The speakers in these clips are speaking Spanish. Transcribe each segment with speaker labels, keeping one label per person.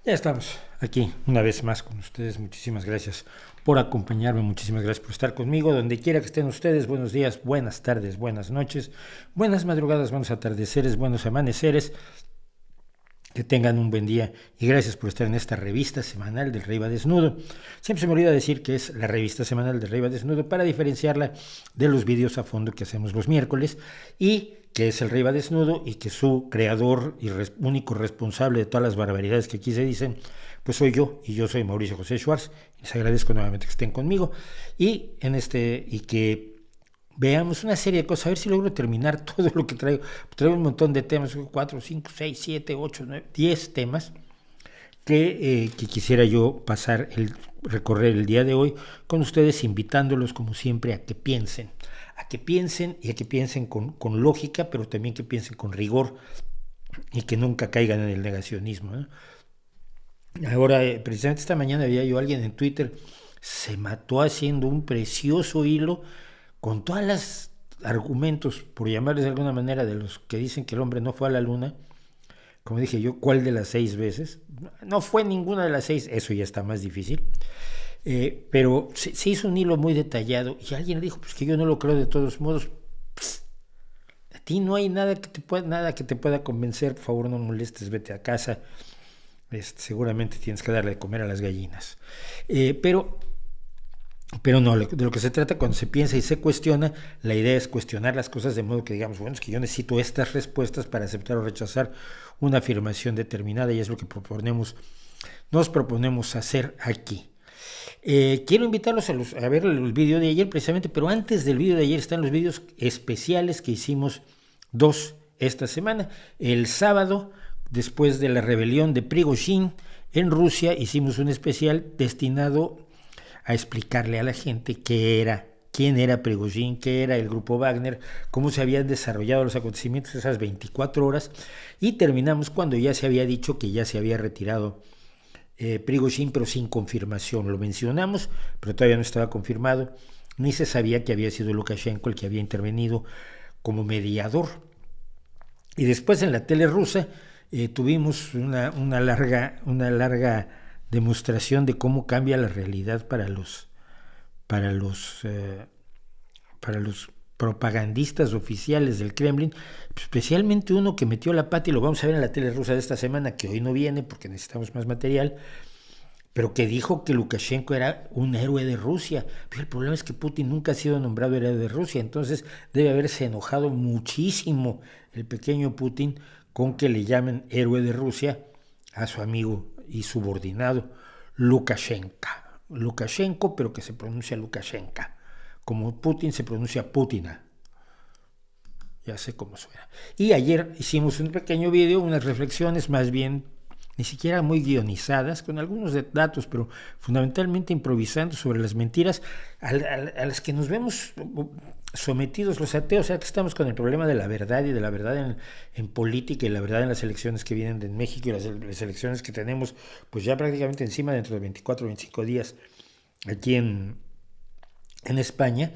Speaker 1: Ya estamos aquí una vez más con ustedes. Muchísimas gracias por acompañarme, muchísimas gracias por estar conmigo. Donde quiera que estén ustedes, buenos días, buenas tardes, buenas noches, buenas madrugadas, buenos atardeceres, buenos amaneceres. Que tengan un buen día y gracias por estar en esta revista semanal del Rey va Desnudo. Siempre se me olvida decir que es la revista semanal del Rey va Desnudo para diferenciarla de los vídeos a fondo que hacemos los miércoles y que es el Rey va Desnudo y que su creador y único responsable de todas las barbaridades que aquí se dicen, pues soy yo, y yo soy Mauricio José Schwartz. Les agradezco nuevamente que estén conmigo y que veamos una serie de cosas, a ver si logro terminar todo lo que traigo. Traigo un montón de temas, 4, 5, 6, 7, 8, 9, 10 temas que quisiera yo recorrer el día de hoy con ustedes, invitándolos como siempre a que piensen y a que piensen con lógica, pero también que piensen con rigor y que nunca caigan en el negacionismo, ¿no? Ahora, precisamente esta mañana había yo a alguien en Twitter, se mató haciendo un precioso hilo con todas las argumentos, por llamarles de alguna manera, de los que dicen que el hombre no fue a la luna. Como dije yo, ¿cuál de las 6 veces? No fue ninguna de las 6, eso ya está más difícil. Pero se hizo un hilo muy detallado y alguien le dijo, pues que yo no lo creo de todos modos. A ti no hay nada que te pueda convencer, por favor no molestes, vete a casa. Seguramente tienes que darle de comer a las gallinas. Pero no, de lo que se trata cuando se piensa y se cuestiona, la idea es cuestionar las cosas de modo que digamos, bueno, es que yo necesito estas respuestas para aceptar o rechazar una afirmación determinada y es lo que nos proponemos hacer aquí. Quiero invitarlos a ver el video de ayer precisamente, pero antes del video de ayer están los videos especiales que hicimos 2 esta semana. El sábado, después de la rebelión de Prigozhin en Rusia, hicimos un especial destinado a explicarle a la gente quién era Prigozhin, qué era el grupo Wagner, cómo se habían desarrollado los acontecimientos esas 24 horas, y terminamos cuando ya se había dicho que ya se había retirado Prigozhin, pero sin confirmación. Lo mencionamos, pero todavía no estaba confirmado, ni se sabía que había sido Lukashenko el que había intervenido como mediador. Y después en la tele rusa tuvimos una larga demostración de cómo cambia la realidad para los propagandistas oficiales del Kremlin, especialmente uno que metió la pata, y lo vamos a ver en la tele rusa de esta semana, que hoy no viene porque necesitamos más material, pero que dijo que Lukashenko era un héroe de Rusia. Pero el problema es que Putin nunca ha sido nombrado héroe de Rusia, entonces debe haberse enojado muchísimo el pequeño Putin con que le llamen héroe de Rusia a su amigo y subordinado Lukashenko, pero que se pronuncia Lukashenko. Como Putin se pronuncia Putina. Ya sé cómo suena. Y ayer hicimos un pequeño video, unas reflexiones más bien, ni siquiera muy guionizadas, con algunos datos, pero fundamentalmente improvisando sobre las mentiras a las que nos vemos sometidos los ateos. O sea, que estamos con el problema de la verdad y de la verdad en política y la verdad en las elecciones que vienen de México y las elecciones que tenemos pues ya prácticamente encima dentro de 24 o 25 días aquí en España.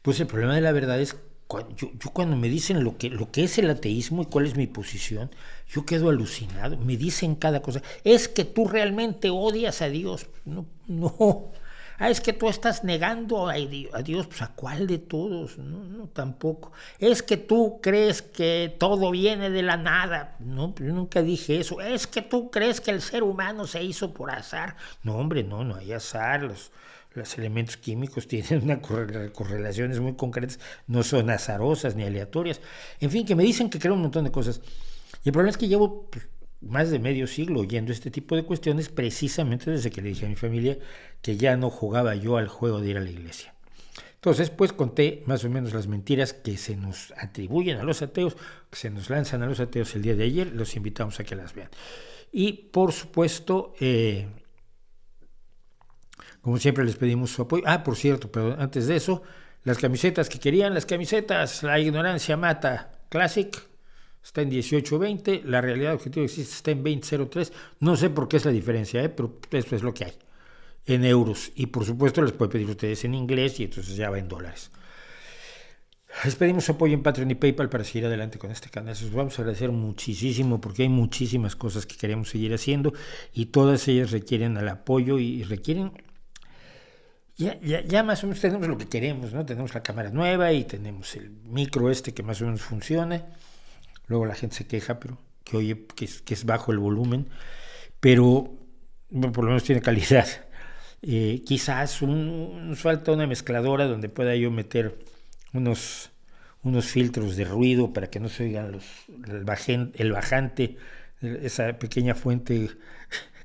Speaker 1: Pues el problema de la verdad es yo cuando me dicen lo que es el ateísmo y cuál es mi posición, yo quedo alucinado. Me dicen cada cosa. Es que tú realmente odias a Dios. No. Es que tú estás negando a Dios. Pues ¿a cuál de todos? No, tampoco. Es que tú crees que todo viene de la nada. No, yo nunca dije eso. Es que tú crees que el ser humano se hizo por azar. No, hombre, no hay azar. Los elementos químicos tienen correlaciones muy concretas, no son azarosas ni aleatorias. En fin, que me dicen que creo un montón de cosas. Y el problema es que llevo más de medio siglo oyendo este tipo de cuestiones, precisamente desde que le dije a mi familia que ya no jugaba yo al juego de ir a la iglesia. Entonces, pues conté más o menos las mentiras que se nos atribuyen a los ateos, que se nos lanzan a los ateos el día de ayer. Los invitamos a que las vean. Y, por supuesto, como siempre les pedimos su apoyo. Por cierto, pero antes de eso, las camisetas que querían, La ignorancia mata Classic, está en 18.20, La realidad objetiva existe está en 20.03. No sé por qué es la diferencia, pero eso es lo que hay, en euros. Y por supuesto les puede pedir ustedes en inglés y entonces ya va en dólares. Les pedimos su apoyo en Patreon y PayPal para seguir adelante con este canal. Les vamos a agradecer muchísimo porque hay muchísimas cosas que queremos seguir haciendo y todas ellas requieren el apoyo y requieren... Ya más o menos tenemos lo que queremos, ¿no? Tenemos la cámara nueva y tenemos el micro que más o menos funciona. Luego la gente se queja, pero que oye que es bajo el volumen, pero bueno, por lo menos tiene calidad. Quizás nos falta una mezcladora donde pueda yo meter unos filtros de ruido para que no se oigan el bajante, esa pequeña fuente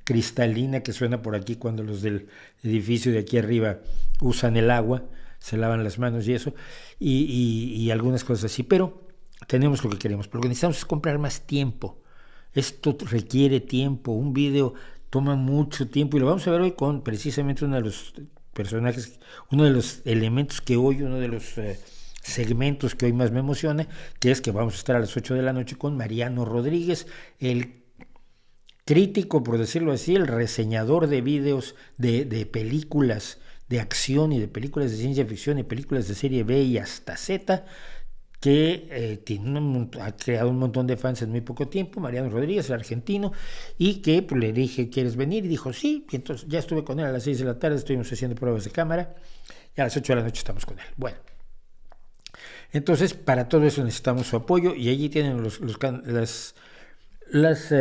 Speaker 1: cristalina que suena por aquí cuando los del edificio de aquí arriba usan el agua, se lavan las manos y eso, y algunas cosas así, pero tenemos lo que queremos, pero lo que necesitamos es comprar más tiempo. Esto requiere tiempo, un video toma mucho tiempo y lo vamos a ver hoy con precisamente uno de los personajes, uno de los elementos que hoy, uno de los segmentos que hoy más me emociona, que es que vamos a estar a las 8 de la noche con Mariano Rodríguez, el crítico, por decirlo así, el reseñador de videos de películas de acción y de películas de ciencia ficción y películas de serie B y hasta Z, que ha creado un montón de fans en muy poco tiempo. Mariano Rodríguez, el argentino, y que pues, le dije, ¿quieres venir? Y dijo, sí, y entonces ya estuve con él a las 6 de la tarde, estuvimos haciendo pruebas de cámara, y a las 8 de la noche estamos con él. Bueno, entonces para todo eso necesitamos su apoyo, y allí tienen las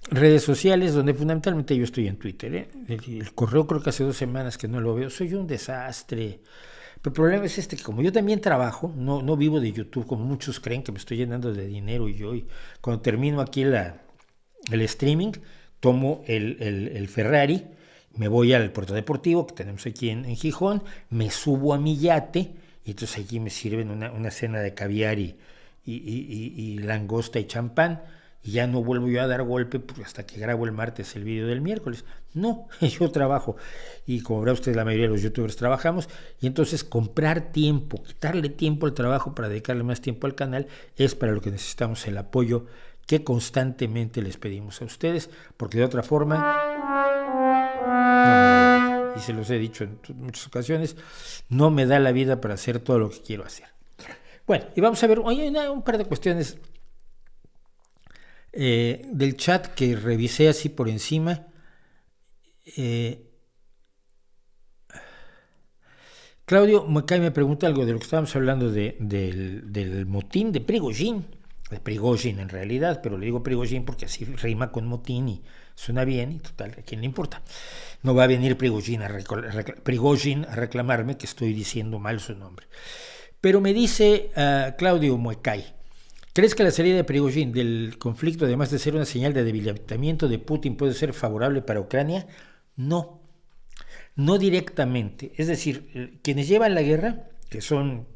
Speaker 1: redes sociales, donde fundamentalmente yo estoy en Twitter. El correo creo que hace 2 semanas que no lo veo, soy un desastre. Pero el problema es que como yo también trabajo, no vivo de YouTube, como muchos creen que me estoy llenando de dinero y cuando termino aquí el streaming, tomo el Ferrari, me voy al puerto deportivo que tenemos aquí en Gijón, me subo a mi yate y entonces allí me sirven una cena de caviar y langosta y champán. Y ya no vuelvo yo a dar golpe hasta que grabo el martes el video del miércoles. No, yo trabajo. Y como verá usted, la mayoría de los youtubers trabajamos. Y entonces comprar tiempo, quitarle tiempo al trabajo para dedicarle más tiempo al canal, es para lo que necesitamos el apoyo que constantemente les pedimos a ustedes. Porque de otra forma, y se los he dicho en muchas ocasiones, no me da la vida para hacer todo lo que quiero hacer. Bueno, y vamos a ver, hoy hay un par de cuestiones del chat que revisé así por encima. Claudio Muecay me pregunta algo de lo que estábamos hablando del motín de Prigozhin en realidad, pero le digo Prigozhin porque así rima con motín y suena bien y total, ¿a quién le importa? No va a venir Prigozhin a reclamarme que estoy diciendo mal su nombre. Pero me dice Claudio Muecay, ¿crees que la salida de Prigozhin del conflicto, además de ser una señal de debilitamiento de Putin, puede ser favorable para Ucrania? No directamente. Es decir, quienes llevan la guerra, que son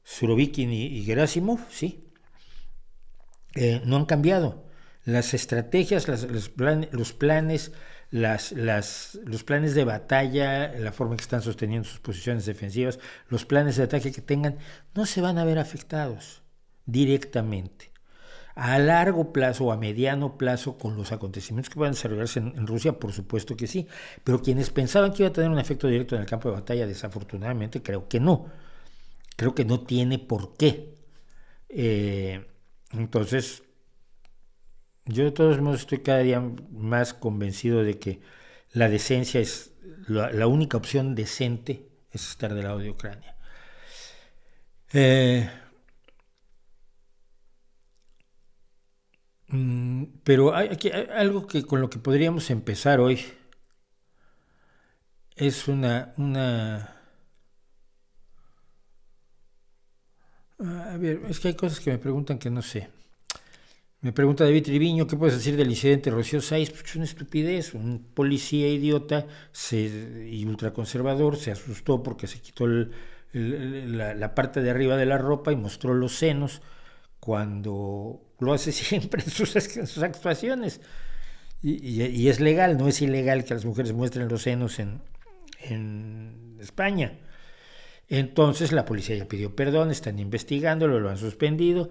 Speaker 1: Surovikin y Gerasimov, ¿sí? No han cambiado. Las estrategias, los planes de batalla, la forma en que están sosteniendo sus posiciones defensivas, los planes de ataque que tengan, no se van a ver afectados directamente. A largo plazo o a mediano plazo, con los acontecimientos que puedan desarrollarse en Rusia, por supuesto que sí, pero quienes pensaban que iba a tener un efecto directo en el campo de batalla, desafortunadamente creo que no tiene por qué. Entonces, yo de todos modos estoy cada día más convencido de que la decencia es la única opción decente, es estar del lado de Ucrania. Pero hay algo con lo que podríamos empezar hoy. Es a ver, es que hay cosas que me preguntan que no sé. Me pregunta David Triviño, ¿qué puedes decir del incidente de Rocío Sáiz? Pues es una estupidez. Un policía idiota y ultraconservador se asustó porque se quitó la parte de arriba de la ropa y mostró los senos, cuando lo hace siempre en sus actuaciones. Y es legal, no es ilegal que las mujeres muestren los senos en España. Entonces la policía ya pidió perdón, están investigándolo, lo han suspendido.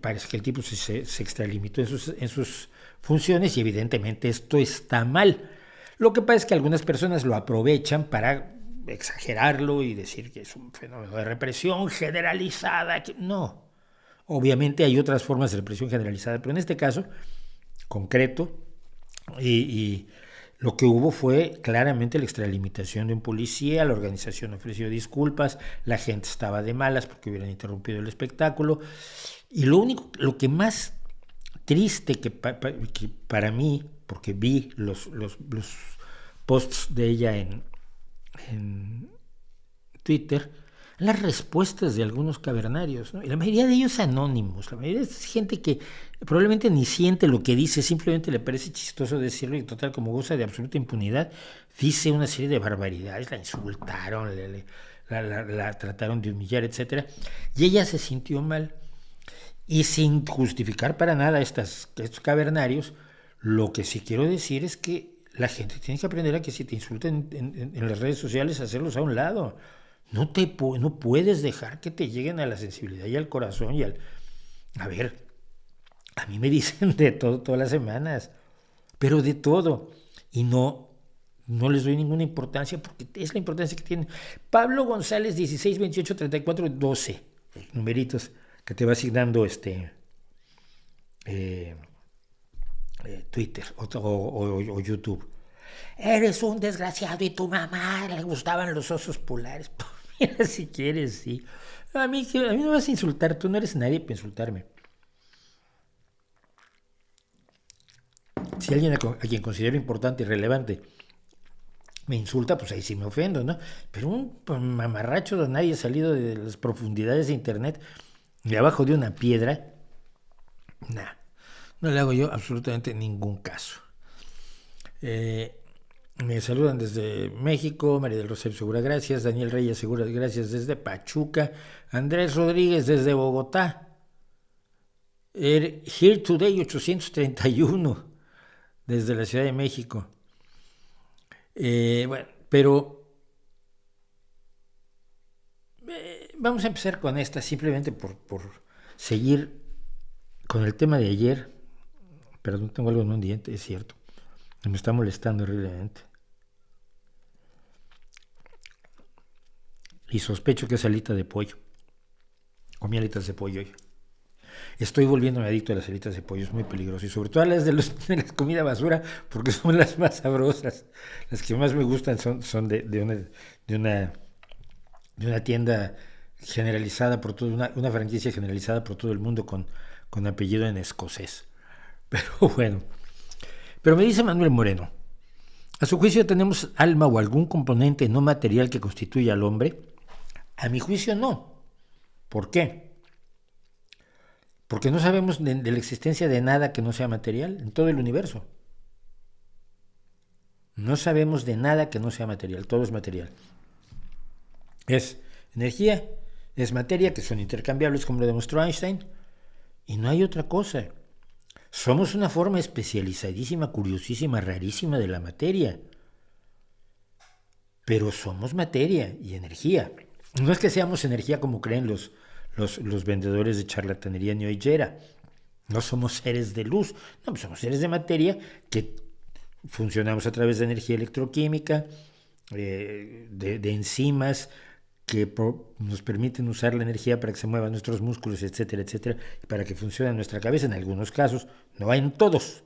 Speaker 1: Parece que el tipo se extralimitó en sus funciones y evidentemente esto está mal. Lo que pasa es que algunas personas lo aprovechan para exagerarlo y decir que es un fenómeno de represión generalizada. No, obviamente hay otras formas de represión generalizada, pero en este caso concreto, y lo que hubo fue claramente la extralimitación de un policía, la organización ofreció disculpas, la gente estaba de malas porque hubieran interrumpido el espectáculo, y lo que más triste que para mí, porque vi los posts de ella en Twitter, las respuestas de algunos cavernarios, ¿no? Y la mayoría de ellos anónimos, la mayoría es gente que probablemente ni siente lo que dice, simplemente le parece chistoso decirlo y total, como goza de absoluta impunidad, dice una serie de barbaridades, la insultaron, la trataron de humillar, etc. Y ella se sintió mal. Y sin justificar para nada estos cavernarios, lo que sí quiero decir es que la gente tiene que aprender a que si te insultan en las redes sociales, hacerlos a un lado. No puedes dejar que te lleguen a la sensibilidad y al corazón A ver, a mí me dicen de todo todas las semanas, pero de todo. Y no les doy ninguna importancia porque es la importancia que tienen. Pablo González, 16, 28, 34, 12. Numeritos que te va asignando Twitter o YouTube. Eres un desgraciado y tu mamá le gustaban los osos polares. Mira, si quieres, sí. A mí no vas a insultar, tú no eres nadie para insultarme. Si alguien a quien considero importante y relevante me insulta, pues ahí sí me ofendo, ¿no? Pero un mamarracho de nadie salido de las profundidades de internet, de abajo de una piedra, no le hago yo absolutamente ningún caso. Me saludan desde México, María del Rosario Segura, gracias, Daniel Reyes Segura, gracias desde Pachuca, Andrés Rodríguez desde Bogotá, Here Today 831 desde la Ciudad de México. Bueno, pero vamos a empezar con esta simplemente por seguir con el tema de ayer. Perdón, tengo algo en un diente, es cierto. Me está molestando horriblemente. Y sospecho que es alita de pollo. Comí alitas de pollo hoy. Estoy volviéndome adicto a las alitas de pollo, es muy peligroso. Y sobre todo a las de la comida basura, porque son las más sabrosas. Las que más me gustan son de una tienda generalizada por todo, una franquicia generalizada por todo el mundo con apellido en escocés. Pero bueno. Pero me dice Manuel Moreno, ¿a su juicio tenemos alma o algún componente no material que constituya al hombre? A mi juicio no. ¿Por qué? Porque no sabemos de la existencia de nada que no sea material en todo el universo. No sabemos de nada que no sea material, todo es material. Es energía, es materia, que son intercambiables como lo demostró Einstein, y no hay otra cosa. Somos una forma especializadísima, curiosísima, rarísima de la materia. Pero somos materia y energía. No es que seamos energía como creen los vendedores de charlatanería neoyera. No somos seres de luz, no, pues somos seres de materia que funcionamos a través de energía electroquímica, de enzimas que nos permiten usar la energía para que se muevan nuestros músculos, etcétera, etcétera, y para que funcione nuestra cabeza en algunos casos, no en todos.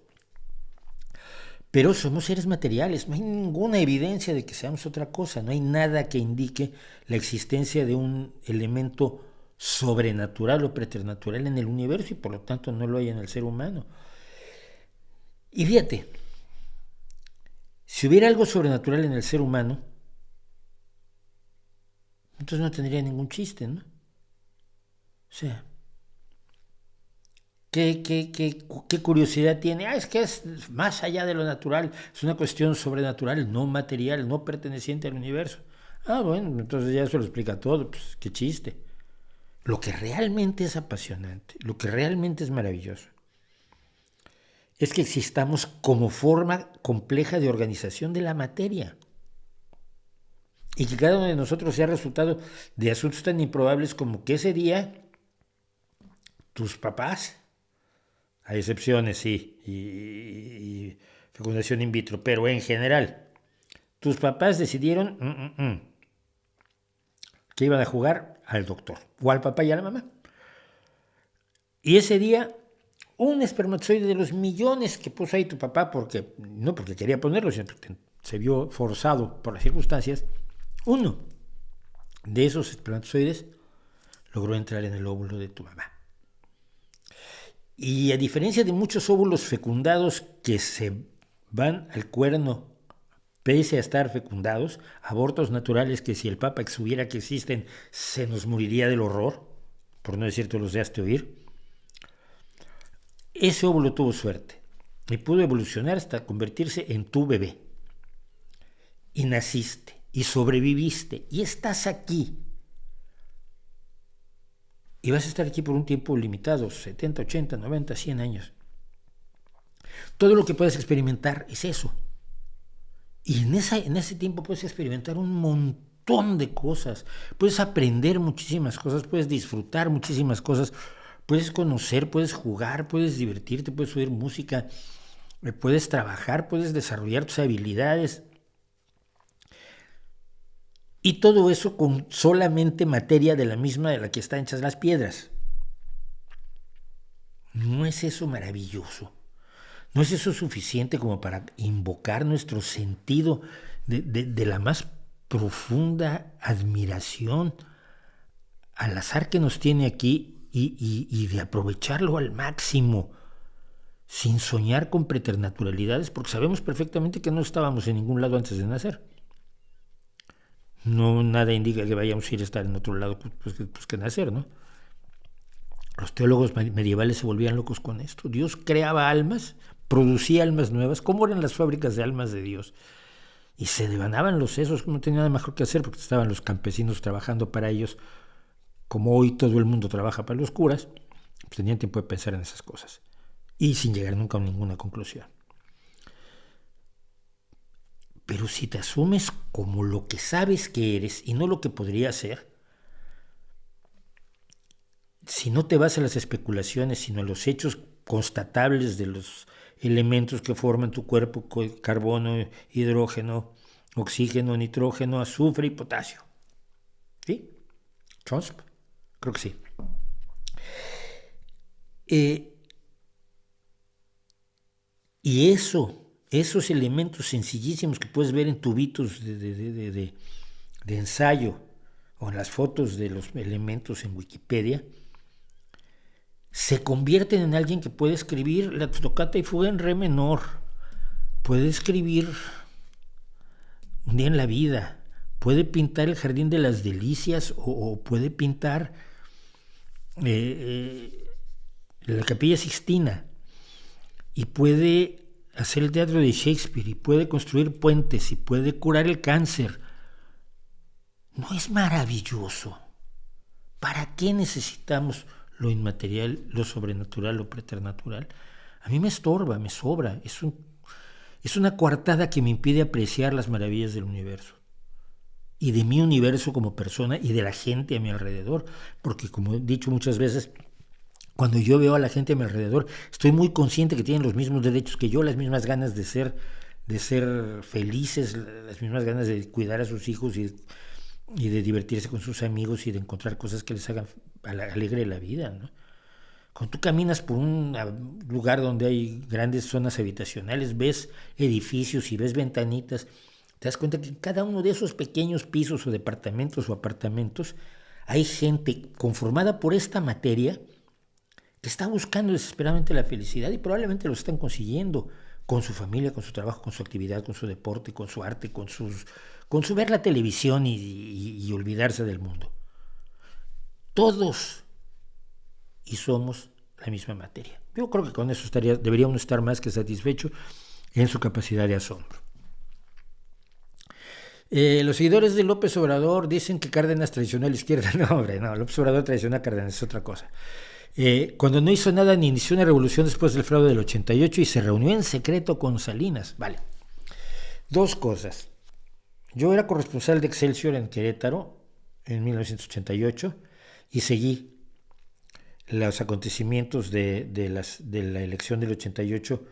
Speaker 1: Pero somos seres materiales, no hay ninguna evidencia de que seamos otra cosa, no hay nada que indique la existencia de un elemento sobrenatural o preternatural en el universo y por lo tanto no lo hay en el ser humano. Y fíjate, si hubiera algo sobrenatural en el ser humano, entonces no tendría ningún chiste, ¿no? O sea, ¿qué curiosidad tiene? Es que es más allá de lo natural, es una cuestión sobrenatural, no material, no perteneciente al universo. Bueno, entonces ya eso lo explica todo, pues qué chiste. Lo que realmente es apasionante, lo que realmente es maravilloso, es que existamos como forma compleja de organización de la materia. Y que cada uno de nosotros sea resultado de asuntos tan improbables como que ese día tus papás, hay excepciones, sí, y fecundación in vitro, pero en general, tus papás decidieron que iban a jugar al doctor, o al papá y a la mamá. Y ese día, un espermatozoide de los millones que puso ahí tu papá, no porque quería ponerlo, sino porque se vio forzado por las circunstancias, uno de esos espermatozoides logró entrar en el óvulo de tu mamá. Y a diferencia de muchos óvulos fecundados que se van al cuerno pese a estar fecundados, abortos naturales que si el Papa supiera que existen se nos moriría del horror, por no decir todos los de hazte oír, ese óvulo tuvo suerte y pudo evolucionar hasta convertirse en tu bebé. Y naciste, y sobreviviste, y estás aquí. Y vas a estar aquí por un tiempo limitado, 70, 80, 90, 100 años. Todo lo que puedes experimentar es eso. Y en ese tiempo puedes experimentar un montón de cosas. Puedes aprender muchísimas cosas, puedes disfrutar muchísimas cosas, puedes conocer, puedes jugar, puedes divertirte, puedes oír música, puedes trabajar, puedes desarrollar tus habilidades. Y todo eso con solamente materia de la misma de la que están hechas las piedras. ¿No es eso maravilloso? ¿No es eso suficiente como para invocar nuestro sentido de la más profunda admiración al azar que nos tiene aquí y de aprovecharlo al máximo, sin soñar con preternaturalidades, porque sabemos perfectamente que no estábamos en ningún lado antes de nacer? No, nada indica que vayamos a ir a estar en otro lado pues que nacer, ¿no? Los teólogos medievales se volvían locos con esto. Dios creaba almas, producía almas nuevas. ¿Cómo eran las fábricas de almas de Dios? Y se devanaban los sesos, no tenían nada mejor que hacer porque estaban los campesinos trabajando para ellos. Como hoy todo el mundo trabaja para los curas, pues tenían tiempo de pensar en esas cosas. Y sin llegar nunca a ninguna conclusión. Pero si te asumes como lo que sabes que eres y no lo que podría ser, si no te vas a las especulaciones, sino a los hechos constatables de los elementos que forman tu cuerpo, carbono, hidrógeno, oxígeno, nitrógeno, azufre y potasio. ¿Sí? ¿Chomsky? Creo que sí. Y esos elementos sencillísimos que puedes ver en tubitos de ensayo o en las fotos de los elementos en Wikipedia, se convierten en alguien que puede escribir la tocata y fuga en re menor, puede escribir Un día en la vida, puede pintar el Jardín de las Delicias o puede pintar la Capilla Sixtina y puede hacer el teatro de Shakespeare y puede construir puentes y puede curar el cáncer. ¿No es maravilloso? ¿Para qué necesitamos lo inmaterial, lo sobrenatural, lo preternatural? A mí me estorba, me sobra. Es una coartada que me impide apreciar las maravillas del universo. Y de mi universo como persona y de la gente a mi alrededor. Porque como he dicho muchas veces, cuando yo veo a la gente a mi alrededor, estoy muy consciente que tienen los mismos derechos que yo, las mismas ganas de ser felices, las mismas ganas de cuidar a sus hijos y de divertirse con sus amigos y de encontrar cosas que les hagan alegre la vida, ¿no? Cuando tú caminas por un lugar donde hay grandes zonas habitacionales, ves edificios y ves ventanitas, te das cuenta que en cada uno de esos pequeños pisos o departamentos o apartamentos hay gente conformada por esta materia que está buscando desesperadamente la felicidad y probablemente lo están consiguiendo con su familia, con su trabajo, con su actividad, con su deporte, con su arte, con su ver la televisión y olvidarse del mundo. Todos y somos la misma materia. Yo creo que con eso debería uno estar más que satisfecho en su capacidad de asombro. Los seguidores de López Obrador dicen que Cárdenas traicionó a la izquierda. No, hombre, no, López Obrador traicionó a Cárdenas, es otra cosa. Cuando no hizo nada ni inició una revolución después del fraude del 88 y se reunió en secreto con Salinas. Vale. Dos cosas. Yo era corresponsal de Excelsior en Querétaro en 1988 y seguí los acontecimientos de la elección del 88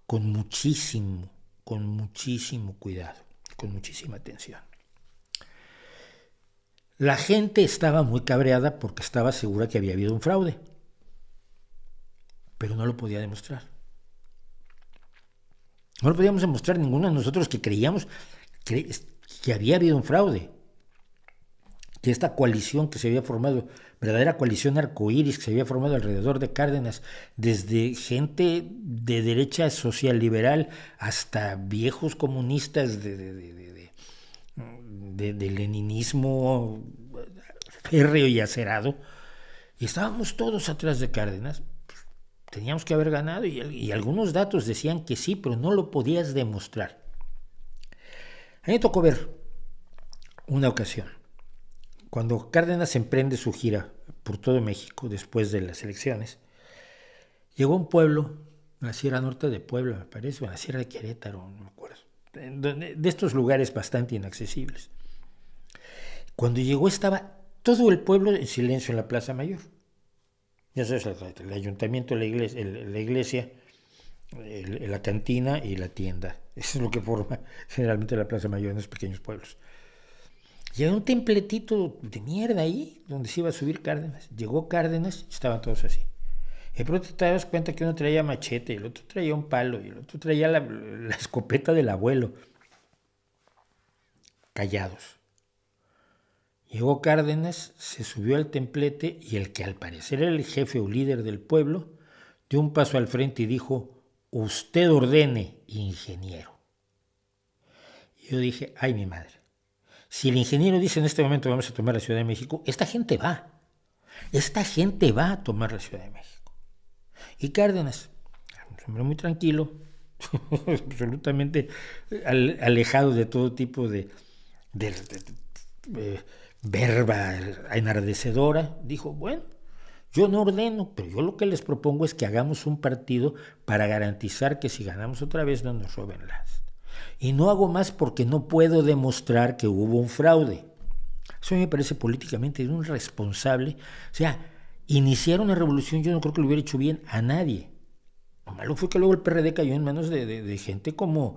Speaker 1: con muchísimo cuidado, con muchísima atención. La gente estaba muy cabreada porque estaba segura que había habido un fraude, pero no lo podía demostrar. No lo podíamos demostrar ninguno de nosotros que creíamos que había habido un fraude, que esta coalición que se había formado, verdadera coalición arcoíris que se había formado alrededor de Cárdenas, desde gente de derecha social liberal hasta viejos comunistas de leninismo férreo y acerado, y estábamos todos atrás de Cárdenas. Teníamos que haber ganado y algunos datos decían que sí, pero no lo podías demostrar. A mí me tocó ver una ocasión, cuando Cárdenas emprende su gira por todo México después de las elecciones, llegó a un pueblo, en la Sierra Norte de Puebla, me parece, o en la Sierra de Querétaro, no me acuerdo, de estos lugares bastante inaccesibles. Cuando llegó estaba todo el pueblo en silencio en la Plaza Mayor. Ya sabes, el ayuntamiento, la iglesia, la cantina y la tienda. Eso es lo que forma generalmente la Plaza Mayor en los pequeños pueblos. Y había un templetito de mierda ahí, donde se iba a subir Cárdenas. Llegó Cárdenas, estaban todos así. Y de pronto te das cuenta que uno traía machete, y el otro traía un palo, y el otro traía la escopeta del abuelo. Callados. Llegó Cárdenas, se subió al templete y el que al parecer era el jefe o líder del pueblo, dio un paso al frente y dijo: usted ordene, ingeniero. Y yo dije: ay, mi madre. Si el ingeniero dice en este momento vamos a tomar la Ciudad de México, esta gente va a tomar la Ciudad de México. Y Cárdenas, un hombre muy tranquilo, absolutamente alejado de todo tipo de verba enardecedora, dijo: bueno, yo no ordeno, pero yo lo que les propongo es que hagamos un partido para garantizar que si ganamos otra vez no nos roben las. Y no hago más porque no puedo demostrar que hubo un fraude. Eso me parece políticamente un irresponsable. O sea, iniciar una revolución yo no creo que lo hubiera hecho bien a nadie. Lo malo fue que luego el PRD cayó en manos de gente como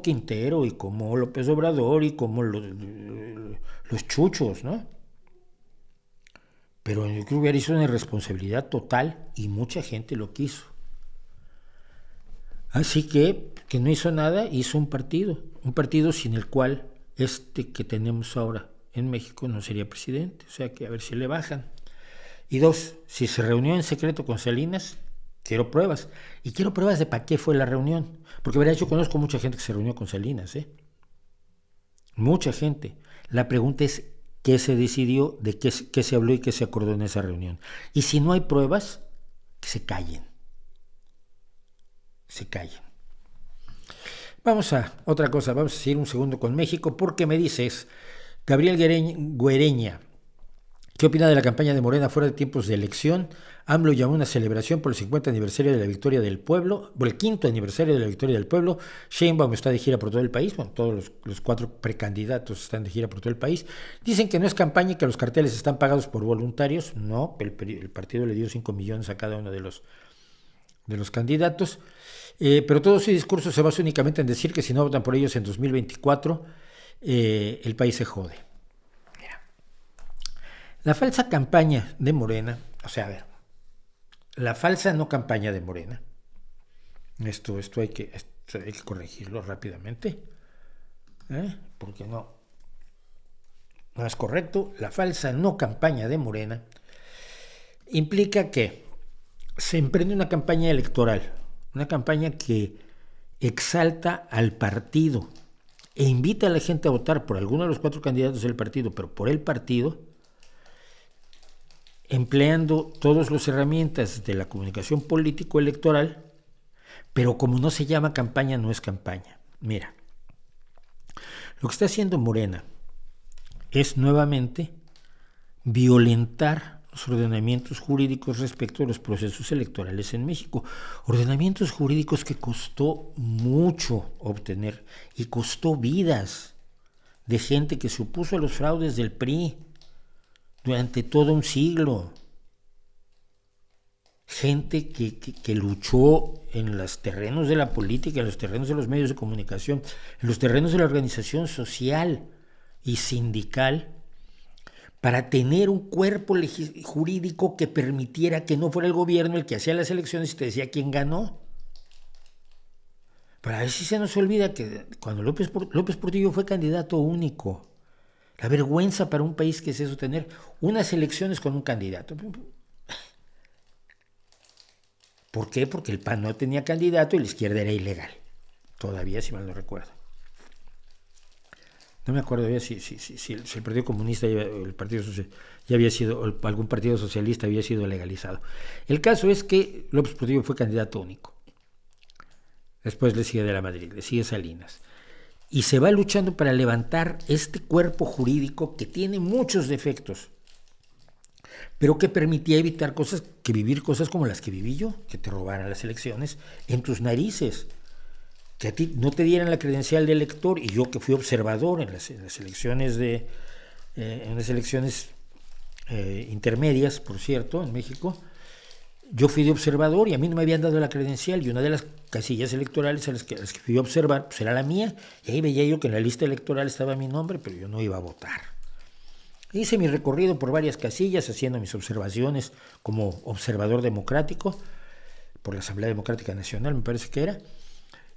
Speaker 1: Quintero y como López Obrador y como los chuchos, ¿no? Pero yo creo que hubiera sido una irresponsabilidad total y mucha gente lo quiso. Así que no hizo nada, hizo un partido sin el cual que tenemos ahora en México no sería presidente. O sea que a ver si le bajan. Y dos, si se reunió en secreto con Salinas, quiero pruebas. Y quiero pruebas de para qué fue la reunión. Porque verá, yo conozco mucha gente que se reunió con Salinas, mucha gente. La pregunta es qué se decidió, de qué se habló y qué se acordó en esa reunión. Y si no hay pruebas, que se callen. Vamos a otra cosa, vamos a seguir un segundo con México, porque me dices, Gabriel Guereña, ¿qué opina de la campaña de Morena fuera de tiempos de elección? AMLO llamó una celebración por el 50 aniversario de la victoria del pueblo, o el 5º aniversario de la victoria del pueblo. Sheinbaum está de gira por todo el país, bueno, todos los 4 precandidatos están de gira por todo el país. Dicen que no es campaña y que los carteles están pagados por voluntarios. No, el partido le dio 5 millones a cada uno de los candidatos. Pero todo su discurso se basa únicamente en decir que si no votan por ellos en 2024, el país se jode. Mira, la falsa campaña de Morena, o sea, a ver, la falsa no campaña de Morena, esto hay que corregirlo rápidamente, porque no es correcto. La falsa no campaña de Morena implica que se emprende una campaña electoral, una campaña que exalta al partido e invita a la gente a votar por alguno de los 4 candidatos del partido, pero por el partido, empleando todas las herramientas de la comunicación político-electoral, pero como no se llama campaña, no es campaña. Mira, lo que está haciendo Morena es nuevamente violentar los ordenamientos jurídicos respecto a los procesos electorales en México. Ordenamientos jurídicos que costó mucho obtener y costó vidas de gente que se opuso a los fraudes del PRI durante todo un siglo. Gente que luchó en los terrenos de la política, en los terrenos de los medios de comunicación, en los terrenos de la organización social y sindical, para tener un cuerpo jurídico que permitiera que no fuera el gobierno el que hacía las elecciones y te decía quién ganó. Pero a ver si se nos olvida que cuando López Portillo fue candidato único, la vergüenza para un país que es eso, tener unas elecciones con un candidato. ¿Por qué? Porque el PAN no tenía candidato y la izquierda era ilegal. Todavía, si mal no recuerdo. No me acuerdo ya si el Partido Comunista, el Partido Social, ya había sido, o algún partido socialista había sido legalizado. El caso es que López Portillo fue candidato único. Después le sigue de la Madrid, le sigue Salinas. Y se va luchando para levantar este cuerpo jurídico que tiene muchos defectos, pero que permitía evitar vivir cosas como las que viví yo, que te robaran las elecciones en tus narices, que a ti no te dieran la credencial de elector, y yo que fui observador en las elecciones intermedias, por cierto, en México, yo fui de observador y a mí no me habían dado la credencial, y una de las casillas electorales a las que fui a observar pues era la mía, y ahí veía yo que en la lista electoral estaba mi nombre, pero yo no iba a votar. Hice mi recorrido por varias casillas haciendo mis observaciones como observador democrático por la Asamblea Democrática Nacional, me parece que era.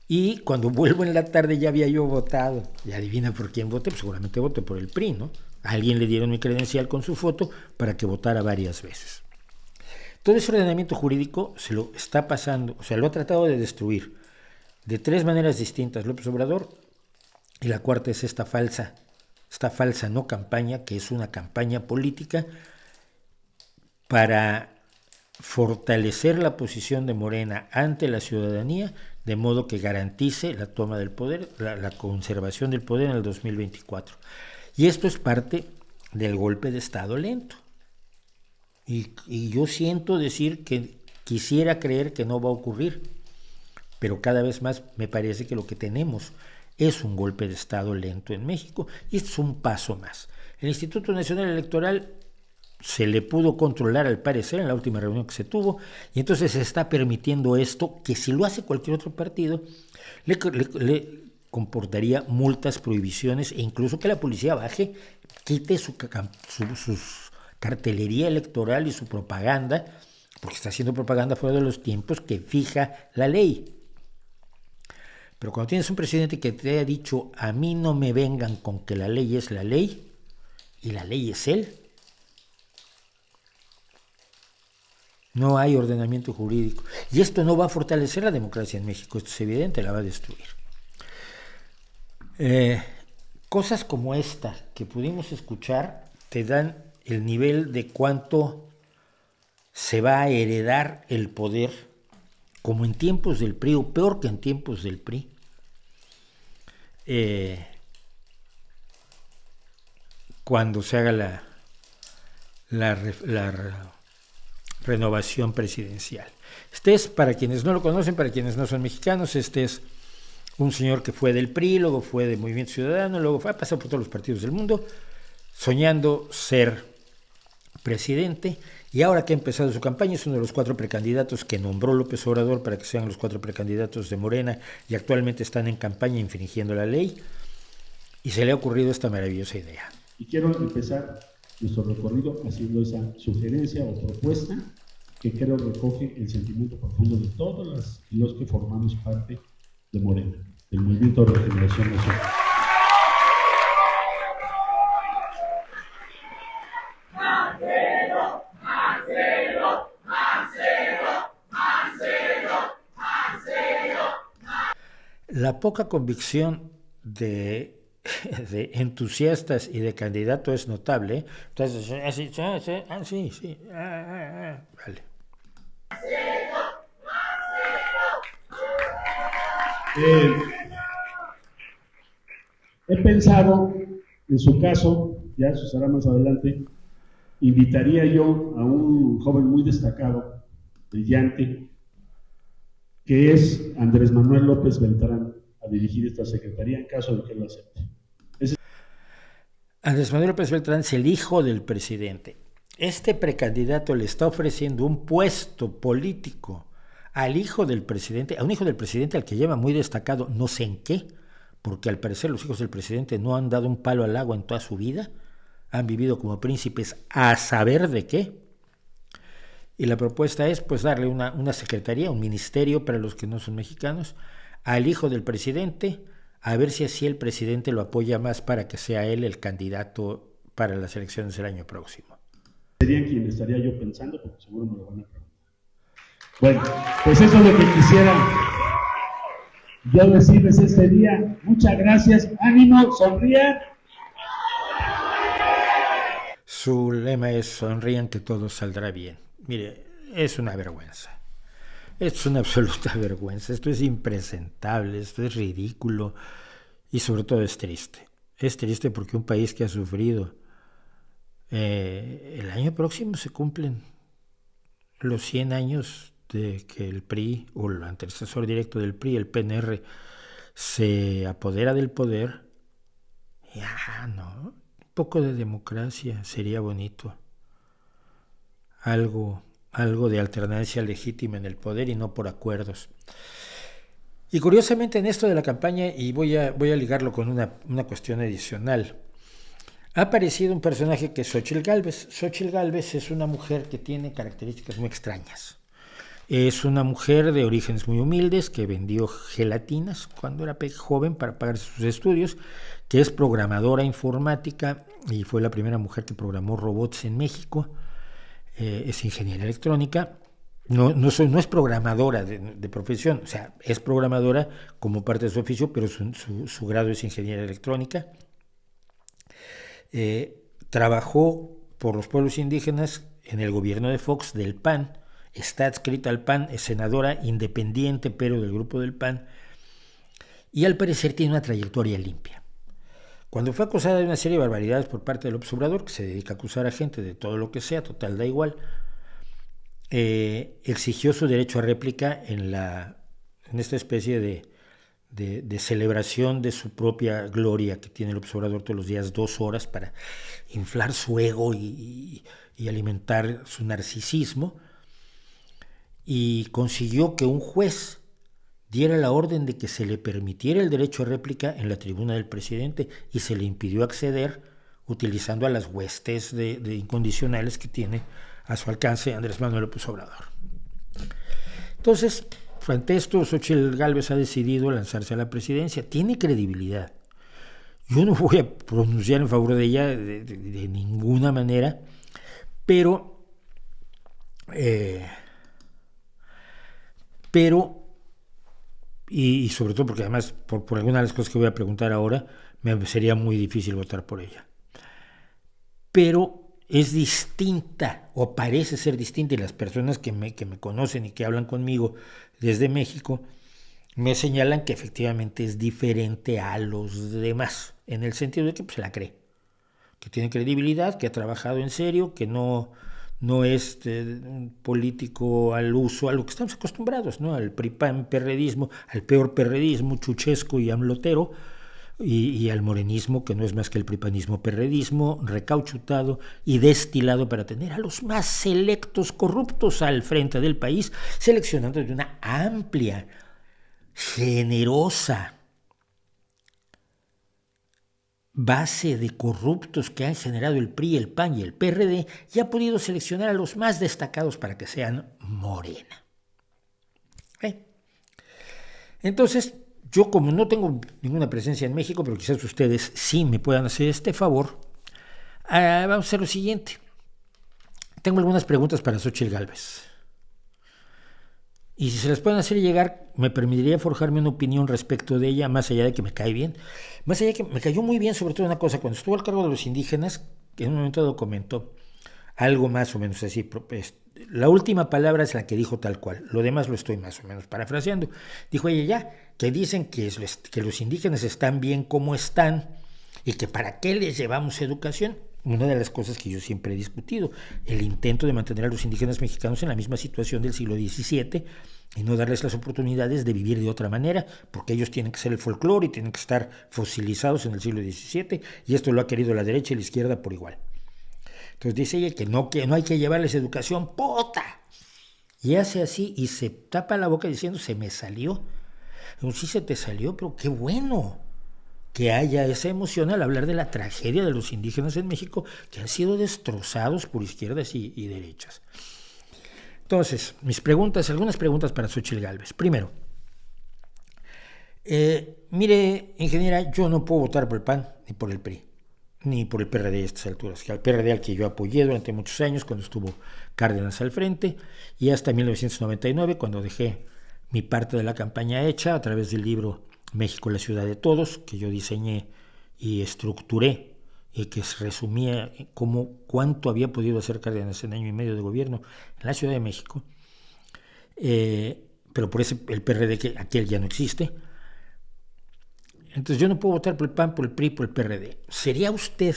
Speaker 1: Y cuando vuelvo en la tarde ya había yo votado. Y adivina por quién voté, pues seguramente voté por el PRI, ¿no? A alguien le dieron mi credencial con su foto para que votara varias veces. Todo ese ordenamiento jurídico se lo está pasando, o sea, lo ha tratado de destruir de tres maneras distintas López Obrador, y la cuarta es esta falsa no campaña, que es una campaña política para fortalecer la posición de Morena ante la ciudadanía, de modo que garantice la toma del poder, la conservación del poder en el 2024. Y esto es parte del golpe de Estado lento. Y yo siento decir que quisiera creer que no va a ocurrir, pero cada vez más me parece que lo que tenemos es un golpe de Estado lento en México, y esto es un paso más. El Instituto Nacional Electoral se le pudo controlar al parecer en la última reunión que se tuvo, y entonces se está permitiendo esto, que si lo hace cualquier otro partido, le comportaría multas, prohibiciones, e incluso que la policía baje, quite su cartelería electoral y su propaganda, porque está haciendo propaganda fuera de los tiempos que fija la ley. Pero cuando tienes un presidente que te ha dicho, a mí no me vengan con que la ley es la ley, y la ley es él, no hay ordenamiento jurídico. Y esto no va a fortalecer la democracia en México, esto es evidente, la va a destruir. Cosas como esta que pudimos escuchar te dan el nivel de cuánto se va a heredar el poder, como en tiempos del PRI, o peor que en tiempos del PRI. Cuando se haga la renovación presidencial. Este es, para quienes no lo conocen, para quienes no son mexicanos, este es un señor que fue del PRI, luego fue de Movimiento Ciudadano, luego ha pasado por todos los partidos del mundo, soñando ser presidente, y ahora que ha empezado su campaña es uno de los 4 precandidatos que nombró López Obrador para que sean los 4 precandidatos de Morena, y actualmente están en campaña infringiendo la ley, y se le ha ocurrido esta maravillosa idea.
Speaker 2: Y quiero empezar nuestro recorrido haciendo esa sugerencia o propuesta que creo recoge el sentimiento profundo de todos los que formamos parte de Morena, del Movimiento de Regeneración Nacional.
Speaker 1: La poca convicción de entusiastas y de candidato es notable. Entonces, sí. Vale.
Speaker 2: He pensado, en su caso, ya eso será más adelante, invitaría yo a un joven muy destacado, brillante, que es Andrés Manuel López Beltrán, a dirigir esta secretaría en caso de que lo acepte.
Speaker 1: Andrés Manuel López Beltrán es el hijo del presidente. Este precandidato le está ofreciendo un puesto político al hijo del presidente, a un hijo del presidente al que lleva muy destacado, no sé en qué, porque al parecer los hijos del presidente no han dado un palo al agua en toda su vida, han vivido como príncipes a saber de qué. Y la propuesta es pues darle una secretaría, un ministerio para los que no son mexicanos, al hijo del presidente, a ver si así el presidente lo apoya más para que sea él el candidato para las elecciones del año próximo.
Speaker 2: Sería quien estaría yo pensando, porque seguro me lo van a preguntar. Bueno, pues eso es lo que quisiera yo decirles este día. Muchas gracias, ánimo, sonrían.
Speaker 1: Su lema es sonrían que todo saldrá bien. Mire, es una vergüenza. Es una absoluta vergüenza. Esto es impresentable, esto es ridículo y sobre todo es triste. Es triste porque un país que ha sufrido, el año próximo se cumplen los 100 años de que el PRI, o el antecesor directo del PRI, el PNR, se apodera del poder. Ya, ¿no? Un poco de democracia sería bonito. Algo de alternancia legítima en el poder y no por acuerdos. Y curiosamente en esto de la campaña, y voy a ligarlo con una cuestión adicional, ha aparecido un personaje que es Xóchitl Gálvez. Xóchitl Gálvez es una mujer que tiene características muy extrañas. Es una mujer de orígenes muy humildes que vendió gelatinas cuando era joven para pagar sus estudios, que es programadora informática y fue la primera mujer que programó robots en México. Es ingeniera electrónica, no es programadora de profesión, o sea, es programadora como parte de su oficio, pero su grado es ingeniera electrónica. Trabajó por los pueblos indígenas en el gobierno de Fox del PAN, está adscrita al PAN, es senadora independiente, pero del grupo del PAN, y al parecer tiene una trayectoria limpia. Cuando fue acusada de una serie de barbaridades por parte del López Obrador, que se dedica a acusar a gente de todo lo que sea, total, da igual, exigió su derecho a réplica en esta especie de celebración de su propia gloria que tiene el López Obrador todos los días, 2 horas para inflar su ego y alimentar su narcisismo, y consiguió que un juez diera la orden de que se le permitiera el derecho a réplica en la tribuna del presidente y se le impidió acceder utilizando a las huestes de incondicionales que tiene a su alcance Andrés Manuel López Obrador. Entonces, frente a esto, Xóchitl Gálvez ha decidido lanzarse a la presidencia. Tiene credibilidad. Yo no voy a pronunciar en favor de ella de ninguna manera, pero y sobre todo porque además por algunas de las cosas que voy a preguntar ahora me sería muy difícil votar por ella, pero es distinta o parece ser distinta, y las personas que me conocen y que hablan conmigo desde México me señalan que efectivamente es diferente a los demás, en el sentido de que pues, se la cree, que tiene credibilidad, que ha trabajado en serio, que no es un político al uso, a lo que estamos acostumbrados, ¿no? Al PRI-PAN-perredismo, al peor perredismo, chuchesco y amlotero, y al morenismo, que no es más que el pripanismo-perredismo, recauchutado y destilado para tener a los más selectos corruptos al frente del país, seleccionando de una amplia, generosa base de corruptos que han generado el PRI, el PAN y el PRD, y ha podido seleccionar a los más destacados para que sean Morena. Entonces, yo como no tengo ninguna presencia en México, pero quizás ustedes sí me puedan hacer este favor, vamos a hacer lo siguiente. Tengo algunas preguntas para Xóchitl Gálvez. Y si se las pueden hacer llegar, me permitiría forjarme una opinión respecto de ella, más allá de que me cae bien. Más allá de que me cayó muy bien, sobre todo una cosa, cuando estuvo al cargo de los indígenas, que en un momento dado comentó algo más o menos así. La última palabra es la que dijo tal cual, lo demás lo estoy más o menos parafraseando. Dijo ella ya, que dicen que los indígenas están bien como están y que para qué les llevamos educación. Una de las cosas que yo siempre he discutido, el intento de mantener a los indígenas mexicanos en la misma situación del siglo XVII y no darles las oportunidades de vivir de otra manera, porque ellos tienen que ser el folclore y tienen que estar fosilizados en el siglo XVII, y esto lo ha querido la derecha y la izquierda por igual. Entonces dice ella que no hay que llevarles educación, ¡pota! Y hace así y se tapa la boca diciendo, se me salió. No, sí se te salió, pero qué bueno. que haya esa emoción al hablar de la tragedia de los indígenas en México, que han sido destrozados por izquierdas y derechas. Entonces, algunas preguntas para Xóchitl Gálvez. Primero, mire, ingeniera, yo no puedo votar por el PAN ni por el PRI, ni por el PRD a estas alturas, que al PRD al que yo apoyé durante muchos años cuando estuvo Cárdenas al frente, y hasta 1999, cuando dejé mi parte de la campaña hecha a través del libro México, la ciudad de todos, que yo diseñé y estructuré y que resumía cuánto había podido hacer Cárdenas en año y medio de gobierno en la Ciudad de México, pero por ese el PRD que aquel ya no existe. Entonces yo no puedo votar por el PAN, por el PRI, por el PRD. ¿Sería usted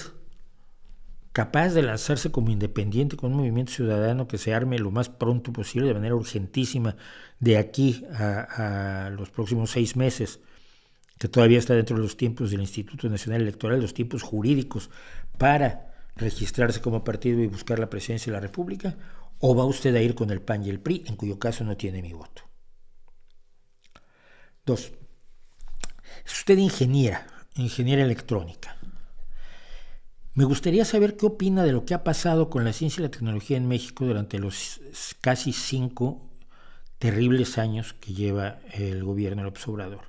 Speaker 1: capaz de lanzarse como independiente con un movimiento ciudadano que se arme lo más pronto posible, de manera urgentísima, de aquí a los próximos 6 meses, que todavía está dentro de los tiempos del Instituto Nacional Electoral, los tiempos jurídicos para registrarse como partido y buscar la presidencia de la República? ¿O va usted a ir con el PAN y el PRI, en cuyo caso no tiene mi voto? 2. Es usted ingeniera electrónica. Me gustaría saber qué opina de lo que ha pasado con la ciencia y la tecnología en México durante los casi 5 terribles años que lleva el gobierno de López Obrador.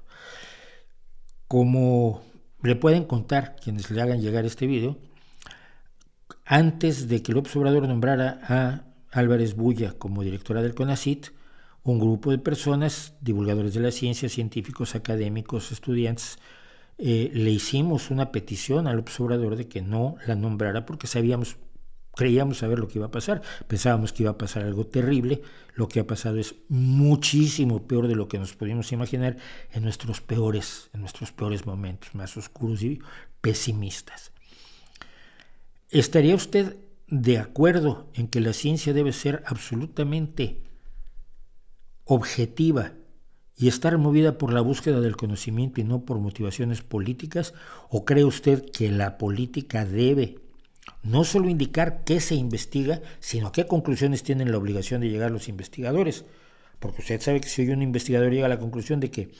Speaker 1: Como le pueden contar quienes le hagan llegar este video, antes de que López Obrador nombrara a Álvarez Bulla como directora del CONACYT, un grupo de personas, divulgadores de la ciencia, científicos, académicos, estudiantes, le hicimos una petición a López Obrador de que no la nombrara porque creíamos saber lo que iba a pasar, pensábamos que iba a pasar algo terrible. Lo que ha pasado es muchísimo peor de lo que nos podíamos imaginar en nuestros peores momentos, más oscuros y pesimistas. ¿Estaría usted de acuerdo en que la ciencia debe ser absolutamente objetiva y estar movida por la búsqueda del conocimiento y no por motivaciones políticas? ¿O cree usted que la política debe no solo indicar qué se investiga, sino a qué conclusiones tienen la obligación de llegar los investigadores? Porque usted sabe que si hoy un investigador llega a la conclusión de que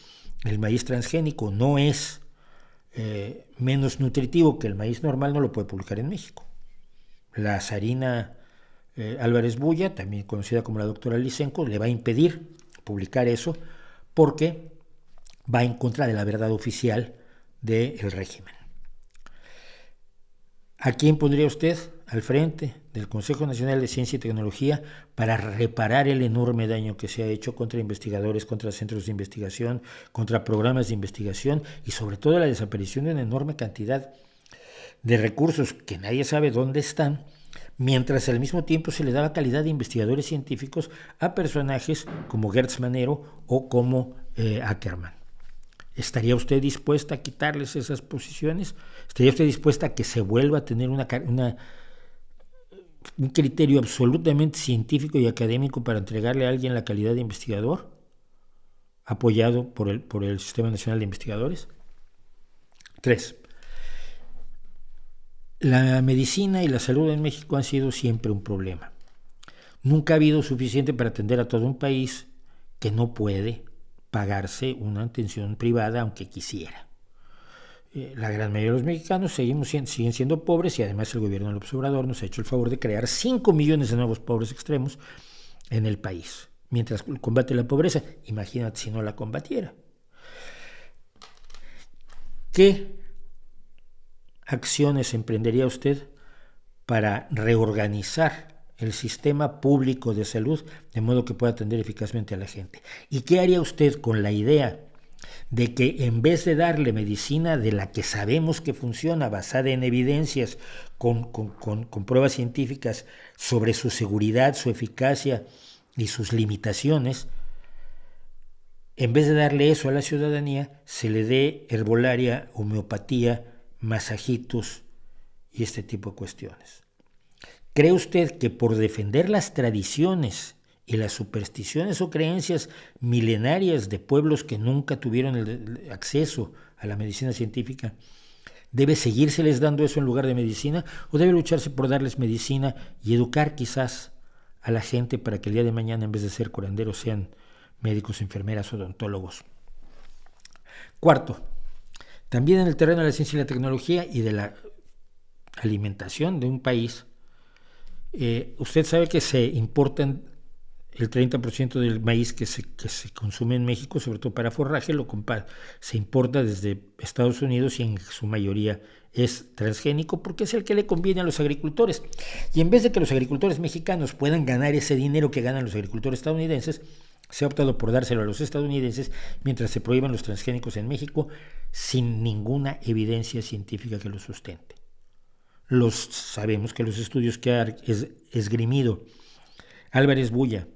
Speaker 1: el maíz transgénico no es menos nutritivo que el maíz normal, no lo puede publicar en México. La Sarina Álvarez Bulla, también conocida como la doctora Lysenko, le va a impedir publicar eso porque va en contra de la verdad oficial del régimen. ¿A quién pondría usted al frente del Consejo Nacional de Ciencia y Tecnología para reparar el enorme daño que se ha hecho contra investigadores, contra centros de investigación, contra programas de investigación y sobre todo la desaparición de una enorme cantidad de recursos que nadie sabe dónde están, mientras al mismo tiempo se le daba calidad de investigadores científicos a personajes como Gertz Manero o como Ackerman? ¿Estaría usted dispuesta a quitarles esas posiciones? ¿Estaría usted dispuesta a que se vuelva a tener un criterio absolutamente científico y académico para entregarle a alguien la calidad de investigador, apoyado por el Sistema Nacional de Investigadores? 3. La medicina y la salud en México han sido siempre un problema. Nunca ha habido suficiente para atender a todo un país que no puede pagarse una atención privada aunque quisiera. La gran mayoría de los mexicanos siguen siendo pobres y además el gobierno de López Obrador nos ha hecho el favor de crear 5 millones de nuevos pobres extremos en el país. Mientras combate la pobreza, imagínate si no la combatiera. ¿Qué acciones emprendería usted para reorganizar el sistema público de salud de modo que pueda atender eficazmente a la gente? ¿Y qué haría usted con la idea de que en vez de darle medicina de la que sabemos que funciona, basada en evidencias, con pruebas científicas sobre su seguridad, su eficacia y sus limitaciones, en vez de darle eso a la ciudadanía, se le dé herbolaria, homeopatía, masajitos y este tipo de cuestiones? ¿Cree usted que por defender las tradiciones y las supersticiones o creencias milenarias de pueblos que nunca tuvieron el acceso a la medicina científica, debe seguírseles dando eso en lugar de medicina? ¿O debe lucharse por darles medicina y educar quizás a la gente para que el día de mañana, en vez de ser curanderos, sean médicos, enfermeras, odontólogos? 4. También en el terreno de la ciencia y la tecnología y de la alimentación de un país, usted sabe que se importan el 30% del maíz que se consume en México, sobre todo para forraje, se importa desde Estados Unidos y en su mayoría es transgénico porque es el que le conviene a los agricultores. Y en vez de que los agricultores mexicanos puedan ganar ese dinero que ganan los agricultores estadounidenses, se ha optado por dárselo a los estadounidenses mientras se prohíban los transgénicos en México sin ninguna evidencia científica que lo sustente. Sabemos que los estudios que ha esgrimido Álvarez Bulla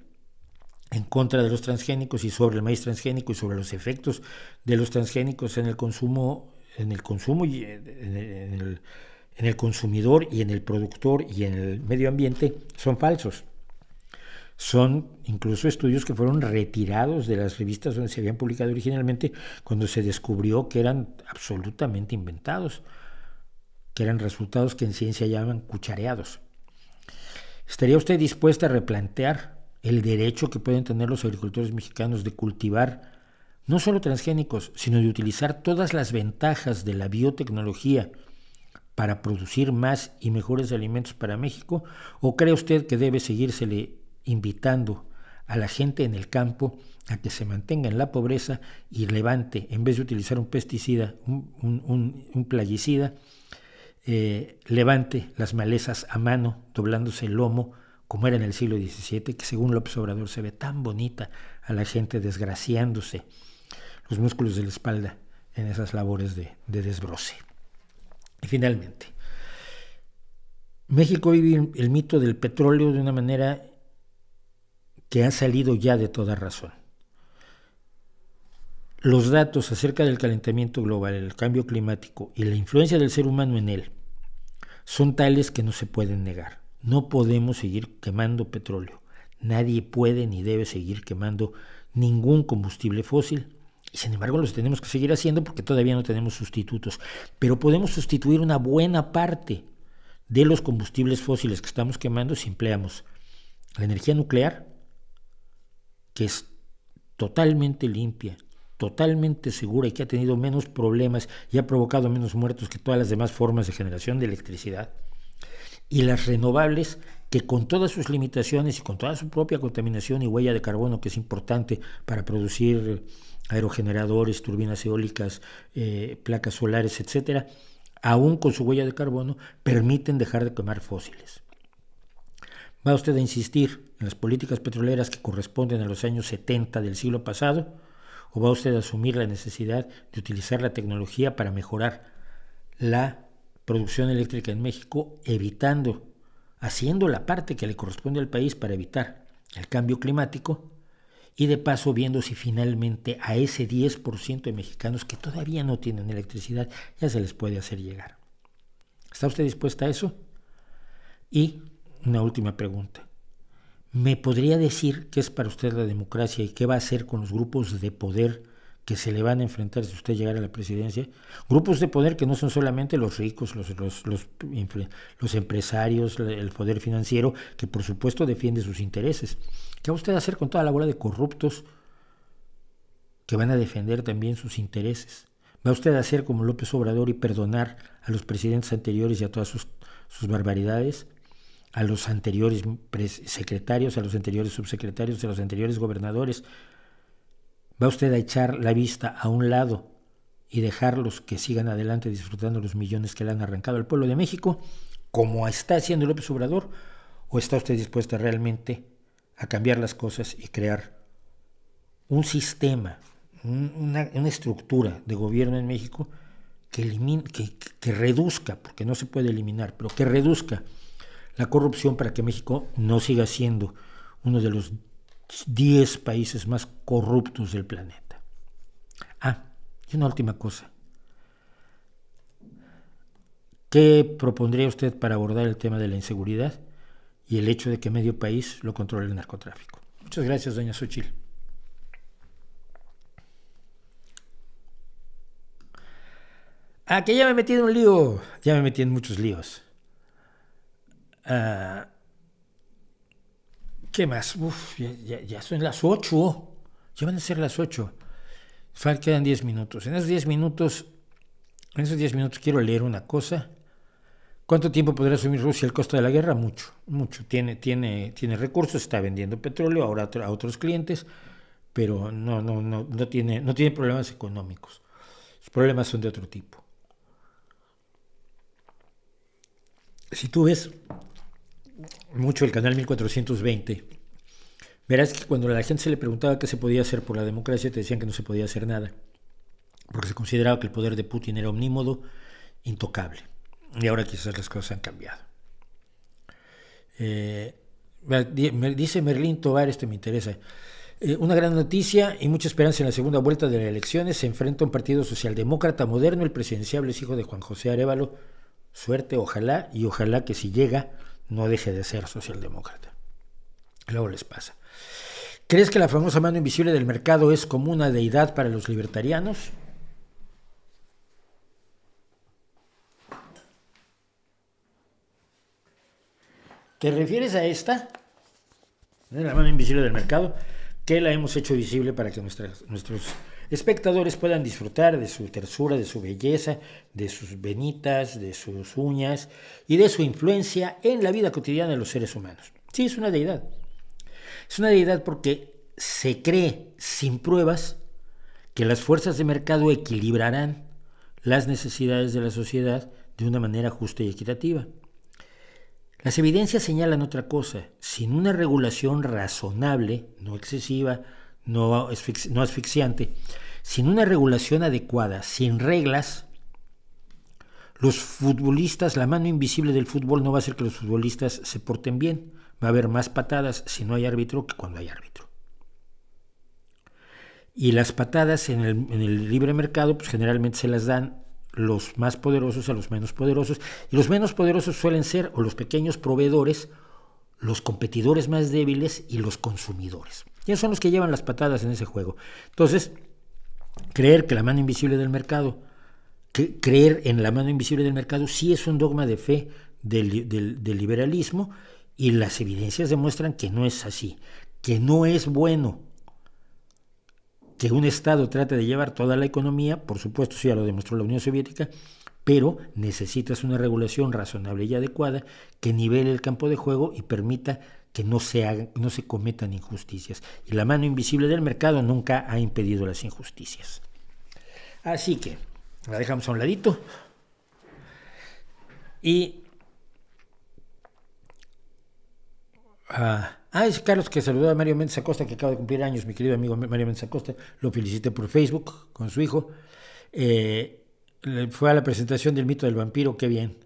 Speaker 1: en contra de los transgénicos y sobre el maíz transgénico y sobre los efectos de los transgénicos en el consumo y en el consumidor y en el productor y en el medio ambiente son falsos. Son incluso estudios que fueron retirados de las revistas donde se habían publicado originalmente cuando se descubrió que eran absolutamente inventados, que eran resultados que en ciencia llaman cuchareados. ¿Estaría usted dispuesta a replantear el derecho que pueden tener los agricultores mexicanos de cultivar no solo transgénicos, sino de utilizar todas las ventajas de la biotecnología para producir más y mejores alimentos para México? ¿O cree usted que debe seguírsele invitando a la gente en el campo a que se mantenga en la pobreza y levante, en vez de utilizar un pesticida, un plaguicida, levante las malezas a mano, doblándose el lomo, como era en el siglo XVII, que según López Obrador se ve tan bonita a la gente desgraciándose los músculos de la espalda en esas labores de desbroce? Y finalmente, México vive el mito del petróleo de una manera que ha salido ya de toda razón. Los datos acerca del calentamiento global, el cambio climático y la influencia del ser humano en él son tales que no se pueden negar. No podemos seguir quemando petróleo. Nadie puede ni debe seguir quemando ningún combustible fósil. Y sin embargo los tenemos que seguir haciendo porque todavía no tenemos sustitutos. Pero podemos sustituir una buena parte de los combustibles fósiles que estamos quemando si empleamos la energía nuclear, que es totalmente limpia, totalmente segura y que ha tenido menos problemas y ha provocado menos muertos que todas las demás formas de generación de electricidad, y las renovables, que con todas sus limitaciones y con toda su propia contaminación y huella de carbono, que es importante para producir aerogeneradores, turbinas eólicas, placas solares, etcétera, aún con su huella de carbono, permiten dejar de quemar fósiles. ¿Va usted a insistir en las políticas petroleras que corresponden a los años 70 del siglo pasado? ¿O va usted a asumir la necesidad de utilizar la tecnología para mejorar la producción eléctrica en México, haciendo la parte que le corresponde al país para evitar el cambio climático y de paso viendo si finalmente a ese 10% de mexicanos que todavía no tienen electricidad ya se les puede hacer llegar? ¿Está usted dispuesta a eso? Y una última pregunta. ¿Me podría decir qué es para usted la democracia y qué va a hacer con los grupos de poder que se le van a enfrentar si usted llegara a la presidencia? Grupos de poder que no son solamente los ricos, los empresarios, el poder financiero, que por supuesto defiende sus intereses. ¿Qué va usted a hacer con toda la bola de corruptos que van a defender también sus intereses? ¿Va usted a hacer como López Obrador y perdonar a los presidentes anteriores y a todas sus barbaridades? A los anteriores secretarios, a los anteriores subsecretarios, a los anteriores gobernadores. ¿Va usted a echar la vista a un lado y dejarlos que sigan adelante disfrutando los millones que le han arrancado al pueblo de México, como está haciendo López Obrador? ¿O está usted dispuesta realmente a cambiar las cosas y crear un sistema, una estructura de gobierno en México que reduzca, porque no se puede eliminar, pero que reduzca la corrupción para que México no siga siendo uno de los 10 países más corruptos del planeta? Y una última cosa. ¿Qué propondría usted para abordar el tema de la inseguridad y el hecho de que medio país lo controle el narcotráfico? Muchas gracias, doña Xochitl. Que ya me metí en un lío. Ya me metí en muchos líos. ¿Qué más? Ya son las 8. Ya van a ser las 8. Quedan 10 minutos. En esos 10 minutos En esos 10 minutos quiero leer una cosa. ¿Cuánto tiempo podrá asumir Rusia el costo de la guerra? Mucho, mucho. Tiene recursos, está vendiendo petróleo ahora a otros clientes, pero no tiene problemas económicos. Los problemas son de otro tipo. Si tú ves mucho el canal 1420, verás que cuando a la gente se le preguntaba qué se podía hacer por la democracia, te decían que no se podía hacer nada, porque se consideraba que el poder de Putin era omnímodo, intocable. Y ahora quizás las cosas han cambiado. Me dice Merlín Tovar, esto me interesa. Una gran noticia y mucha esperanza en la segunda vuelta de las elecciones. Se enfrenta un partido socialdemócrata moderno. El presidenciable es hijo de Juan José Arévalo. Suerte, ojalá, y ojalá que si llega no deje de ser socialdemócrata. Luego les pasa. ¿Crees que la famosa mano invisible del mercado es como una deidad para los libertarianos? ¿Te refieres a esta? La mano invisible del mercado, que la hemos hecho visible para que nuestros espectadores puedan disfrutar de su tersura, de su belleza, de sus venitas, de sus uñas y de su influencia en la vida cotidiana de los seres humanos. Sí, es una deidad. Es una deidad porque se cree sin pruebas que las fuerzas de mercado equilibrarán las necesidades de la sociedad de una manera justa y equitativa. Las evidencias señalan otra cosa. Sin una regulación razonable, no excesiva, no asfixiante, sin una regulación adecuada, sin reglas, los futbolistas, la mano invisible del fútbol no va a hacer que los futbolistas se porten bien. Va a haber más patadas si no hay árbitro que cuando hay árbitro. Y las patadas en el libre mercado, pues generalmente se las dan los más poderosos a los menos poderosos, y los menos poderosos suelen ser o los pequeños proveedores, los competidores más débiles y los consumidores. Ellos son los que llevan las patadas en ese juego. Entonces, creer que la mano invisible del mercado, creer en la mano invisible del mercado sí es un dogma de fe del liberalismo, y las evidencias demuestran que no es así, que no es bueno que un Estado trate de llevar toda la economía. Por supuesto, eso ya lo demostró la Unión Soviética, pero necesitas una regulación razonable y adecuada que nivele el campo de juego y permita que no se cometan injusticias. Y la mano invisible del mercado nunca ha impedido las injusticias. Así que la dejamos a un ladito. Y es Carlos que saludó a Mario Méndez Acosta, que acaba de cumplir años, mi querido amigo Mario Méndez Acosta. Lo felicité por Facebook con su hijo. Fue a la presentación del mito del vampiro, qué bien.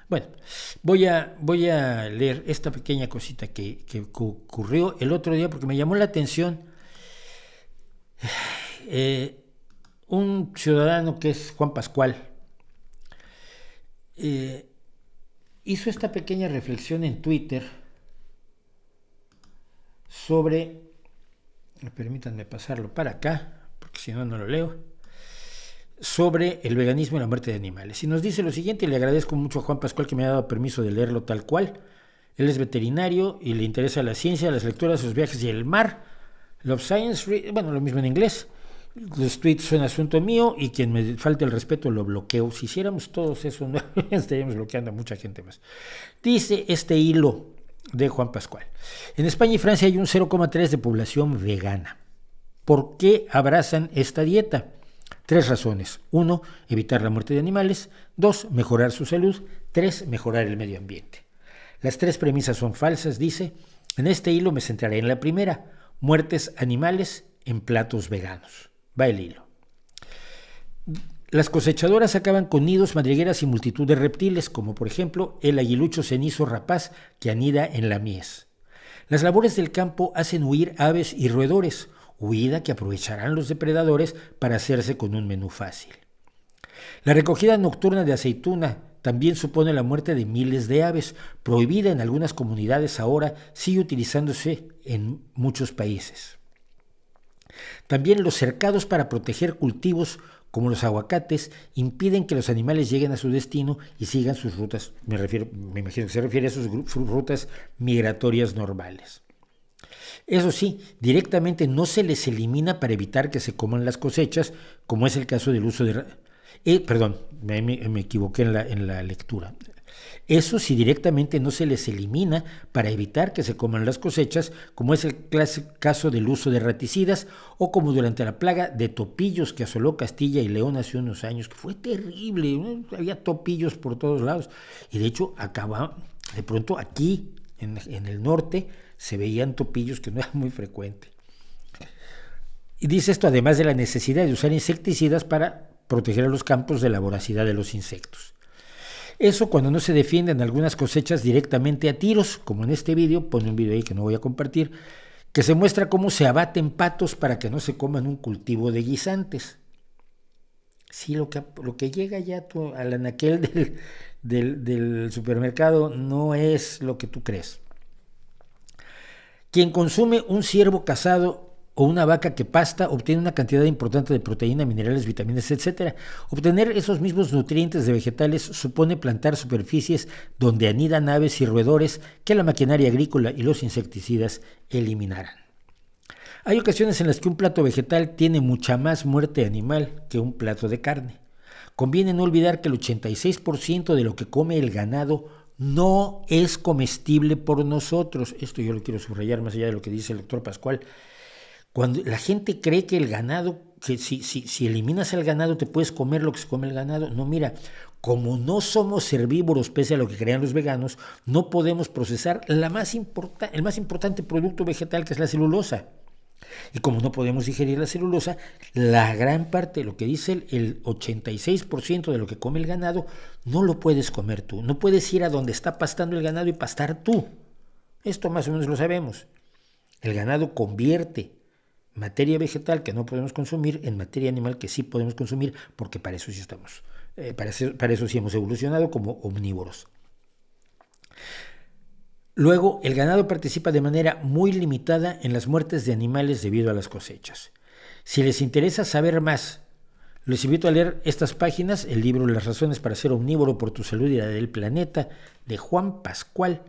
Speaker 1: Bueno, voy a leer esta pequeña cosita que ocurrió el otro día porque me llamó la atención. Un ciudadano que es Juan Pascual hizo esta pequeña reflexión en Twitter sobre, permítanme pasarlo para acá, porque si no, no lo leo, sobre el veganismo y la muerte de animales. Y nos dice lo siguiente, y le agradezco mucho a Juan Pascual que me ha dado permiso de leerlo tal cual. Él es veterinario y le interesa la ciencia, las lecturas, los viajes y el mar. Love Science, bueno, lo mismo en inglés. Los tweets son asunto mío y quien me falte el respeto lo bloqueo. Si hiciéramos todos eso, no estaríamos bloqueando a mucha gente más. Dice este hilo de Juan Pascual. En España y Francia hay un 0,3% de población vegana. ¿Por qué abrazan esta dieta? 3 razones. 1, evitar la muerte de animales. 2, mejorar su salud. 3, mejorar el medio ambiente. Las 3 premisas son falsas, dice. En este hilo me centraré en la primera. Muertes animales en platos veganos. Va el hilo. Las cosechadoras acaban con nidos, madrigueras y multitud de reptiles, como por ejemplo el aguilucho cenizo rapaz que anida en la mies. Las labores del campo hacen huir aves y roedores, huida que aprovecharán los depredadores para hacerse con un menú fácil. La recogida nocturna de aceituna también supone la muerte de miles de aves, prohibida en algunas comunidades ahora, sigue utilizándose en muchos países. También los cercados para proteger cultivos como los aguacates impiden que los animales lleguen a su destino y sigan sus rutas, me imagino que se refiere a sus rutas migratorias normales. Eso sí, directamente no se les elimina para evitar que se coman las cosechas, como es el caso del uso de... perdón, me equivoqué en la lectura. Eso sí, directamente no se les elimina para evitar que se coman las cosechas, como es el caso del uso de raticidas o como durante la plaga de topillos que asoló Castilla y León hace unos años, que fue terrible, ¿no? Había topillos por todos lados. Y de hecho, de pronto aquí, en el norte, se veían topillos, que no era muy frecuente. Y dice esto además de la necesidad de usar insecticidas para proteger a los campos de la voracidad de los insectos. Eso cuando no se defienden algunas cosechas directamente a tiros, como en este vídeo, pone un vídeo ahí que no voy a compartir, que se muestra cómo se abaten patos para que no se coman un cultivo de guisantes. Sí, lo que llega ya al anaquel del supermercado no es lo que tú crees. Quien consume un ciervo cazado o una vaca que pasta obtiene una cantidad importante de proteína, minerales, vitaminas, etc. Obtener esos mismos nutrientes de vegetales supone plantar superficies donde anidan aves y roedores que la maquinaria agrícola y los insecticidas eliminarán. Hay ocasiones en las que un plato vegetal tiene mucha más muerte animal que un plato de carne. Conviene no olvidar que el 86% de lo que come el ganado no es comestible por nosotros. Esto yo lo quiero subrayar más allá de lo que dice el doctor Pascual. Cuando la gente cree que el ganado, que si eliminas al ganado te puedes comer lo que se come el ganado, no, mira, como no somos herbívoros pese a lo que crean los veganos, no podemos procesar el más importante producto vegetal, que es la celulosa. Y como no podemos digerir la celulosa, la gran parte de lo que dice el 86% de lo que come el ganado, no lo puedes comer tú. No puedes ir a donde está pastando el ganado y pastar tú. Esto más o menos lo sabemos. El ganado convierte materia vegetal que no podemos consumir en materia animal que sí podemos consumir, porque para eso sí estamos, para eso sí hemos evolucionado como omnívoros. Luego, el ganado participa de manera muy limitada en las muertes de animales debido a las cosechas. Si les interesa saber más, les invito a leer estas páginas, el libro Las razones para ser omnívoro por tu salud y la del planeta, de Juan Pascual,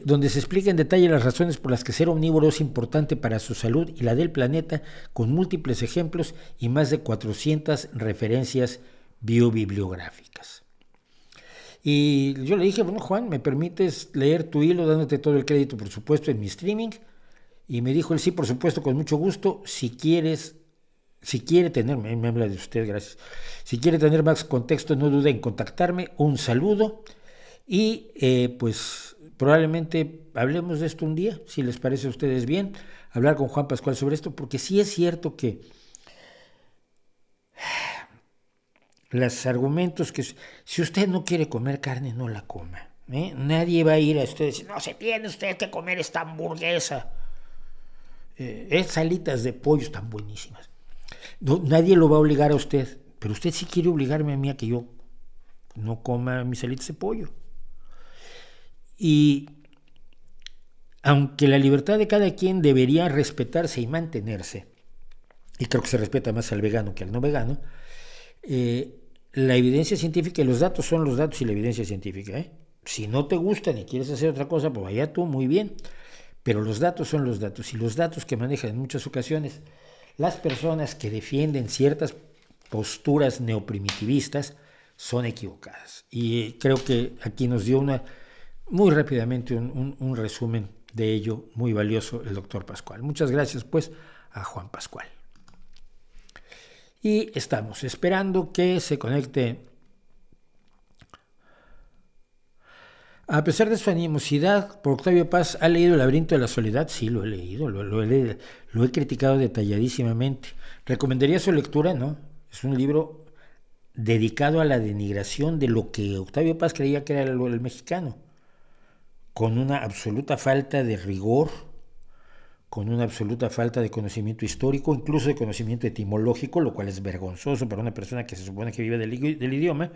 Speaker 1: donde se explica en detalle las razones por las que ser omnívoro es importante para su salud y la del planeta, con múltiples ejemplos y más de 400 referencias biobibliográficas. Y yo le dije, bueno, Juan, ¿me permites leer tu hilo dándote todo el crédito, por supuesto, en mi streaming? Y me dijo él, sí, por supuesto, con mucho gusto. Si quiere tener, me habla de usted, gracias. Si quiere tener más contexto, no dude en contactarme. Un saludo y pues probablemente hablemos de esto un día, si les parece a ustedes bien, hablar con Juan Pascual sobre esto, porque sí es cierto que los argumentos que si usted no quiere comer carne, no la coma. Nadie va a ir a usted y decir, no, se tiene usted que comer esta hamburguesa. Esas alitas de pollo están buenísimas. No, nadie lo va a obligar a usted, pero usted sí quiere obligarme a mí a que yo no coma mis alitas de pollo. Y aunque la libertad de cada quien debería respetarse y mantenerse, y creo que se respeta más al vegano que al no vegano, la evidencia científica y los datos son los datos y la evidencia científica. Si no te gustan y quieres hacer otra cosa, pues vaya tú, muy bien, pero los datos son los datos, y los datos que manejan en muchas ocasiones las personas que defienden ciertas posturas neoprimitivistas son equivocadas. Y creo que aquí nos dio muy rápidamente un resumen de ello muy valioso el doctor Pascual. Muchas gracias pues a Juan Pascual. Y estamos esperando que se conecte. A pesar de su animosidad por Octavio Paz, ¿ha leído El laberinto de la soledad? Sí, lo he leído, lo he criticado detalladísimamente. ¿Recomendaría su lectura? No, es un libro dedicado a la denigración de lo que Octavio Paz creía que era el mexicano, con una absoluta falta de rigor, con una absoluta falta de conocimiento histórico, incluso de conocimiento etimológico, lo cual es vergonzoso para una persona que se supone que vive del idioma.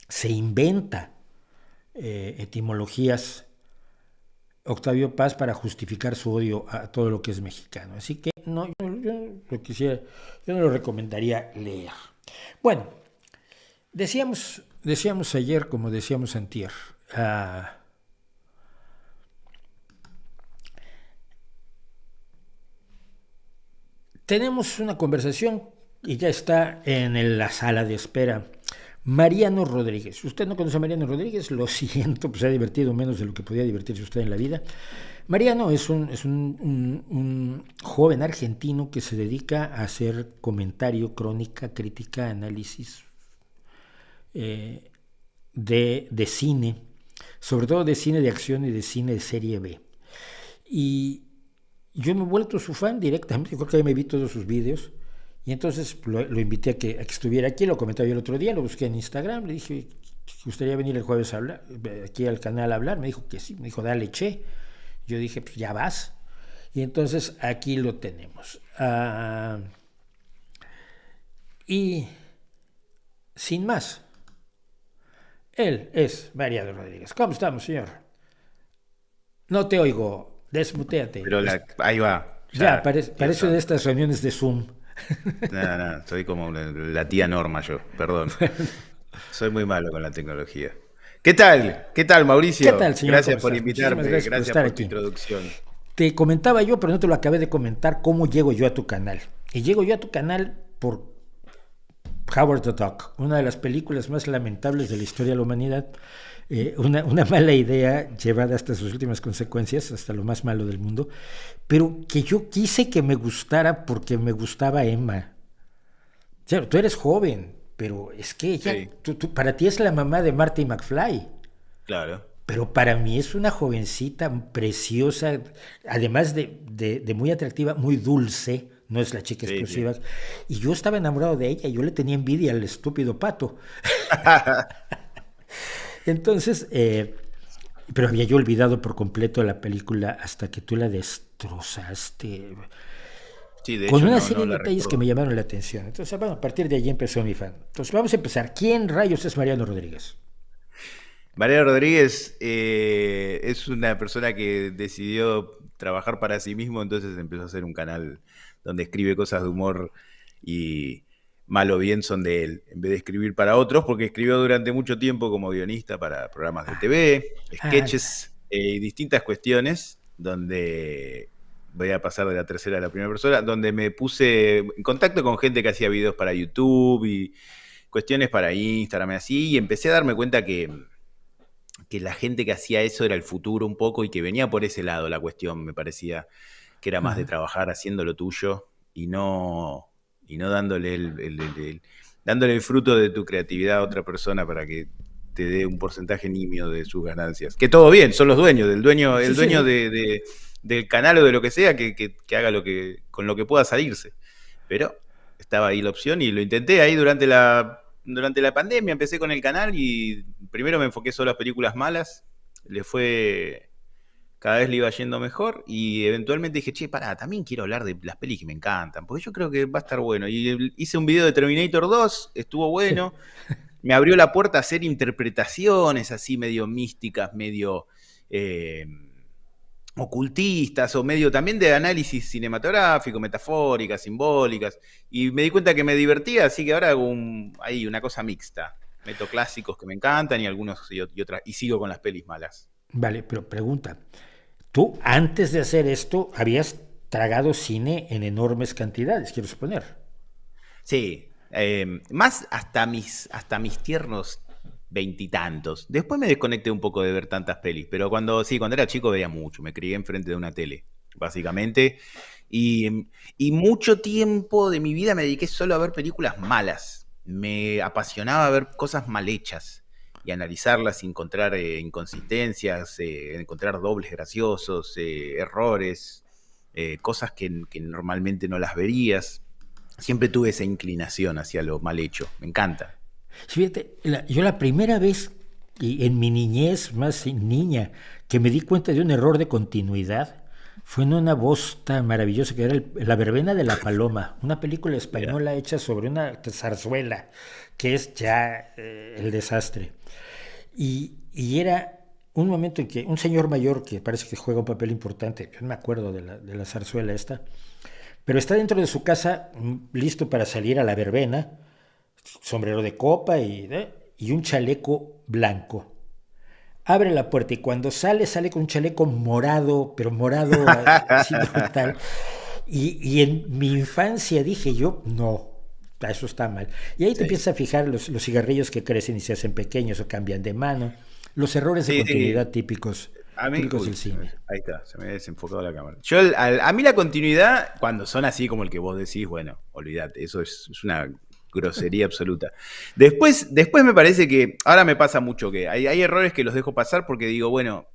Speaker 1: Se inventa etimologías Octavio Paz para justificar su odio a todo lo que es mexicano. Así que no, yo no lo recomendaría leer. Bueno, decíamos ayer, como decíamos antier, tenemos una conversación y ya está en la sala de espera. Mariano Rodríguez. Usted no conoce a Mariano Rodríguez, lo siento, pues se ha divertido menos de lo que podía divertirse usted en la vida. Mariano es un joven argentino que se dedica a hacer comentario, crónica, crítica, análisis de cine, sobre todo de cine de acción y de cine de serie B. Y yo me he vuelto su fan directamente, creo que me vi todos sus vídeos. Y entonces lo invité a que estuviera aquí, lo comentaba yo el otro día, lo busqué en Instagram, le dije, ¿gustaría venir el jueves a hablar, aquí al canal a hablar? Me dijo que sí, me dijo, dale, che. Yo dije, pues ya vas. Y entonces aquí lo tenemos. Y sin más, él es Mariano Rodríguez. ¿Cómo estamos, señor? No te oigo, desmuteate.
Speaker 3: Pero ahí va.
Speaker 1: Ya, parece de estas reuniones de Zoom.
Speaker 3: No, soy como la tía Norma yo, perdón. Soy muy malo con la tecnología. ¿Qué tal? ¿Qué tal, Mauricio?
Speaker 1: ¿Qué tal, señor?
Speaker 3: Gracias por invitarme, gracias por tu introducción.
Speaker 1: Te comentaba yo, pero no te lo acabé de comentar, cómo llego yo a tu canal. Y llego yo a tu canal por Howard the Duck, una de las películas más lamentables de la historia de la humanidad. Una mala idea llevada hasta sus últimas consecuencias, hasta lo más malo del mundo, pero que yo quise que me gustara porque me gustaba Emma. Claro, tú eres joven, pero es que ella, sí. Para ti es la mamá de Marty McFly.
Speaker 3: Claro.
Speaker 1: Pero para mí es una jovencita preciosa, además de muy atractiva, muy dulce, no es la chica explosiva. Sí. Y yo estaba enamorado de ella, yo le tenía envidia al estúpido pato. Entonces, pero había yo olvidado por completo la película hasta que tú la destrozaste. Sí, de con hecho, una serie de detalles que me llamaron la atención. Entonces, bueno, a partir de allí empezó mi fan. Entonces, vamos a empezar. ¿Quién rayos es Mariano Rodríguez?
Speaker 3: Mariano Rodríguez es una persona que decidió trabajar para sí mismo, entonces empezó a hacer un canal donde escribe cosas de humor y mal o bien son de él, en vez de escribir para otros, porque escribió durante mucho tiempo como guionista para programas de TV, sketches y distintas cuestiones, donde voy a pasar de la tercera a la primera persona, donde me puse en contacto con gente que hacía videos para YouTube y cuestiones para Instagram y así, y empecé a darme cuenta que la gente que hacía eso era el futuro un poco y que venía por ese lado la cuestión, me parecía que era más de trabajar haciendo lo tuyo y no dándole dándole el fruto de tu creatividad a otra persona para que te dé un porcentaje nimio de sus ganancias. Que todo bien, son los dueños, el dueño del canal o de lo que sea, que haga con lo que pueda salirse. Pero estaba ahí la opción y lo intenté ahí durante la pandemia, empecé con el canal y primero me enfoqué solo a películas malas, cada vez le iba yendo mejor y eventualmente dije, che, pará, también quiero hablar de las pelis que me encantan, porque yo creo que va a estar bueno. Y hice un video de Terminator 2, estuvo bueno, me abrió la puerta a hacer interpretaciones así medio místicas, medio ocultistas o medio también de análisis cinematográfico, metafóricas, simbólicas, y me di cuenta que me divertía, así que ahora hago ahí una cosa mixta. Meto clásicos que me encantan y algunos y otras, y sigo con las pelis malas.
Speaker 1: Vale, pero pregunta, tú antes de hacer esto habías tragado cine en enormes cantidades, quiero suponer.
Speaker 3: Sí, más hasta mis tiernos veintitantos. Después me desconecté un poco de ver tantas pelis, pero cuando era chico veía mucho, me crié enfrente de una tele, básicamente, y mucho tiempo de mi vida me dediqué solo a ver películas malas. Me apasionaba ver cosas mal hechas y analizarlas, encontrar inconsistencias, encontrar dobles graciosos, errores, cosas que normalmente no las verías. Siempre tuve esa inclinación hacia lo mal hecho, me encanta.
Speaker 1: Fíjate, yo la primera vez, y en mi niñez, más niña, que me di cuenta de un error de continuidad, fue en una voz tan maravillosa que era La verbena de la paloma, una película española hecha sobre una zarzuela, que es ya el desastre. Y era un momento en que un señor mayor, que parece que juega un papel importante, yo no me acuerdo de la zarzuela esta, pero está dentro de su casa listo para salir a la verbena, sombrero de copa y un chaleco blanco. Abre la puerta y cuando sale con un chaleco morado, pero morado así brutal. Y en mi infancia dije yo, no, eso está mal. Y ahí te
Speaker 3: Sí.
Speaker 1: empiezas a fijar los cigarrillos que crecen y se hacen pequeños o cambian de mano, los errores de
Speaker 3: Sí, sí.
Speaker 1: continuidad típicos,
Speaker 3: A mí,
Speaker 1: típicos del cine.
Speaker 3: ahí está, se me ha desenfocado la cámara. Yo, a mí la continuidad, cuando son así como el que vos decís, bueno, olvídate, eso es una grosería absoluta. Después me parece que, ahora me pasa mucho que hay errores que los dejo pasar porque digo, bueno,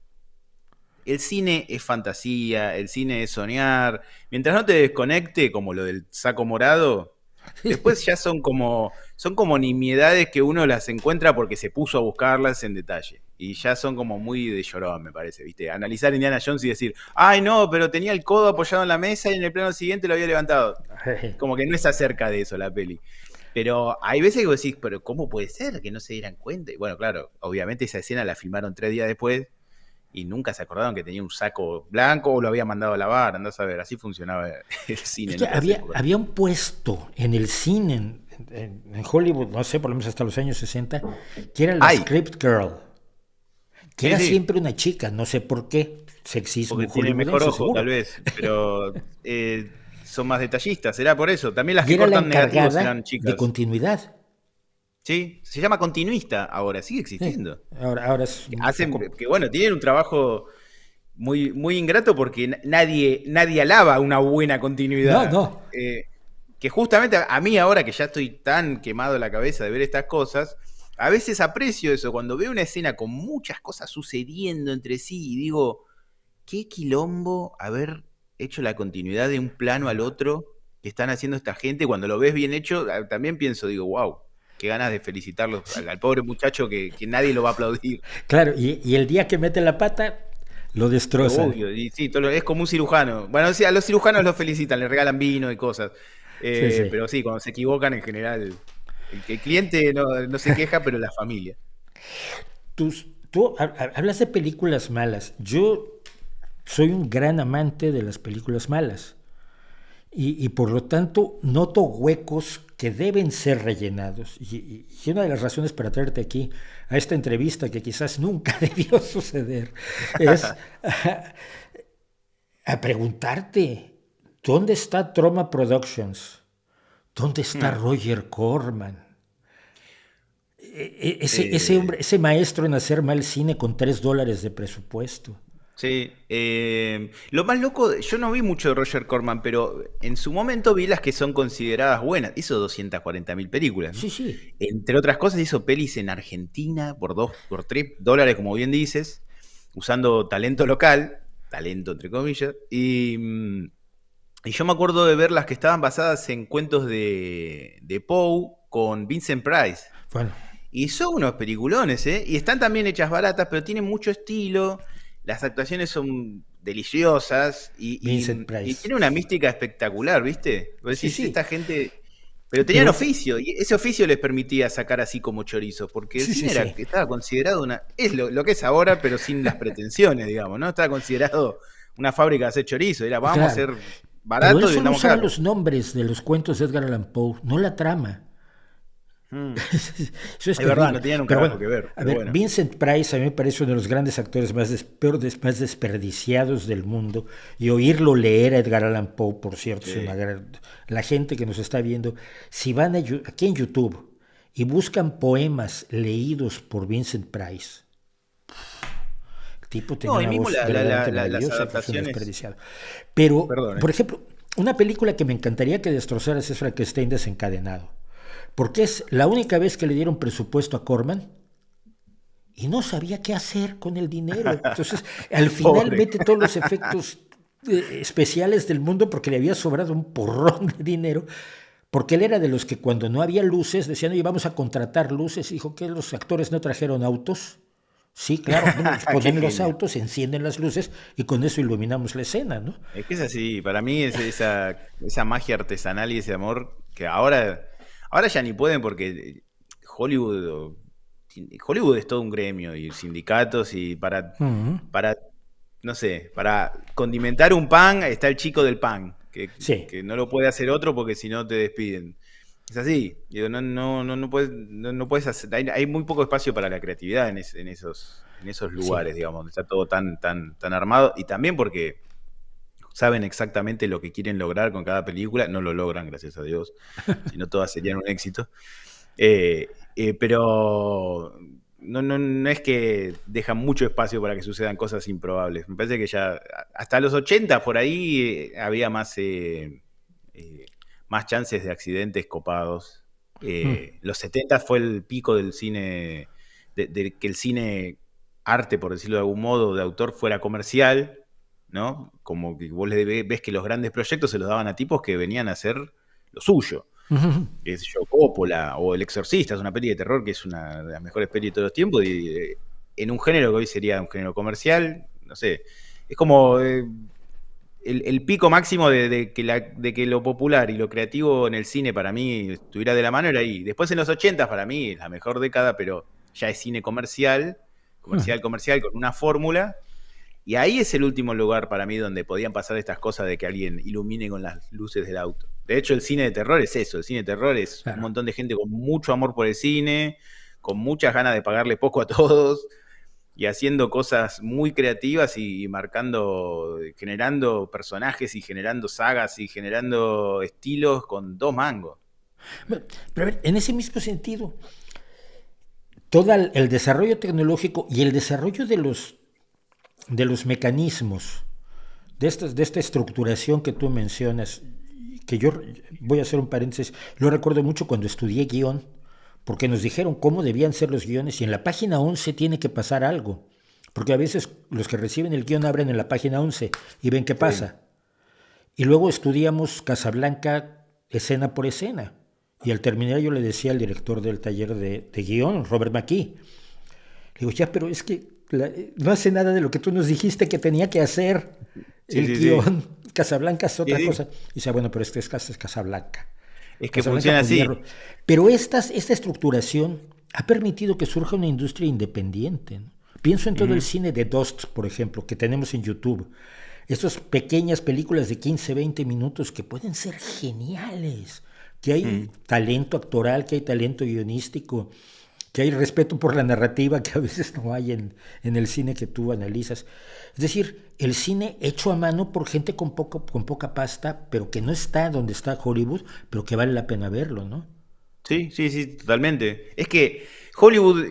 Speaker 3: el cine es fantasía, el cine es soñar. Mientras no te desconecte, como lo del saco morado, después ya son como nimiedades que uno las encuentra porque se puso a buscarlas en detalle. Y ya son como muy de llorón, me parece, ¿viste? Analizar Indiana Jones y decir, ay, no, pero tenía el codo apoyado en la mesa y en el plano siguiente lo había levantado. Como que no es acerca de eso la peli. Pero hay veces que vos decís, pero ¿cómo puede ser que no se dieran cuenta? Y bueno, claro, obviamente esa escena la filmaron 3 días después y nunca se acordaron que tenía un saco blanco o lo había mandado a lavar, andás a ver, así funcionaba el cine
Speaker 1: Es
Speaker 3: en
Speaker 1: que
Speaker 3: otras épocas.
Speaker 1: había un puesto en el cine, en Hollywood, no sé, por lo menos hasta los años 60, que era la
Speaker 3: ¡Ay!
Speaker 1: script girl, que
Speaker 3: Sí,
Speaker 1: era
Speaker 3: sí,
Speaker 1: siempre una chica, no sé por qué, sexismo
Speaker 3: porque tiene mejor
Speaker 1: hollywoodense,
Speaker 3: ojo, tal
Speaker 1: seguro.
Speaker 3: vez, pero son más detallistas, será por eso. También las
Speaker 1: Y
Speaker 3: que
Speaker 1: era la
Speaker 3: cortan negativos
Speaker 1: encargada
Speaker 3: eran
Speaker 1: de
Speaker 3: chicas.
Speaker 1: continuidad.
Speaker 3: Sí, se llama continuista ahora, sigue
Speaker 1: Sí,
Speaker 3: existiendo.
Speaker 1: ahora es un
Speaker 3: Hacen
Speaker 1: poco...
Speaker 3: que, bueno, tienen un trabajo muy, muy ingrato porque nadie alaba una buena
Speaker 1: No,
Speaker 3: continuidad.
Speaker 1: no.
Speaker 3: Que justamente a mí ahora que ya estoy tan quemado la cabeza de ver estas cosas, a veces aprecio eso, cuando veo una escena con muchas cosas sucediendo entre sí y digo, qué quilombo haber hecho la continuidad de un plano al otro que están haciendo esta gente. Cuando lo ves bien hecho, también pienso, digo, wow, qué ganas de felicitarlos al pobre muchacho que nadie lo va a aplaudir.
Speaker 1: Claro, y el día que mete la pata, lo destroza.
Speaker 3: Obvio, y sí, es como un cirujano. Bueno, sí, a los cirujanos los felicitan, les regalan vino y cosas.
Speaker 1: Sí, sí.
Speaker 3: Pero sí, cuando se equivocan, en general, el cliente no se queja, pero la familia.
Speaker 1: Tú hablas de películas malas. Yo soy un gran amante de las películas malas. Y por lo tanto noto huecos que deben ser rellenados. Y una de las razones para traerte aquí a esta entrevista, que quizás nunca debió suceder, es a preguntarte, ¿dónde está Troma Productions? ¿Dónde está
Speaker 3: No.
Speaker 1: Roger Corman? Ese
Speaker 3: Eh,
Speaker 1: hombre, ese maestro en hacer mal cine con $3 de presupuesto.
Speaker 3: sí. Lo más loco, yo no vi mucho de Roger Corman, pero en su momento vi las que son consideradas buenas. Hizo 240.000 películas, ¿no?
Speaker 1: Sí, sí.
Speaker 3: Entre otras cosas, hizo pelis en Argentina por $3, como bien dices, usando talento local, talento entre comillas, y yo me acuerdo de ver las que estaban basadas en cuentos de Poe con Vincent Price.
Speaker 1: Bueno,
Speaker 3: Y son unos peliculones, ¿eh? Y están también hechas baratas, pero tienen mucho estilo. Las actuaciones son deliciosas
Speaker 1: Vincent
Speaker 3: y
Speaker 1: Price.
Speaker 3: tiene una mística espectacular, ¿viste? Vos
Speaker 1: Sí,
Speaker 3: decís,
Speaker 1: sí.
Speaker 3: esta gente. Pero tenían
Speaker 1: Pero,
Speaker 3: oficio, y ese oficio les permitía sacar así como chorizo, porque el
Speaker 1: sí, sí,
Speaker 3: cine
Speaker 1: sí.
Speaker 3: estaba considerado es lo que es ahora, pero sin las pretensiones, digamos, ¿no? Estaba considerado una fábrica de hacer chorizo, era vamos a
Speaker 1: Claro.
Speaker 3: hacer
Speaker 1: Pero él
Speaker 3: barato y
Speaker 1: solo
Speaker 3: vendamos
Speaker 1: usaba
Speaker 3: caro.
Speaker 1: los nombres de los cuentos de Edgar Allan Poe, no la trama.
Speaker 3: Mm.
Speaker 1: Eso es
Speaker 3: Es verdad, no
Speaker 1: terrible.
Speaker 3: tenían un
Speaker 1: Pero
Speaker 3: carajo
Speaker 1: bueno,
Speaker 3: que ver,
Speaker 1: a
Speaker 3: pero
Speaker 1: ver,
Speaker 3: bueno.
Speaker 1: Vincent Price a mí me parece uno de los grandes actores más desperdiciados del mundo. Y oírlo leer a Edgar Allan Poe, por cierto, es una
Speaker 3: Sí.
Speaker 1: gran... La gente que nos está viendo, si van aquí en YouTube y buscan poemas leídos por Vincent Price, el tipo tenía
Speaker 3: No, y
Speaker 1: una
Speaker 3: mismo
Speaker 1: voz verdaderamente
Speaker 3: las
Speaker 1: maravillosa, pues un
Speaker 3: adaptaciones.
Speaker 1: desperdiciado. Pero,
Speaker 3: Perdón,
Speaker 1: por ejemplo, una película que me encantaría que destrozaras es Frankenstein desencadenado. Porque es la única vez que le dieron presupuesto a Corman y no sabía qué hacer con el dinero. Entonces, al final
Speaker 3: Pobre.
Speaker 1: mete todos los efectos especiales del mundo porque le había sobrado un porrón de dinero. Porque él era de los que cuando no había luces decían, oye, vamos a contratar luces. Y dijo que los actores no trajeron autos. Sí, claro, bueno, pues
Speaker 3: Qué
Speaker 1: ponen los
Speaker 3: genio.
Speaker 1: autos, encienden las luces y con eso iluminamos la escena, ¿no?
Speaker 3: Es que es así, para mí es esa magia artesanal y ese amor que ahora ya ni pueden porque Hollywood, Hollywood es todo un gremio y sindicatos y para, no sé, para condimentar un pan está el chico del pan,
Speaker 1: Sí,
Speaker 3: que no lo puede hacer otro porque si no te despiden. Es así, digo, no puedes hacer, hay muy poco espacio para la creatividad en esos
Speaker 1: sí.
Speaker 3: lugares, digamos, donde está todo tan armado y también porque saben exactamente lo que quieren lograr con cada película. No lo logran, gracias a Dios. Si no, todas serían un éxito. Pero no es que dejan mucho espacio para que sucedan cosas improbables. Me parece que ya hasta los 80 por ahí había más chances de accidentes copados. Los 70 fue el pico del cine, de que el cine arte, por decirlo de algún modo, de autor fuera comercial, ¿no? Como que vos ves que los grandes proyectos se los daban a tipos que venían a hacer lo suyo. Qué sé yo, Coppola o El Exorcista, es una peli de terror que es una de las mejores pelis de todos los tiempos, y en un género que hoy sería un género comercial, no sé, es como el pico máximo de que lo popular y lo creativo en el cine para mí estuviera de la mano era ahí. Después en los 80 para mí es la mejor década, pero ya es cine comercial, con una fórmula. Y ahí es el último lugar para mí donde podían pasar estas cosas de que alguien ilumine con las luces del auto. De hecho, el cine de terror es eso. El cine de terror es un montón de gente con mucho amor por el cine, con muchas ganas de pagarle poco a todos y haciendo cosas muy creativas y marcando, generando personajes y generando sagas y generando estilos con 2 mangos.
Speaker 1: Pero a ver, en ese mismo sentido, todo el desarrollo tecnológico y el desarrollo de los mecanismos, de esta estructuración que tú mencionas, que yo voy a hacer un paréntesis, lo recuerdo mucho cuando estudié guión, porque nos dijeron cómo debían ser los guiones y en la página 11 tiene que pasar algo, porque a veces los que reciben el guión abren en la página 11 y ven qué pasa. Y luego estudiamos Casablanca escena por escena. Y al terminar yo le decía al director del taller de guión, Robert McKee, le digo, ya, pero es que no hace nada de lo que tú nos dijiste que tenía que hacer el guión. Sí. Casablanca es otra cosa. Y dice, bueno, pero es Casablanca.
Speaker 3: Es que funciona así.
Speaker 1: Pero esta estructuración ha permitido que surja una industria independiente, ¿no? Pienso en todo el cine de Dust, por ejemplo, que tenemos en YouTube. Estas pequeñas películas de 15, 20 minutos que pueden ser geniales. Que hay talento actoral, que hay talento guionístico, que hay respeto por la narrativa que a veces no hay en el cine que tú analizas. Es decir, el cine hecho a mano por gente con poca pasta, pero que no está donde está Hollywood, pero que vale la pena verlo, ¿no?
Speaker 3: Sí, totalmente. Es que Hollywood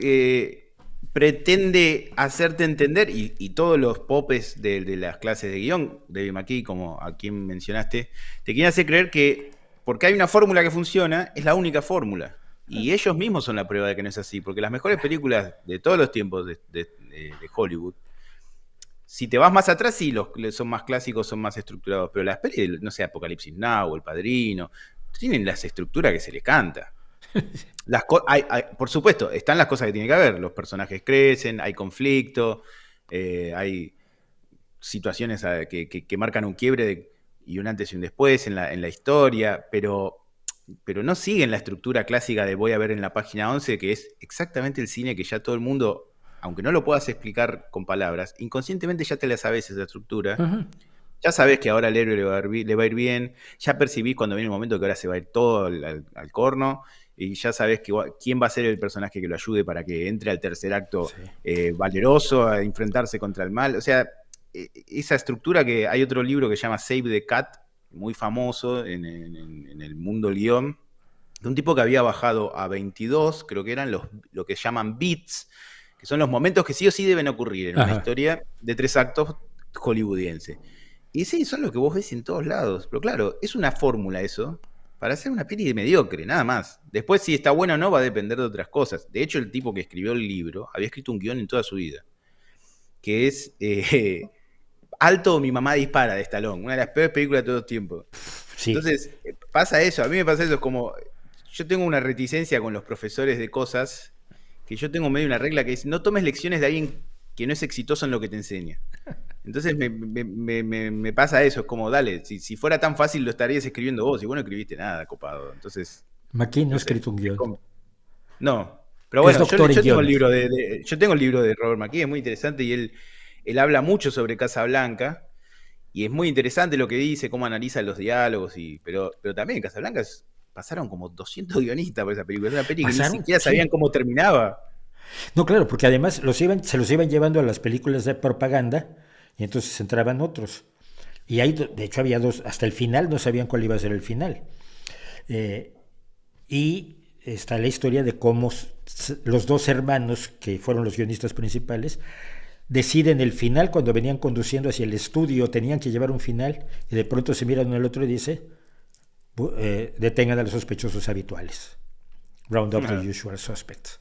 Speaker 3: pretende hacerte entender, y todos los popes de las clases de guión, David McKee, como a quien mencionaste, te quieren hacer creer que porque hay una fórmula que funciona, es la única fórmula. Y ellos mismos son la prueba de que no es así, porque las mejores películas de todos los tiempos de Hollywood, si te vas más atrás, sí, son más clásicos, son más estructurados, pero las películas, no sé, Apocalipsis Now o El Padrino, tienen las estructuras que se les canta. Por supuesto, están las cosas que tiene que haber, los personajes crecen, hay conflicto, hay situaciones que marcan un quiebre y un antes y un después en la historia, pero no siguen la estructura clásica de voy a ver en la página 11, que es exactamente el cine que ya todo el mundo, aunque no lo puedas explicar con palabras, inconscientemente ya te la sabes esa estructura. Ya sabes que ahora al héroe le va a ir bien, ya percibís cuando viene el momento que ahora se va a ir todo al corno, y ya sabes quién va a ser el personaje que lo ayude para que entre al tercer acto valeroso, a enfrentarse contra el mal. O sea, esa estructura, que hay otro libro que se llama Save the Cat, muy famoso en el mundo del guión, de un tipo que había bajado a 22, creo que eran lo que llaman beats, que son los momentos que sí o sí deben ocurrir en una historia de 3 actos hollywoodiense. Y sí, son los que vos ves en todos lados. Pero claro, es una fórmula eso para hacer una peli mediocre, nada más. Después, si está buena o no, va a depender de otras cosas. De hecho, el tipo que escribió el libro había escrito un guión en toda su vida, que es Alto, mi mamá dispara, de Stallone, una de las peores películas de todos los tiempos. Sí. Entonces, pasa eso, a mí me pasa eso, es como, yo tengo una reticencia con los profesores de cosas, que yo tengo medio una regla que es, no tomes lecciones de alguien que no es exitoso en lo que te enseña. Entonces me pasa eso, es como, dale, si fuera tan fácil lo estarías escribiendo vos, y vos no escribiste nada, copado. Entonces,
Speaker 1: McKee no ha escrito un guión.
Speaker 3: No, pero bueno, yo tengo el libro de Robert McKee, es muy interesante, y él habla mucho sobre Casablanca, y es muy interesante lo que dice, cómo analiza los diálogos, pero también en Casablanca pasaron como 200 guionistas por esa película. Es una película que ni siquiera sabían cómo terminaba.
Speaker 1: No, claro, porque además se los iban llevando a las películas de propaganda, y entonces entraban otros. Y ahí, de hecho, había dos, hasta el final no sabían cuál iba a ser el final. Y está la historia de cómo los dos hermanos, que fueron los guionistas principales, deciden el final cuando venían conduciendo hacia el estudio, tenían que llevar un final, y de pronto se miran uno al otro y dice, detengan a los sospechosos habituales. Round up the usual suspects.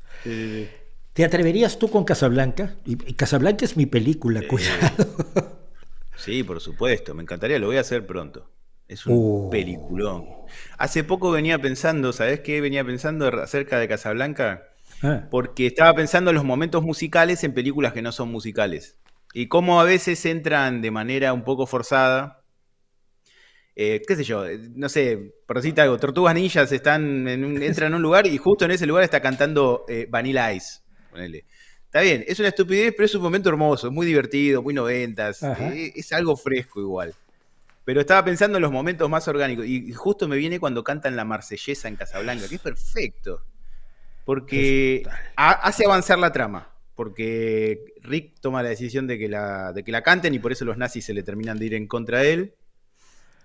Speaker 1: ¿Te atreverías tú con Casablanca? Y Casablanca es mi película, cuidado.
Speaker 3: Sí, por supuesto, me encantaría, lo voy a hacer pronto. Es un peliculón. Hace poco venía pensando, ¿sabés qué? Venía pensando acerca de Casablanca, porque estaba pensando en los momentos musicales en películas que no son musicales. Y cómo a veces entran de manera un poco forzada. Qué sé yo, no sé, por decirte algo, Tortugas Ninjas entran en un lugar y justo en ese lugar está cantando Vanilla Ice. Ponele. Está bien, es una estupidez, pero es un momento hermoso, es muy divertido, muy noventas, es algo fresco igual. Pero estaba pensando en los momentos más orgánicos y justo me viene cuando cantan la Marsellesa en Casablanca, que es perfecto, porque hace avanzar la trama, porque Rick toma la decisión de que la canten y por eso los nazis se le terminan de ir en contra de él.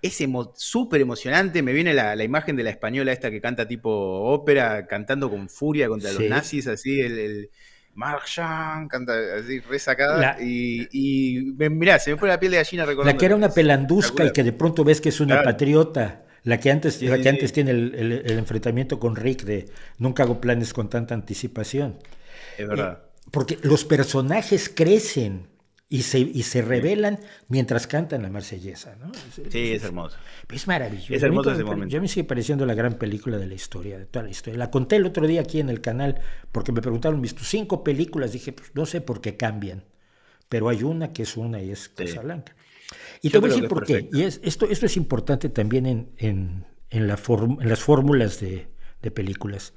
Speaker 3: Es súper emocionante, me viene la imagen de la española esta que canta tipo ópera, cantando con furia contra los nazis, así, el Marchand, canta así, resacada, y mirá, se me pone la piel de gallina recordando.
Speaker 1: La que era una pelandusca y que de pronto ves que es una patriota, la que antes tiene el enfrentamiento con Rick de nunca hago planes con tanta anticipación.
Speaker 3: Es verdad.
Speaker 1: Porque los personajes crecen y se revelan mientras cantan la Marsellesa, ¿no?
Speaker 3: Sí, es hermoso.
Speaker 1: Es maravilloso.
Speaker 3: Es hermoso ese momento.
Speaker 1: Yo me sigue pareciendo la gran película de la historia, de toda la historia. La conté el otro día aquí en el canal, porque me preguntaron mis 5 películas, dije, pues no sé por qué cambian, pero hay una que es una y es Casablanca. Y te voy a decir por qué. Y esto es importante también en las fórmulas de películas.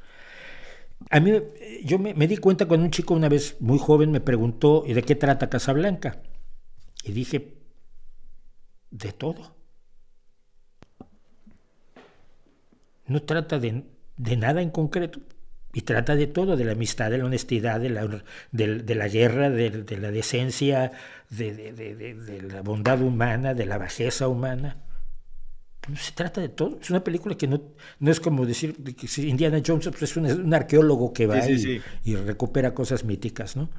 Speaker 1: A mí, yo me di cuenta cuando un chico una vez muy joven me preguntó ¿y de qué trata Casablanca? Y dije, de todo. No trata de nada en concreto y trata de todo, de la amistad, de la honestidad, de la guerra, de la decencia, de la bondad humana, de la bajeza humana. Se trata de todo. Es una película que no es como decir que si Indiana Jones pues es un arqueólogo que va y recupera cosas míticas, ¿no?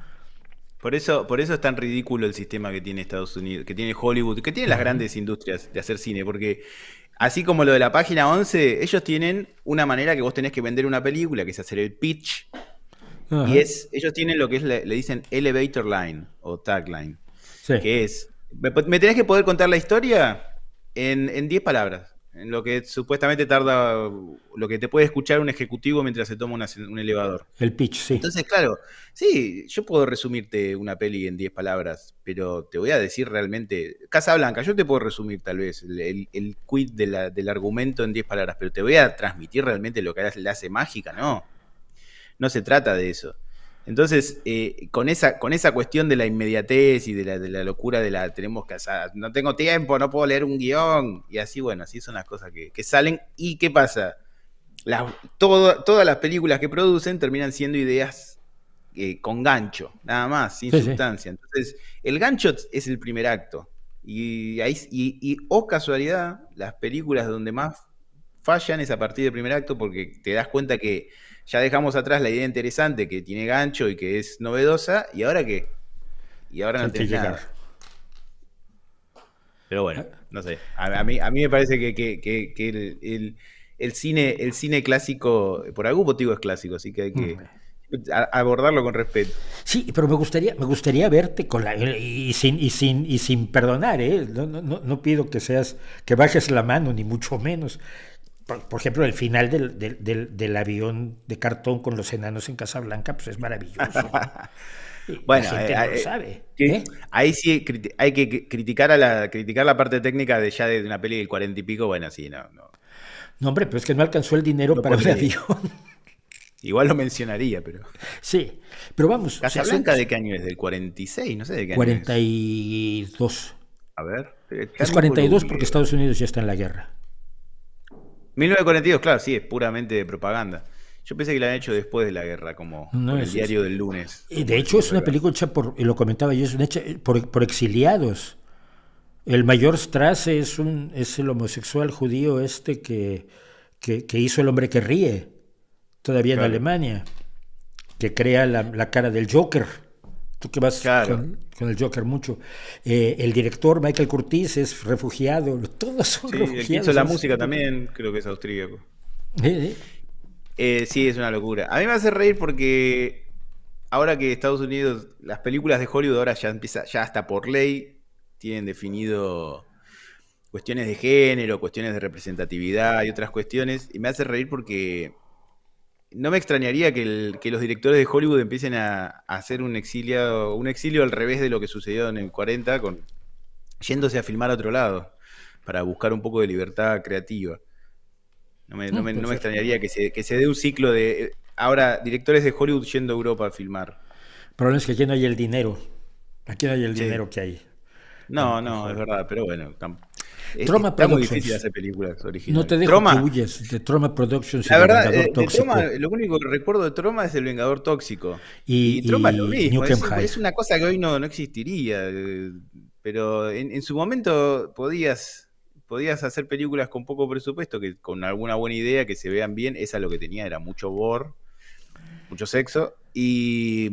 Speaker 3: Por eso es tan ridículo el sistema que tiene Estados Unidos, que tiene Hollywood, que tiene las grandes industrias de hacer cine, porque así como lo de la página 11, ellos tienen una manera que vos tenés que vender una película, que es hacer el pitch, y ellos tienen lo que es, le dicen elevator line o tagline, que es, me tenés que poder contar la historia en 10 palabras, en lo que supuestamente tarda, lo que te puede escuchar un ejecutivo mientras se toma un elevador.
Speaker 1: El pitch, sí.
Speaker 3: Entonces, claro, sí, yo puedo resumirte una peli en 10 palabras, pero te voy a decir realmente, Casablanca, yo te puedo resumir tal vez el quid del argumento en 10 palabras, pero te voy a transmitir realmente lo que le hace mágica, ¿no? No se trata de eso. Entonces, con esa cuestión de la inmediatez y de la locura de tenemos que hacer, no tengo tiempo, no puedo leer un guión, y así, bueno, así son las cosas que salen. ¿Y qué pasa? Todas las películas que producen terminan siendo ideas con gancho, nada más, sin sustancia. Entonces, el gancho es el primer acto. Y casualidad, las películas donde más fallan es a partir del primer acto, porque te das cuenta que ya dejamos atrás la idea interesante que tiene gancho y que es novedosa, ¿y ahora qué? Y ahora no tenés nada. Pero bueno, no sé. A mí me parece que el cine clásico, por algún motivo es clásico, así que hay que abordarlo con respeto.
Speaker 1: Sí, pero me gustaría verte y sin perdonar, ¿eh? No pido que bajes la mano, ni mucho menos. Por ejemplo, el final del avión de cartón con los enanos en Casablanca, pues es maravilloso.
Speaker 3: Bueno,
Speaker 1: la gente no lo sabe.
Speaker 3: Ahí sí hay que criticar la parte técnica de una peli del 40 y pico. Bueno, sí, no.
Speaker 1: No, hombre, pero es que no alcanzó el dinero para un avión.
Speaker 3: Igual lo mencionaría, pero.
Speaker 1: Sí, pero vamos.
Speaker 3: ¿Casablanca de qué año es? ¿Del 46? No sé de qué año
Speaker 1: 42.
Speaker 3: Es. A ver.
Speaker 1: Es 42 porque Estados Unidos ya está en la guerra.
Speaker 3: 1942, claro, sí, es puramente de propaganda. Yo pensé que la han hecho después de la guerra, como el diario del lunes.
Speaker 1: De hecho, es una película hecha y lo comentaba yo, es hecha por exiliados. El mayor Strass es el homosexual judío que hizo El hombre que ríe, todavía en
Speaker 3: Claro,
Speaker 1: Alemania, que crea la cara del Joker. Tú que vas
Speaker 3: claro.
Speaker 1: con el Joker mucho. El director Michael Curtiz es refugiado, todos son
Speaker 3: Sí, el que hizo
Speaker 1: refugiados.
Speaker 3: la música también, creo que es austríaco.
Speaker 1: Eh,
Speaker 3: Sí, es una locura. A mí me hace reír porque ahora que Estados Unidos, las películas de Hollywood ahora ya empieza, ya hasta por ley, tienen definido cuestiones de género, cuestiones de representatividad y otras cuestiones. Y me hace reír porque no me extrañaría que los directores de Hollywood empiecen a hacer un exilio al revés de lo que sucedió en el 40, yéndose a filmar a otro lado, para buscar un poco de libertad creativa.
Speaker 1: Puede
Speaker 3: No me
Speaker 1: ser.
Speaker 3: extrañaría que se dé un ciclo de ahora directores de Hollywood yendo a Europa a filmar.
Speaker 1: El problema es que aquí no hay el dinero. Aquí no hay el
Speaker 3: Sí.
Speaker 1: dinero que hay
Speaker 3: No,
Speaker 1: en
Speaker 3: no, es
Speaker 1: Hollywood.
Speaker 3: verdad, pero bueno,
Speaker 1: Troma
Speaker 3: está muy difícil
Speaker 1: Productions.
Speaker 3: hacer películas
Speaker 1: No te
Speaker 3: originales.
Speaker 1: dejo que
Speaker 3: Troma,
Speaker 1: huyas de Troma Productions y
Speaker 3: la
Speaker 1: del
Speaker 3: verdad,
Speaker 1: Vengador
Speaker 3: de Troma,
Speaker 1: Tóxico
Speaker 3: lo único que recuerdo de Troma es El Vengador Tóxico. Y Troma es lo
Speaker 1: y
Speaker 3: mismo,
Speaker 1: Nukem High.
Speaker 3: es una cosa que hoy no existiría. Pero en su momento podías hacer películas con poco presupuesto, que con alguna buena idea, que se vean bien. Esa lo que tenía era mucho gore, mucho sexo. Y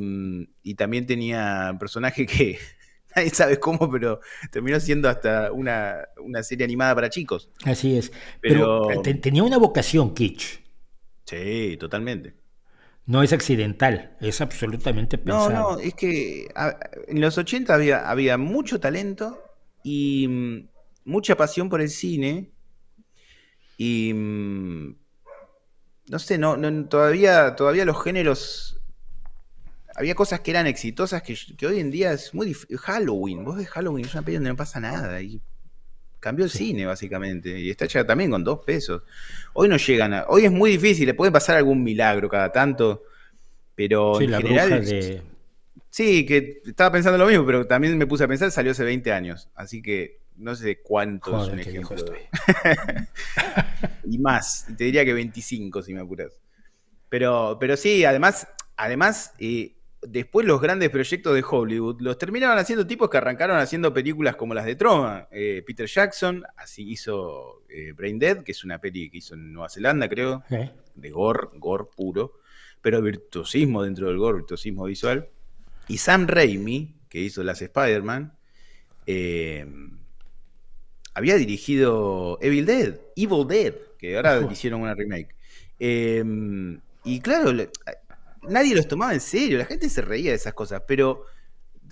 Speaker 3: también tenía un personaje que nadie sabe cómo, pero terminó siendo hasta una serie animada para chicos.
Speaker 1: Así es. Pero
Speaker 3: Pero
Speaker 1: tenía una vocación kitsch.
Speaker 3: sí, totalmente.
Speaker 1: No es accidental, es absolutamente
Speaker 3: No, no,
Speaker 1: pensado.
Speaker 3: es que en los 80 había mucho talento y mucha pasión por el cine. Y no sé, todavía los géneros. Había cosas que eran exitosas que hoy en día es muy difícil. Halloween, vos ves Halloween, es una peli donde no pasa nada. Y cambió el
Speaker 1: Sí.
Speaker 3: cine, básicamente. Y está hecha también con 2 pesos. Hoy no llegan a. Hoy es muy difícil, le puede pasar algún milagro cada tanto. Pero
Speaker 1: Sí,
Speaker 3: en
Speaker 1: la bruja
Speaker 3: general.
Speaker 1: de...
Speaker 3: Sí, que estaba pensando lo mismo, pero también me puse a pensar, salió hace 20 años. Así que no sé cuánto es un
Speaker 1: Joder, qué viejo
Speaker 3: ejemplo.
Speaker 1: estoy.
Speaker 3: Y más, te diría que 25 si me apuras. Pero sí, además después los grandes proyectos de Hollywood los terminaban haciendo tipos que arrancaron haciendo películas como las de Troma. Peter Jackson, así hizo Brain Dead, que es una peli que hizo en Nueva Zelanda, creo,
Speaker 1: ¿Eh?
Speaker 3: de gore puro, pero virtuosismo dentro del gore, virtuosismo visual. Y Sam Raimi, que hizo las Spider-Man, eh, había dirigido Evil Dead, que ahora le hicieron una remake. Eh, y claro, nadie los tomaba en serio, la gente se reía de esas cosas, pero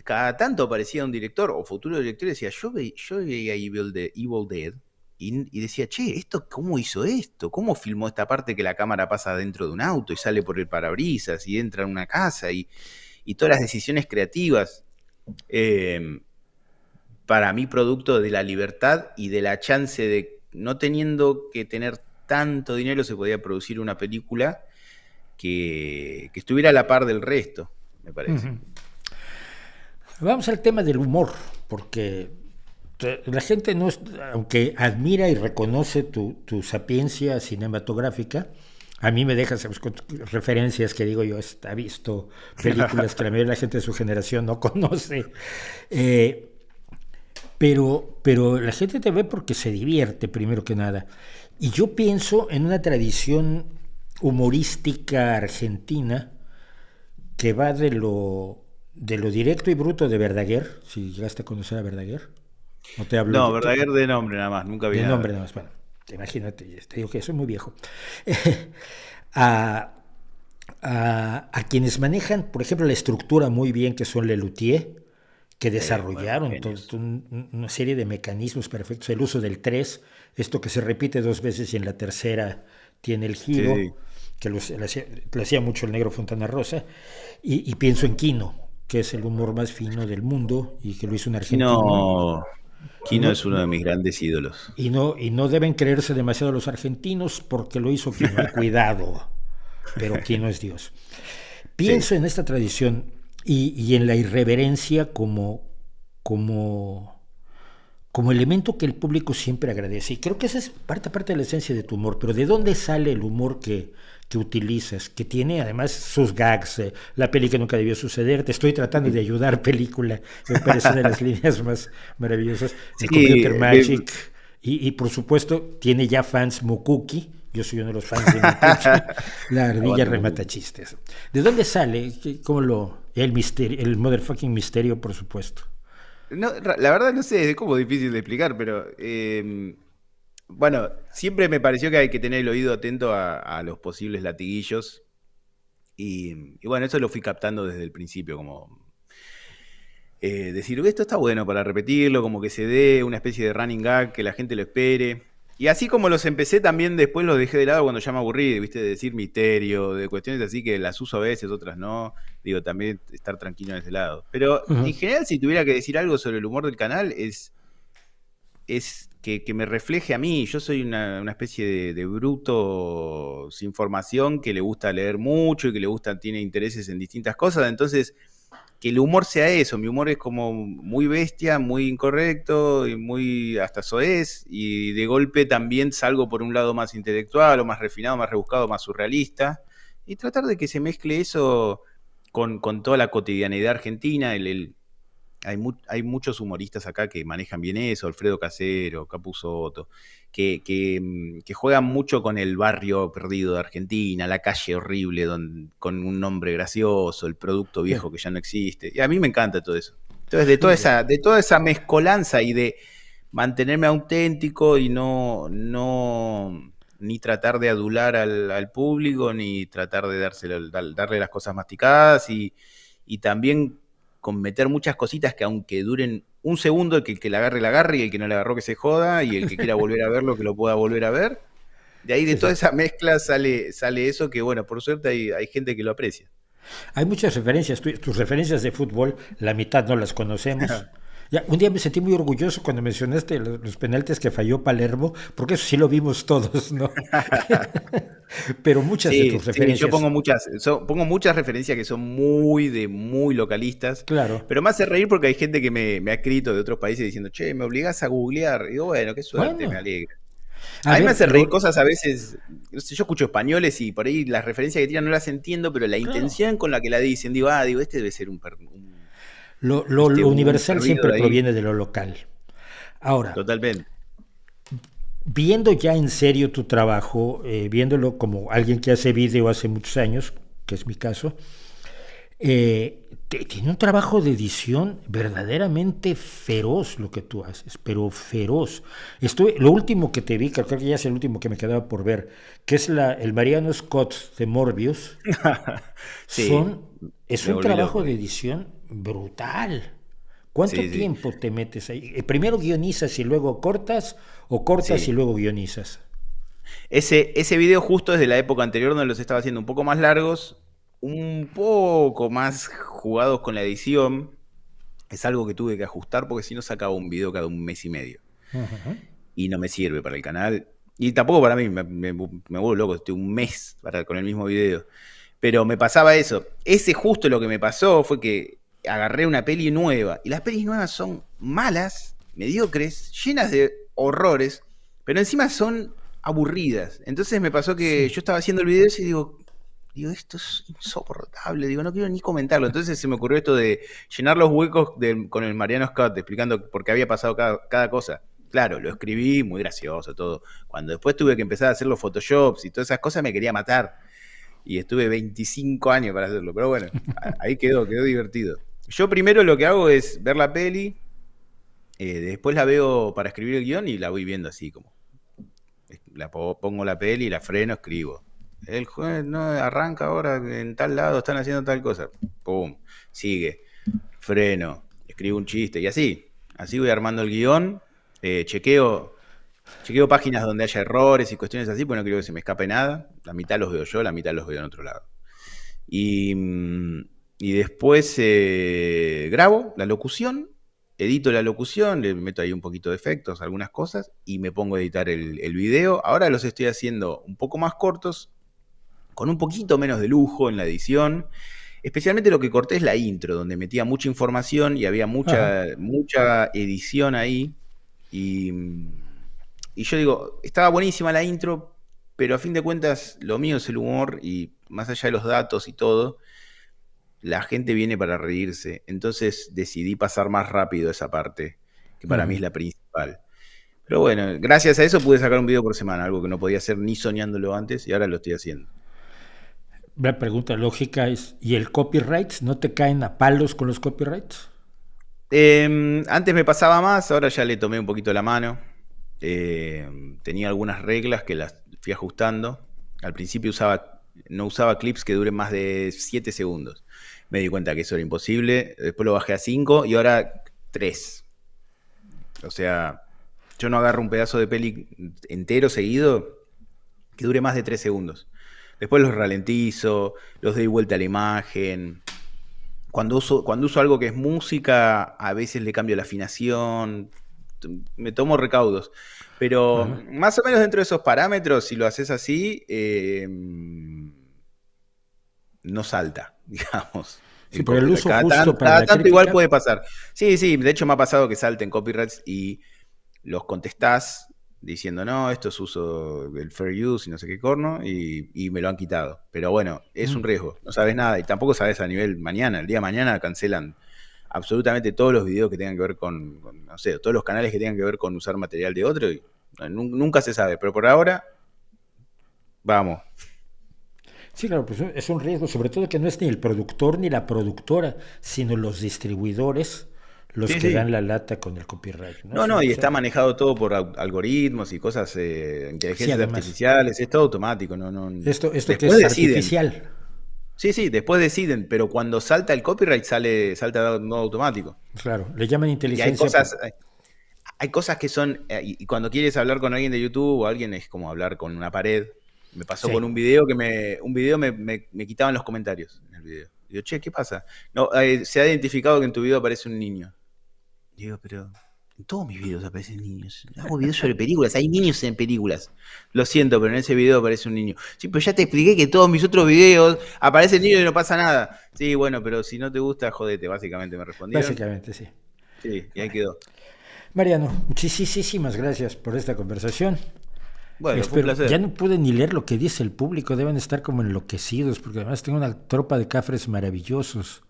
Speaker 3: cada tanto aparecía un director o futuro director y decía, yo veía Evil Dead y decía, che, ¿cómo hizo esto? ¿Cómo filmó esta parte que la cámara pasa dentro de un auto y sale por el parabrisas y entra en una casa y todas las decisiones creativas? Para mí, producto de la libertad y de la chance de, no teniendo que tener tanto dinero, se podía producir una película que estuviera a la par del resto, me parece.
Speaker 1: Ujú. Vamos al tema del humor, porque la gente no es, aunque admira y reconoce tu sapiencia cinematográfica, a mí me deja, ¿sabes?, con referencias que digo yo, ha visto películas que la mayoría de la gente de su generación no conoce. Eh, pero la gente te ve porque se divierte, primero que nada. Y yo pienso en una tradición humorística argentina que va de lo directo y bruto de Verdaguer, si llegaste a conocer a Verdaguer. No te hablo
Speaker 3: No, Verdaguer de nombre nada más, nunca vi
Speaker 1: de
Speaker 3: nada.
Speaker 1: nombre nada más. Bueno, imagínate, te digo que soy muy viejo. a, a quienes manejan, por ejemplo, la estructura muy bien, que son Lelutier, que
Speaker 3: Bueno,
Speaker 1: desarrollaron
Speaker 3: genios.
Speaker 1: una serie de mecanismos perfectos, el uso del 3, esto que se repite 2 veces y en la tercera tiene el
Speaker 3: Sí,
Speaker 1: giro,
Speaker 3: sí.
Speaker 1: que lo hacía mucho el negro Fontana Rosa, y pienso en Kino, que es el humor más fino del mundo y que lo hizo un argentino.
Speaker 3: Kino
Speaker 1: No,
Speaker 3: es uno de mis grandes ídolos.
Speaker 1: y no deben creerse demasiado los argentinos porque lo hizo Kino. Cuidado, pero Kino es Dios.
Speaker 3: Sí.
Speaker 1: Pienso en esta tradición y en la irreverencia como como elemento que el público siempre agradece. Y creo que esa es parte de la esencia de tu humor. Pero ¿de dónde sale el humor que utilizas? Que tiene además sus gags. La peli que nunca debió suceder. Te estoy tratando de ayudar, película. Me parece una de las líneas más maravillosas.
Speaker 3: Sí,
Speaker 1: Computer Magic. Y por supuesto, tiene ya fans Mukuki. Yo soy uno de los fans de Mukuki. La ardilla remata chistes. ¿De dónde sale? ¿Cómo el misterio, el motherfucking misterio, por supuesto?
Speaker 3: No, la verdad no sé, es como difícil de explicar, pero bueno, siempre me pareció que hay que tener el oído atento a los posibles latiguillos y bueno, eso lo fui captando desde el principio, como decir, esto está bueno para repetirlo, como que se dé una especie de running gag, que la gente lo espere. Y así como los empecé, también después los dejé de lado cuando ya me aburrí, ¿viste? De decir misterio, de cuestiones así que las uso a veces, otras no. Digo, también estar tranquilo en ese lado. Pero en general, si tuviera que decir algo sobre el humor del canal, es que me refleje a mí. Yo soy una especie de bruto sin formación que le gusta leer mucho y que tiene intereses en distintas cosas. Entonces, que el humor sea eso. Mi humor es como muy bestia, muy incorrecto y muy hasta soez, y de golpe también salgo por un lado más intelectual o más refinado, más rebuscado, más surrealista, y tratar de que se mezcle eso con toda la cotidianidad argentina. Hay muchos humoristas acá que manejan bien eso, Alfredo Casero, Capusotto, que juegan mucho con el barrio perdido de Argentina, la calle horrible con un nombre gracioso, el producto viejo que ya no existe. Y a mí me encanta todo eso. Entonces, de toda esa mezcolanza y de mantenerme auténtico y no ni tratar de adular al público, ni tratar de darle las cosas masticadas y también con meter muchas cositas que aunque duren un segundo, el que la agarre, y el que no la agarró que se joda, y el que quiera volver a verlo que lo pueda volver a ver. De ahí, de toda esa mezcla sale eso que, bueno, por suerte hay gente que lo aprecia.
Speaker 1: Hay muchas referencias, tus referencias de fútbol, la mitad no las conocemos. Ya, un día me sentí muy orgulloso cuando mencionaste los penaltis que falló Palermo, porque eso sí lo vimos todos, ¿no? Pero muchas de tus referencias.
Speaker 3: Yo pongo muchas referencias que son muy localistas.
Speaker 1: Claro.
Speaker 3: Pero me hace reír porque hay gente que me ha escrito de otros países diciendo, che, me obligás a googlear. Y digo, bueno, qué suerte, me alegra. A mí me hace reír cosas a veces. Yo escucho españoles y por ahí las referencias que tiran no las entiendo, pero la intención con la que la dicen, digo, este debe ser
Speaker 1: lo universal siempre proviene de lo local. Ahora,
Speaker 3: totalmente.
Speaker 1: Viendo ya en serio tu trabajo, viéndolo como alguien que hace vídeo hace muchos años, que es mi caso, tiene un trabajo de edición verdaderamente feroz lo que tú haces, pero feroz. Lo último que te vi, creo que ya es el último que me quedaba por ver, que es el Mariano Scott de Morbius.
Speaker 3: Sí,
Speaker 1: es un trabajo de edición brutal. ¿Cuánto tiempo te metes ahí? ¿Primero guionizas y luego cortas o cortas y luego guionizas?
Speaker 3: Ese video justo es de la época anterior donde los estaba haciendo un poco más largos, un poco más jugados con la edición. Es algo que tuve que ajustar porque si no sacaba un video cada un mes y medio. Y no me sirve para el canal. Y tampoco para mí, me vuelvo loco, estoy un mes con el mismo video. Pero me pasaba eso. Justo lo que me pasó fue que agarré una peli nueva. Y las pelis nuevas son malas, mediocres, llenas de horrores, pero encima son aburridas. Entonces me pasó que yo estaba haciendo el video y digo, esto es insoportable, no quiero ni comentarlo. Entonces se me ocurrió esto de llenar los huecos con el Mariano Scott, explicando por qué había pasado cada cosa. Claro, lo escribí, muy gracioso todo. Cuando después tuve que empezar a hacer los photoshops y todas esas cosas, me quería matar. Y estuve 25 años para hacerlo. Pero bueno, ahí quedó divertido. Yo primero lo que hago es ver la peli, después la veo para escribir el guión y la voy viendo así como. Pongo la peli, la freno, escribo. El juez no arranca ahora en tal lado, están haciendo tal cosa. Pum, sigue. Freno, escribo un chiste y así. Así voy armando el guión. Chequeo páginas donde haya errores y cuestiones así, porque no quiero que se me escape nada. La mitad los veo yo, la mitad los veo en otro lado. Y después grabo la locución, edito la locución, le meto ahí un poquito de efectos, algunas cosas, y me pongo a editar el video. Ahora los estoy haciendo un poco más cortos, con un poquito menos de lujo en la edición. Especialmente lo que corté es la intro, donde metía mucha información y había mucha edición ahí. Y, y yo digo, estaba buenísima la intro, pero a fin de cuentas lo mío es el humor y más allá de los datos y todo, la gente viene para reírse. Entonces decidí pasar más rápido esa parte, que para mí es la principal. Pero bueno, gracias a eso pude sacar un video por semana, algo que no podía hacer ni soñándolo antes y ahora lo estoy haciendo.
Speaker 1: La pregunta lógica es, ¿y el copyright? ¿No te caen a palos con los copyrights?
Speaker 3: Antes me pasaba más, ahora ya le tomé un poquito la mano. Tenía algunas reglas que las fui ajustando. Al principio no usaba clips que duren más de 7 segundos. Me di cuenta que eso era imposible. Después lo bajé a 5 y ahora 3. O sea, yo no agarro un pedazo de peli entero seguido que dure más de 3 segundos. Después los ralentizo, los doy vuelta a la imagen. Cuando uso algo que es música, a veces le cambio la afinación, me tomo recaudos. Pero más o menos dentro de esos parámetros, si lo haces así, no salta, digamos.
Speaker 1: Sí, pero el uso
Speaker 3: Cada
Speaker 1: justo para la
Speaker 3: tanto
Speaker 1: crítica.
Speaker 3: igual puede pasar. Sí, de hecho me ha pasado que salten copyrights y los contestás diciendo, no, esto es uso del fair use y no sé qué corno, y me lo han quitado. Pero bueno, es un riesgo, no sabes nada y tampoco sabes a nivel mañana. El día de mañana cancelan absolutamente todos los videos que tengan que ver con, no sé, todos los canales que tengan que ver con usar material de otro y nunca se sabe, pero por ahora, vamos.
Speaker 1: Sí, claro, pues es un riesgo, sobre todo que no es ni el productor ni la productora, sino los distribuidores los que dan la lata con el copyright, ¿no?
Speaker 3: No,
Speaker 1: Sí,
Speaker 3: y
Speaker 1: o
Speaker 3: está
Speaker 1: sea,
Speaker 3: manejado todo por algoritmos y cosas, inteligencias
Speaker 1: además,
Speaker 3: artificiales, es todo automático, no.
Speaker 1: esto que
Speaker 3: Después
Speaker 1: es
Speaker 3: deciden.
Speaker 1: artificial.
Speaker 3: Sí, después deciden, pero cuando salta el copyright salta no automático.
Speaker 1: Claro, le llaman
Speaker 3: Y
Speaker 1: inteligencia.
Speaker 3: hay cosas que son, y cuando quieres hablar con alguien de YouTube o alguien es como hablar con una pared. Me pasó
Speaker 1: Sí.
Speaker 3: con un video que me quitaban los comentarios en el video. Digo, che, ¿qué pasa? No, se ha identificado que en tu video aparece un niño. Digo, pero en todos mis videos aparecen niños. Hago videos sobre películas, hay niños en películas. Lo siento, pero en ese video aparece un niño. Sí, pero ya te expliqué que en todos mis otros videos aparece el niño y no pasa nada. Sí, bueno, pero si no te gusta, jodete, básicamente me respondieron.
Speaker 1: Básicamente, sí.
Speaker 3: Sí, y ahí quedó.
Speaker 1: Mariano, muchísimas gracias por esta conversación.
Speaker 3: Bueno, fue un placer.
Speaker 1: Ya no pude ni leer lo que dice el público, deben estar como enloquecidos, porque además tengo una tropa de cafres maravillosos.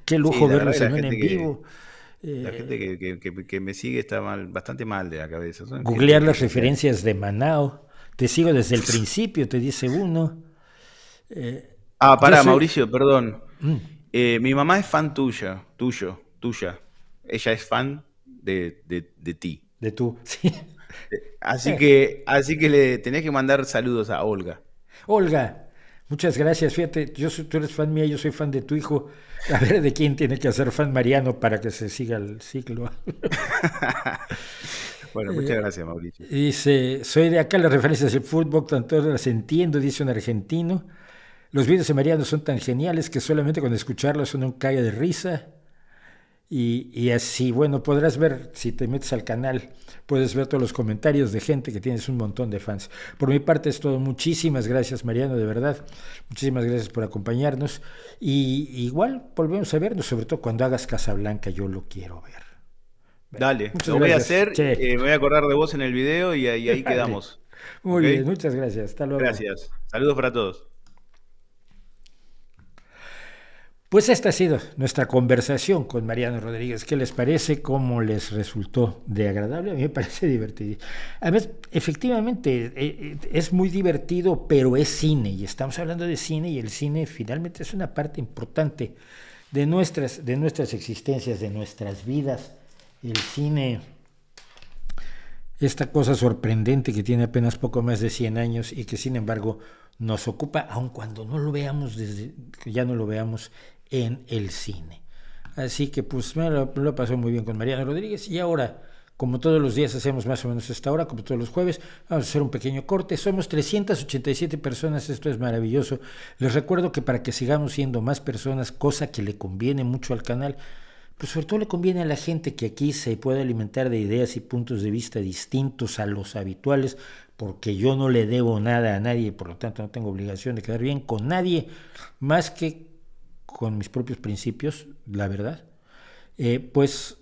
Speaker 1: Qué lujo verlos en vivo.
Speaker 3: La gente que me sigue está bastante mal de la cabeza.
Speaker 1: Googlear las referencias de Manao. Te sigo desde el principio, te dice uno.
Speaker 3: Pará, Mauricio, perdón. Mi mamá es fan tuya. Ella es fan de ti.
Speaker 1: De tú, sí.
Speaker 3: Así que le tenés que mandar saludos a Olga.
Speaker 1: Olga, muchas gracias. Fíjate, tú eres fan mía, yo soy fan de tu hijo. A ver de quién tiene que hacer fan Mariano para que se siga el ciclo.
Speaker 3: Bueno, muchas gracias, Mauricio.
Speaker 1: Dice, soy de acá, las referencias del fútbol, tanto las entiendo, dice un argentino. Los videos de Mariano son tan geniales que solamente con escucharlos uno cae de risa. Y así, bueno, podrás ver, si te metes al canal, puedes ver todos los comentarios de gente que tienes un montón de fans. Por mi parte es todo. Muchísimas gracias, Mariano, de verdad. Muchísimas gracias por acompañarnos. Y igual volvemos a vernos, sobre todo cuando hagas Casablanca, yo lo quiero ver.
Speaker 3: Dale, lo voy a hacer, me voy a acordar de vos en el video y ahí quedamos.
Speaker 1: Muy bien, muchas gracias. Hasta luego.
Speaker 3: Gracias. Saludos para todos.
Speaker 1: Pues esta ha sido nuestra conversación con Mariano Rodríguez. ¿Qué les parece? ¿Cómo les resultó de agradable? A mí me parece divertido. Además, efectivamente, es muy divertido, pero es cine. Y estamos hablando de cine y el cine finalmente es una parte importante de nuestras existencias, de nuestras vidas. El cine, esta cosa sorprendente que tiene apenas poco más de 100 años y que sin embargo nos ocupa, aun cuando no lo veamos, ya no lo veamos en el cine. Así que pues me lo pasó muy bien con Mariano Rodríguez y ahora, como todos los días hacemos más o menos esta hora, como todos los jueves, vamos a hacer un pequeño corte. Somos 387 personas, esto es maravilloso. Les recuerdo que para que sigamos siendo más personas, cosa que le conviene mucho al canal, pues sobre todo le conviene a la gente que aquí se pueda alimentar de ideas y puntos de vista distintos a los habituales, porque yo no le debo nada a nadie, por lo tanto no tengo obligación de quedar bien con nadie, más que con mis propios principios, la verdad. Pues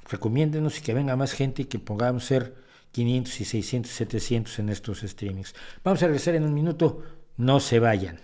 Speaker 1: recomiéndenos y que venga más gente y que pongamos ser 500 y 600, 700 en estos streamings. Vamos a regresar en un minuto, no se vayan.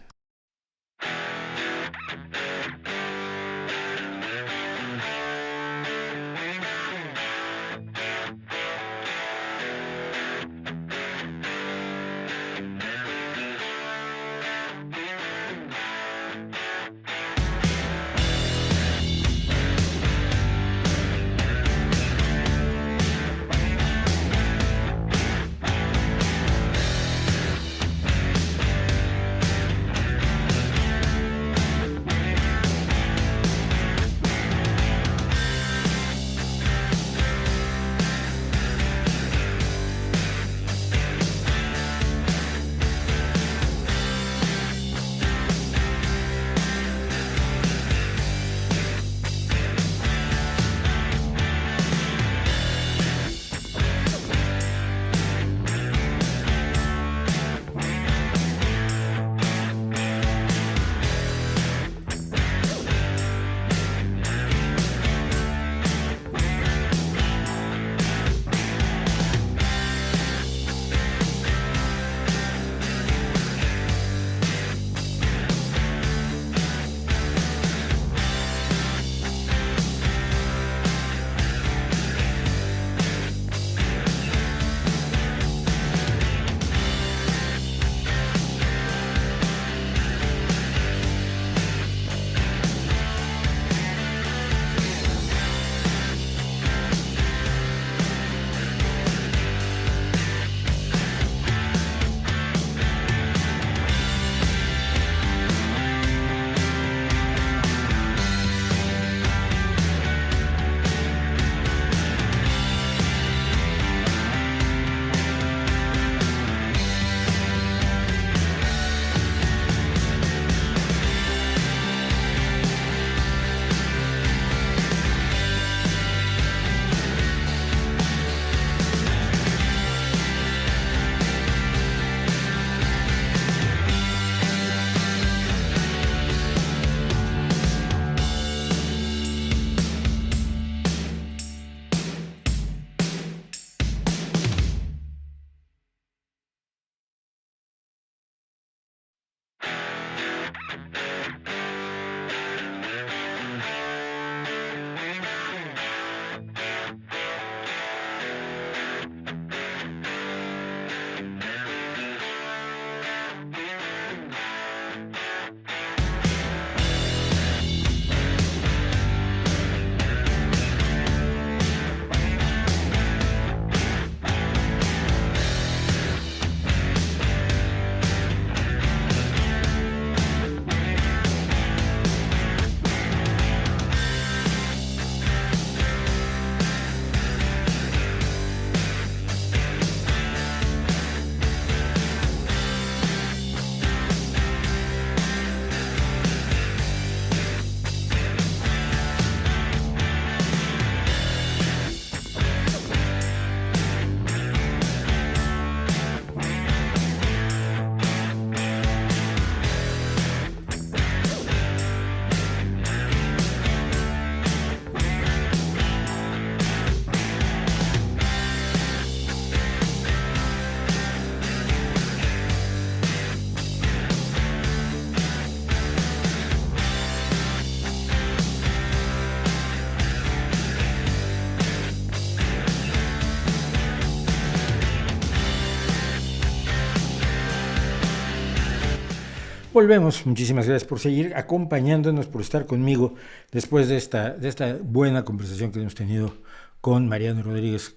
Speaker 1: Volvemos, muchísimas gracias por seguir acompañándonos, por estar conmigo después de esta buena conversación que hemos tenido con Mariano Rodríguez,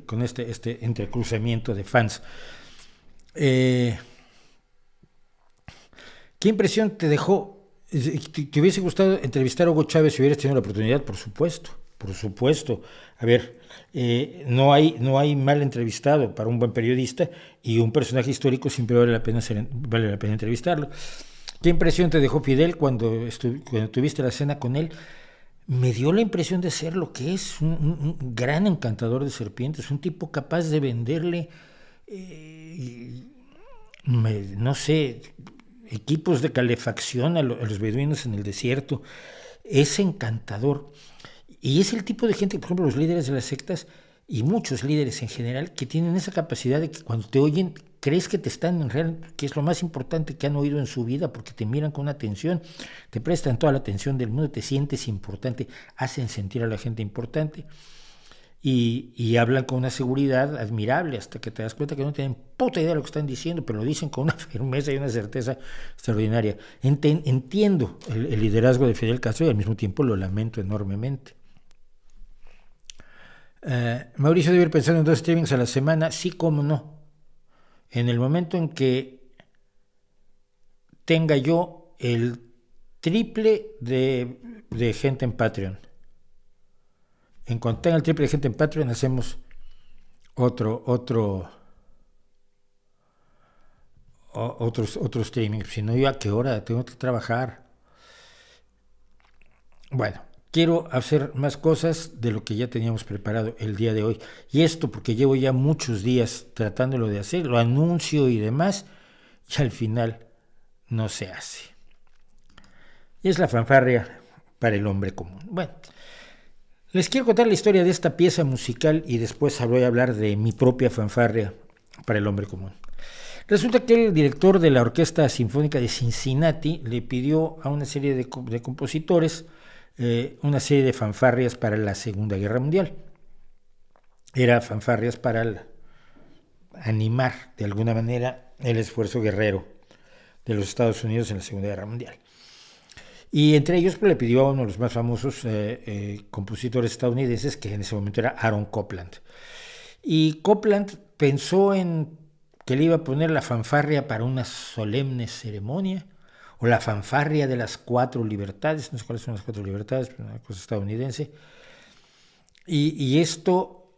Speaker 1: con este entrecruzamiento de fans. ¿Qué impresión te dejó? ¿Te hubiese gustado entrevistar a Hugo Chávez si hubieras tenido la oportunidad? Por supuesto, por supuesto. A ver, no hay mal entrevistado para un buen periodista, y un personaje histórico siempre vale la pena entrevistarlo. ¿Qué impresión te dejó Fidel cuando tuviste la cena con él? Me dio la impresión de ser lo que es, un gran encantador de serpientes, un tipo capaz de venderle, no sé, equipos de calefacción a los beduinos en el desierto. Es encantador. Y es el tipo de gente, por ejemplo, los líderes de las sectas y muchos líderes en general, que tienen esa capacidad de que cuando te oyen, crees que te están en real, que es lo más importante que han oído en su vida, porque te miran con atención, te prestan toda la atención del mundo, te sientes importante, hacen sentir a la gente importante. Y hablan con una seguridad admirable hasta que te das cuenta que no tienen puta idea de lo que están diciendo, pero lo dicen con una firmeza y una certeza extraordinaria. Entiendo el liderazgo de Fidel Castro y al mismo tiempo lo lamento enormemente. Mauricio debe ir pensando en 2 streamings a la semana, sí, cómo no. En el momento en que tenga yo el triple de gente en Patreon, en cuanto tenga el triple de gente en Patreon, hacemos otro streaming. Si no, ¿yo a qué hora? Tengo que trabajar. Bueno, quiero hacer más cosas de lo que ya teníamos preparado el día de hoy. Y esto porque llevo ya muchos días tratándolo de hacer, lo anuncio y demás, y al final no se hace. Y es la fanfarria para el hombre común. Bueno, les quiero contar la historia de esta pieza musical y después voy a hablar de mi propia fanfarria para el hombre común. Resulta que el director de la Orquesta Sinfónica de Cincinnati le pidió a una serie de compositores una serie de fanfarrias para la Segunda Guerra Mundial. Era fanfarrias para animar de alguna manera el esfuerzo guerrero de los Estados Unidos en la Segunda Guerra Mundial. Y entre ellos le pidió a uno de los más famosos compositores estadounidenses, que en ese momento era Aaron Copland. Y Copland pensó en que le iba a poner la fanfarria para una solemne ceremonia, o la fanfarria de las 4 libertades, no sé cuáles son las 4 libertades, pero una cosa estadounidense. Y esto,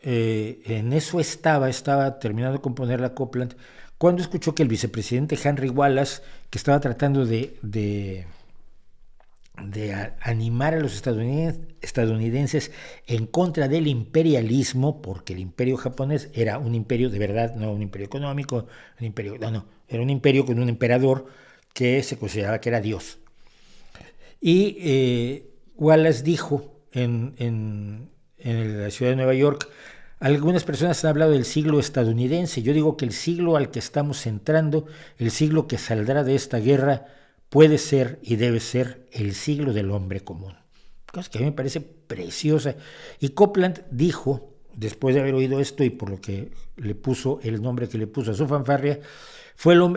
Speaker 1: en eso estaba terminando de componer la Copland, cuando escuchó que el vicepresidente Henry Wallace, que estaba tratando de animar a los estadounidenses en contra del imperialismo, porque el imperio japonés era un imperio de verdad, no un imperio económico, era un imperio con un emperador que se consideraba que era Dios. Y Wallace dijo en la ciudad de Nueva York, algunas personas han hablado del siglo estadounidense, yo digo que el siglo al que estamos entrando, el siglo que saldrá de esta guerra, puede ser y debe ser el siglo del hombre común. Cosa que a mí me parece preciosa. Y Copland dijo, después de haber oído esto y por lo que le puso el nombre que le puso a su fanfarria,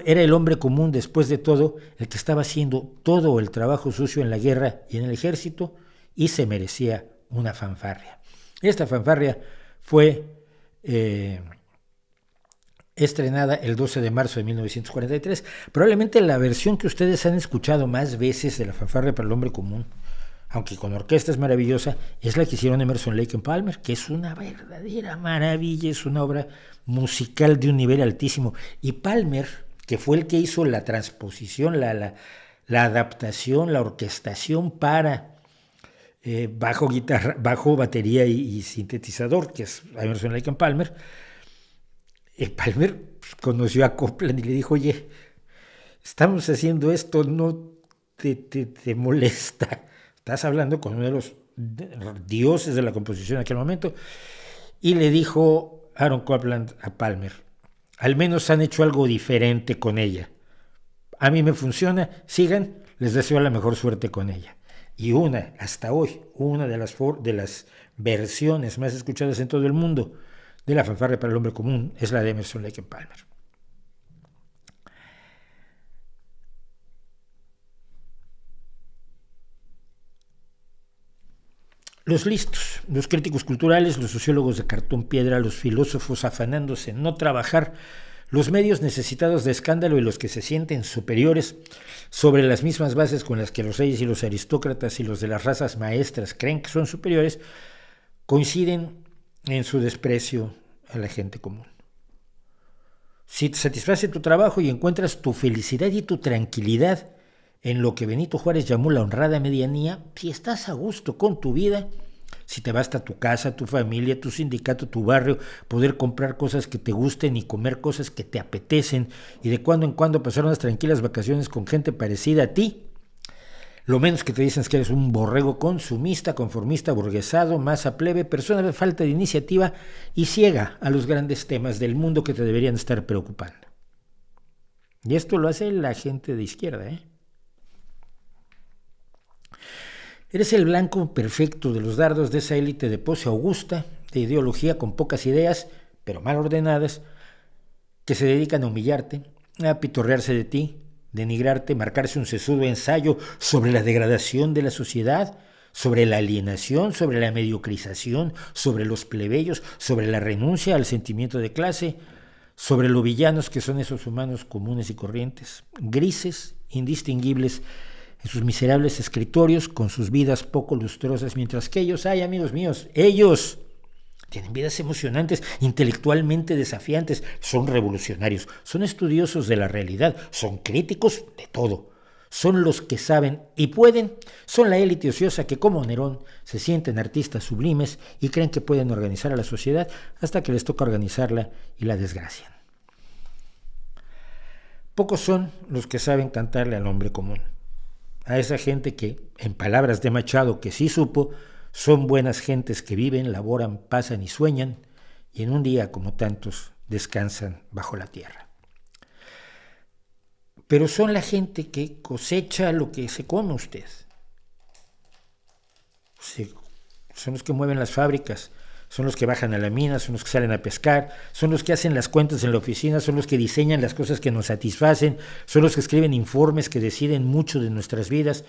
Speaker 1: era el hombre común, después de todo, el que estaba haciendo todo el trabajo sucio en la guerra y en el ejército, y se merecía una fanfarria. Esta fanfarria fue estrenada el 12 de marzo de 1943, probablemente la versión que ustedes han escuchado más veces de la fanfarria para el hombre común, aunque con orquesta es maravillosa, es la que hicieron Emerson, Lake and Palmer, que es una verdadera maravilla, es una obra musical de un nivel altísimo. Y Palmer, que fue el que hizo la transposición, la adaptación, la orquestación para bajo, batería y sintetizador, que es Emerson, Lake and Palmer, Palmer conoció a Copland y le dijo, oye, estamos haciendo esto, ¿no te molesta? Estás hablando con uno de los dioses de la composición en aquel momento. Y le dijo Aaron Copland a Palmer, al menos han hecho algo diferente con ella. A mí me funciona, sigan, les deseo la mejor suerte con ella. Y hasta hoy, una de las versiones más escuchadas en todo el mundo de la fanfarria para el hombre común es la de Emerson, Lake and Palmer. Los listos, los críticos culturales, los sociólogos de cartón piedra, los filósofos afanándose en no trabajar, los medios necesitados de escándalo y los que se sienten superiores sobre las mismas bases con las que los reyes y los aristócratas y los de las razas maestras creen que son superiores, coinciden en su desprecio a la gente común. Si te satisface tu trabajo y encuentras tu felicidad y tu tranquilidad en lo que Benito Juárez llamó la honrada medianía, si estás a gusto con tu vida, si te basta tu casa, tu familia, tu sindicato, tu barrio, poder comprar cosas que te gusten y comer cosas que te apetecen y de cuando en cuando pasar unas tranquilas vacaciones con gente parecida a ti, Lo menos que te dicen es que eres un borrego consumista, conformista, burguesado, masa plebe, persona de falta de iniciativa y ciega a los grandes temas del mundo que te deberían estar preocupando. Y esto lo hace la gente de izquierda, ¿eh? Eres el blanco perfecto de los dardos de esa élite de pose augusta, de ideología con pocas ideas, pero mal ordenadas, que se dedican a humillarte, a pitorrearse de ti, denigrarte, marcarse un sesudo ensayo sobre la degradación de la sociedad, sobre la alienación, sobre la mediocrización, sobre los plebeyos, sobre la renuncia al sentimiento de clase, sobre lo villanos que son esos humanos comunes y corrientes, grises, indistinguibles, en sus miserables escritorios, con sus vidas poco lustrosas, mientras que ellos, ay amigos míos, ellos tienen vidas emocionantes, intelectualmente desafiantes, son revolucionarios, son estudiosos de la realidad, son críticos de todo, son los que saben y pueden, son la élite ociosa que como Nerón se sienten artistas sublimes y creen que pueden organizar a la sociedad hasta que les toca organizarla y la desgracian. Pocos son los que saben cantarle al hombre común, a esa gente que, en palabras de Machado, que sí supo, son buenas gentes que viven, laboran, pasan y sueñan, y en un día, como tantos, descansan bajo la tierra. Pero son la gente que cosecha lo que se come usted. Son los que mueven las fábricas, son los que bajan a la mina, son los que salen a pescar, son los que hacen las cuentas en la oficina, son los que diseñan las cosas que nos satisfacen, son los que escriben informes que deciden mucho de nuestras vidas,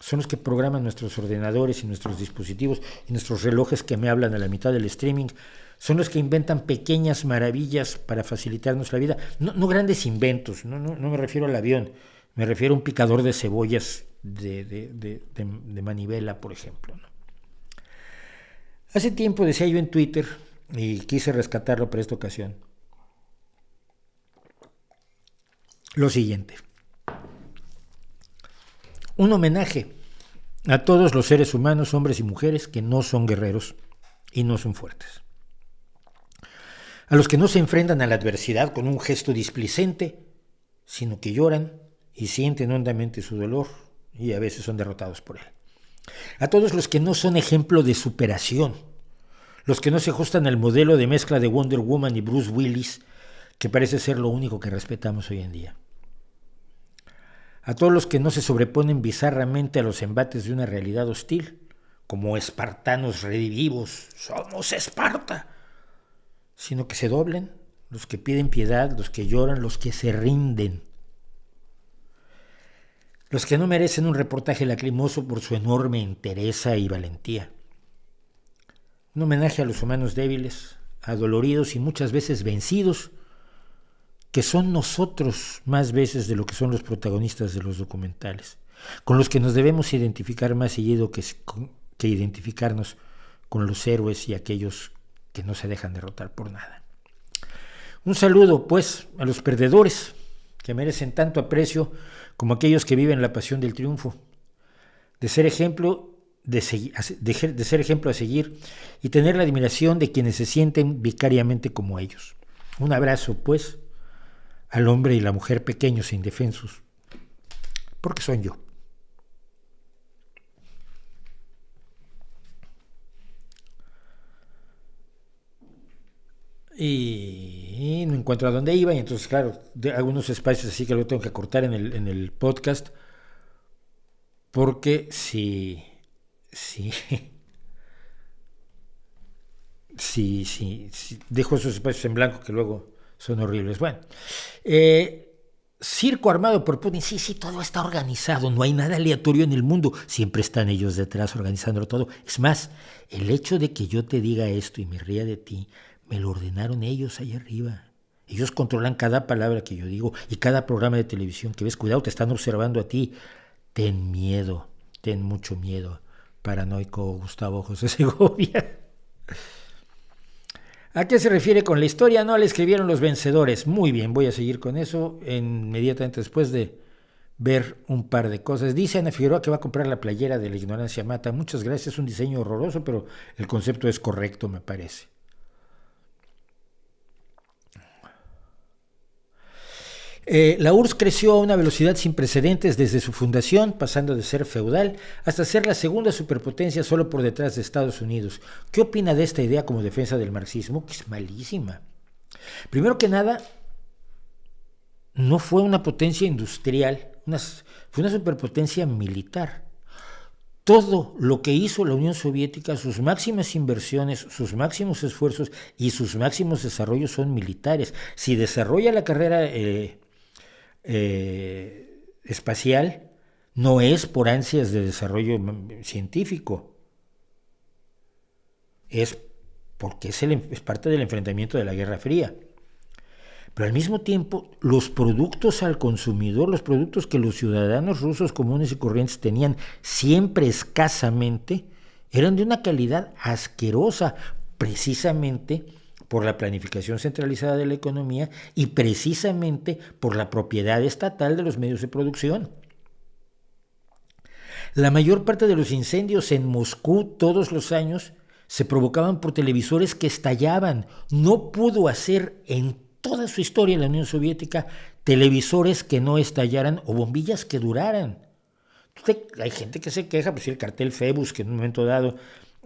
Speaker 1: son los que programan nuestros ordenadores y nuestros dispositivos y nuestros relojes que me hablan a la mitad del streaming, son los que inventan pequeñas maravillas para facilitarnos la vida, no grandes inventos, no me refiero al avión, me refiero a un picador de cebollas de manivela, por ejemplo, ¿no? Hace tiempo decía yo en Twitter, y quise rescatarlo para esta ocasión, lo siguiente: un homenaje a todos los seres humanos, hombres y mujeres, que no son guerreros y no son fuertes. A los que no se enfrentan a la adversidad con un gesto displicente, sino que lloran y sienten hondamente su dolor y a veces son derrotados por él. A todos los que no son ejemplo de superación, los que no se ajustan al modelo de mezcla de Wonder Woman y Bruce Willis, que parece ser lo único que respetamos hoy en día. A todos los que no se sobreponen bizarramente a los embates de una realidad hostil, como espartanos redivivos, somos Esparta, sino que se doblen, los que piden piedad, los que lloran, los que se rinden. Los que no merecen un reportaje lacrimoso por su enorme entereza y valentía. Un homenaje a los humanos débiles, adoloridos y muchas veces vencidos, que son nosotros más veces de lo que son los protagonistas de los documentales, con los que nos debemos identificar más seguido que identificarnos con los héroes y aquellos que no se dejan derrotar por nada. Un saludo, pues, a los perdedores, que merecen tanto aprecio como aquellos que viven la pasión del triunfo, de ser ejemplo a seguir y tener la admiración de quienes se sienten vicariamente como ellos. Un abrazo, pues, al hombre y la mujer pequeños e indefensos, porque son yo. Y no encuentro a dónde iba, y entonces, claro, de algunos espacios así que lo tengo que cortar en el podcast, porque si dejo esos espacios en blanco que luego son horribles. Bueno, circo armado por Putin, sí, todo está organizado, no hay nada aleatorio en el mundo, siempre están ellos detrás organizándolo todo. Es más, el hecho de que yo te diga esto y me ría de ti, me lo ordenaron ellos ahí arriba. Ellos controlan cada palabra que yo digo y cada programa de televisión que ves. Cuidado, te están observando a ti. Ten miedo, ten mucho miedo, paranoico Gustavo José Segovia. ¿A qué se refiere con la historia? No, le escribieron los vencedores. Muy bien, voy a seguir con eso inmediatamente después de ver un par de cosas. Dice Ana Figueroa que va a comprar la playera de La ignorancia mata. Muchas gracias, es un diseño horroroso, pero el concepto es correcto, me parece. La URSS creció a una velocidad sin precedentes desde su fundación, pasando de ser feudal hasta ser la segunda superpotencia solo por detrás de Estados Unidos. ¿Qué opina de esta idea como defensa del marxismo? Que es malísima. Primero que nada, no fue una potencia industrial, fue una superpotencia militar. Todo lo que hizo la Unión Soviética, sus máximas inversiones, sus máximos esfuerzos y sus máximos desarrollos son militares. Si desarrolla la carrera espacial, no es por ansias de desarrollo científico, es porque es parte del enfrentamiento de la Guerra Fría. Pero al mismo tiempo, los productos al consumidor, los productos que los ciudadanos rusos comunes y corrientes tenían siempre escasamente, eran de una calidad asquerosa, precisamente por la planificación centralizada de la economía y precisamente por la propiedad estatal de los medios de producción. La mayor parte de los incendios en Moscú todos los años se provocaban por televisores que estallaban. No pudo hacer en toda su historia la Unión Soviética televisores que no estallaran o bombillas que duraran. Hay gente que se queja, pues el cartel Phoebus, que en un momento dado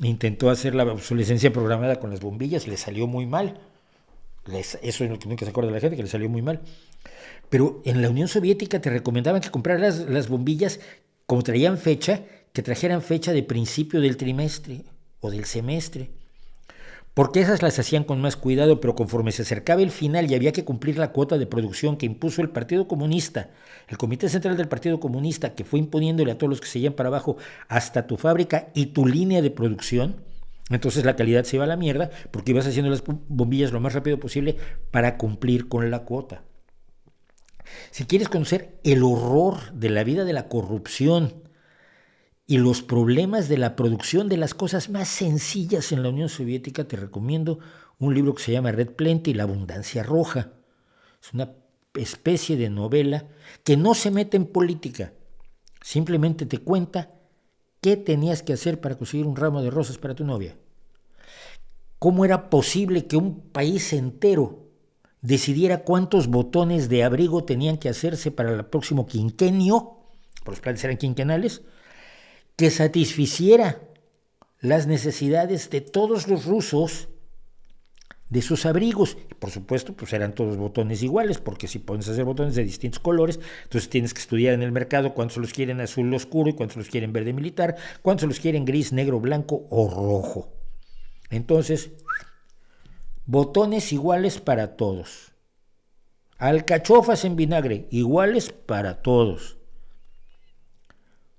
Speaker 1: intentó hacer la obsolescencia programada con las bombillas, le salió muy mal. Eso es lo que nunca se acuerda de la gente, que le salió muy mal. Pero en la Unión Soviética te recomendaban que compraras las bombillas, como traían fecha, que trajeran fecha de principio del trimestre o del semestre. Porque esas las hacían con más cuidado, pero conforme se acercaba el final y había que cumplir la cuota de producción que impuso el Partido Comunista, el Comité Central del Partido Comunista, que fue imponiéndole a todos los que seguían para abajo hasta tu fábrica y tu línea de producción, entonces la calidad se iba a la mierda porque ibas haciendo las bombillas lo más rápido posible para cumplir con la cuota. Si quieres conocer el horror de la vida de la corrupción y los problemas de la producción de las cosas más sencillas en la Unión Soviética, te recomiendo un libro que se llama Red Plenty, La abundancia roja. Es una especie de novela que no se mete en política, simplemente te cuenta qué tenías que hacer para conseguir un ramo de rosas para tu novia. ¿Cómo era posible que un país entero decidiera cuántos botones de abrigo tenían que hacerse para el próximo quinquenio? Por los planes eran quinquenales, que satisficiera las necesidades de todos los rusos de sus abrigos. Por supuesto, pues eran todos botones iguales, porque si pones a hacer botones de distintos colores, entonces tienes que estudiar en el mercado cuántos los quieren azul oscuro y cuántos los quieren verde militar, cuántos los quieren gris, negro, blanco o rojo. Entonces, botones iguales para todos. Alcachofas en vinagre, iguales para todos.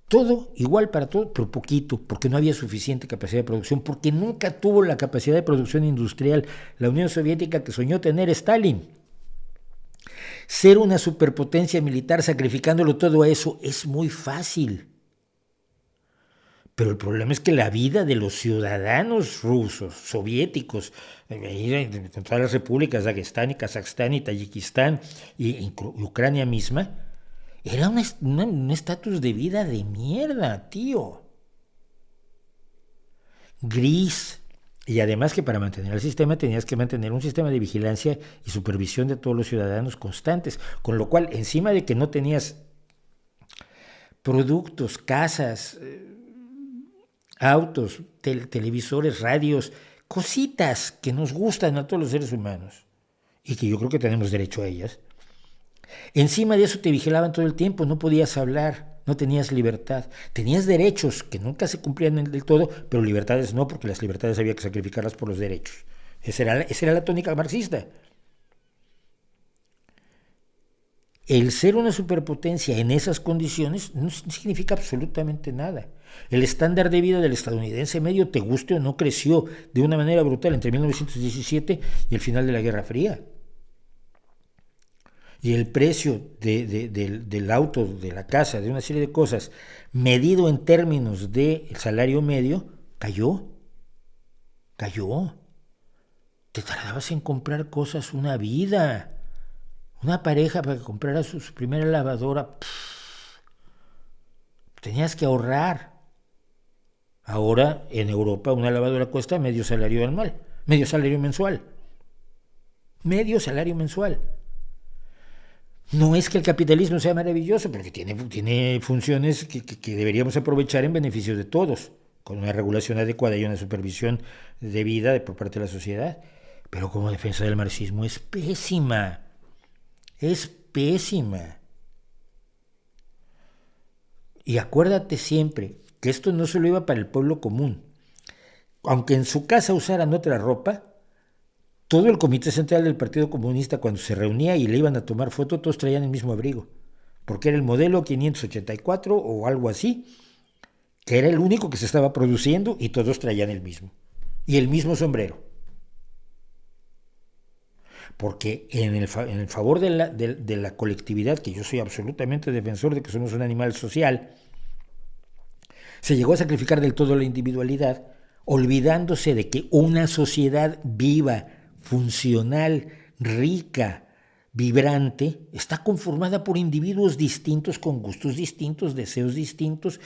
Speaker 1: Todo igual para todo, pero poquito, porque no había suficiente capacidad de producción, porque nunca tuvo la capacidad de producción industrial la Unión Soviética que soñó tener Stalin. Ser una superpotencia militar sacrificándolo todo a eso es muy fácil. Pero el problema es que la vida de los ciudadanos rusos, soviéticos, en todas las repúblicas, Dagestán y Kazajstán y Tayikistán y Ucrania misma, era un estatus de vida de mierda, tío. Gris. Y además que para mantener el sistema tenías que mantener un sistema de vigilancia y supervisión de todos los ciudadanos constantes. Con lo cual, encima de que no tenías productos, casas, autos, televisores, radios, cositas que nos gustan a todos los seres humanos y que yo creo que tenemos derecho a ellas. Encima de eso te vigilaban todo el tiempo, no podías hablar, no tenías libertad. Tenías derechos que nunca se cumplían del todo, pero libertades no, porque las libertades había que sacrificarlas por los derechos. Esa era la tónica marxista. El ser una superpotencia en esas condiciones no significa absolutamente nada. El estándar de vida del estadounidense medio, te guste o no, creció de una manera brutal entre 1917 y el final de la Guerra Fría. Y el precio del auto, de la casa, de una serie de cosas, medido en términos del salario medio, cayó. Te tardabas en comprar cosas una vida. Una pareja para que comprara su primera lavadora, tenías que ahorrar. Ahora en Europa una lavadora cuesta medio salario mensual. No es que el capitalismo sea maravilloso, porque tiene funciones que deberíamos aprovechar en beneficio de todos, con una regulación adecuada y una supervisión debida por parte de la sociedad. Pero como defensa del marxismo es pésima. Es pésima. Y acuérdate siempre que esto no solo iba para el pueblo común. Aunque en su casa usaran otra ropa, todo el comité central del Partido Comunista, cuando se reunía y le iban a tomar foto, todos traían el mismo abrigo, porque era el modelo 584 o algo así, que era el único que se estaba produciendo y todos traían el mismo. Y el mismo sombrero. Porque en el favor de la colectividad, que yo soy absolutamente defensor de que somos un animal social, se llegó a sacrificar del todo la individualidad, olvidándose de que una sociedad viva, funcional, rica, vibrante, está conformada por individuos distintos, con gustos distintos, deseos distintos,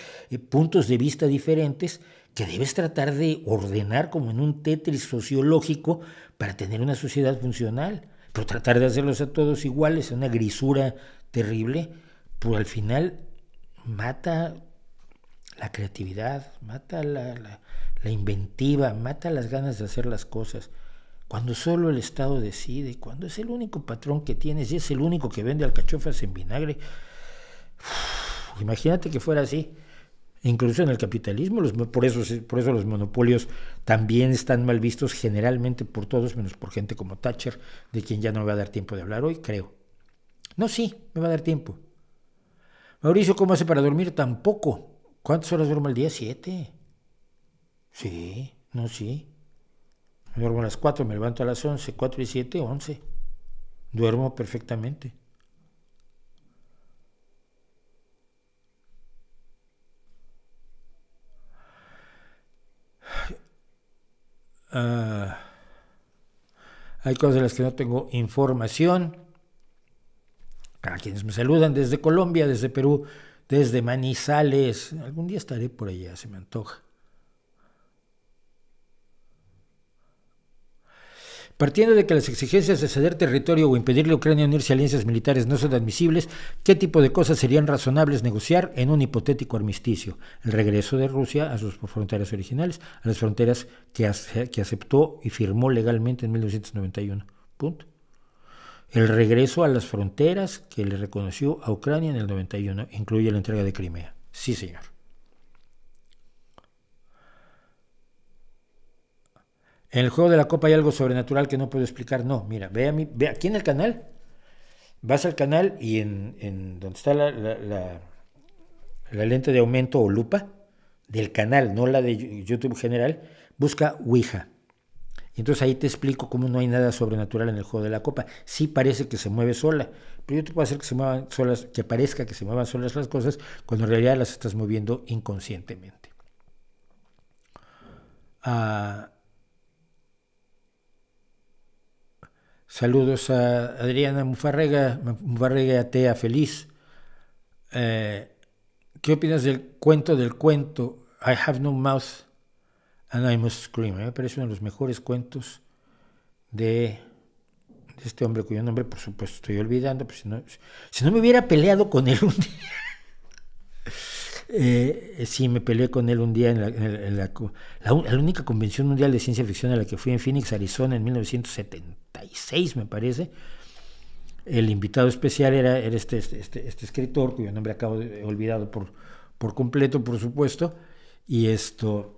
Speaker 1: puntos de vista diferentes, que debes tratar de ordenar como en un Tetris sociológico para tener una sociedad funcional. Pero tratar de hacerlos a todos iguales, una grisura terrible, pues al final mata la creatividad, mata la inventiva, mata las ganas de hacer las cosas. Cuando solo el Estado decide, cuando es el único patrón que tienes y es el único que vende alcachofas en vinagre. Imagínate que fuera así. Incluso en el capitalismo, por eso los monopolios también están mal vistos generalmente por todos, menos por gente como Thatcher, de quien ya no me va a dar tiempo de hablar hoy, creo. No, sí, me va a dar tiempo. Mauricio, ¿cómo hace para dormir? Tampoco. ¿Cuántas horas duermo al día? 7. Sí, no, sí. Me duermo a las 4, me levanto a las 11, 4 y 7, 11. Duermo perfectamente. Hay cosas de las que no tengo información. A quienes me saludan desde Colombia, desde Perú, desde Manizales. Algún día estaré por allá, se me antoja. Partiendo de que las exigencias de ceder territorio o impedirle a Ucrania unirse a alianzas militares no son admisibles, ¿qué tipo de cosas serían razonables negociar en un hipotético armisticio? El regreso de Rusia a sus fronteras originales, a las fronteras que aceptó y firmó legalmente en 1991. Punto. El regreso a las fronteras que le reconoció a Ucrania en el 91, incluye la entrega de Crimea. Sí, señor. En el juego de la copa hay algo sobrenatural que no puedo explicar. No, mira, ve aquí en el canal. Vas al canal y en donde está la lente de aumento o lupa del canal, no la de YouTube general, busca Ouija. Y entonces ahí te explico cómo no hay nada sobrenatural en el juego de la copa. Sí parece que se mueve sola, pero yo te puedo hacer que se muevan solas, que parezca que se muevan solas las cosas, cuando en realidad las estás moviendo inconscientemente. Saludos a Adriana Mufarrega Atea Feliz. ¿Qué opinas del cuento? I have no mouth and I must scream. Me parece uno de los mejores cuentos de este hombre, cuyo nombre por supuesto estoy olvidando, pues si no me hubiera peleado con él un día. Sí, me peleé con él un día en la única convención mundial de ciencia ficción a la que fui en Phoenix, Arizona, en 1976, me parece. El invitado especial era este escritor, cuyo nombre acabo de olvidado por completo, por supuesto, y esto...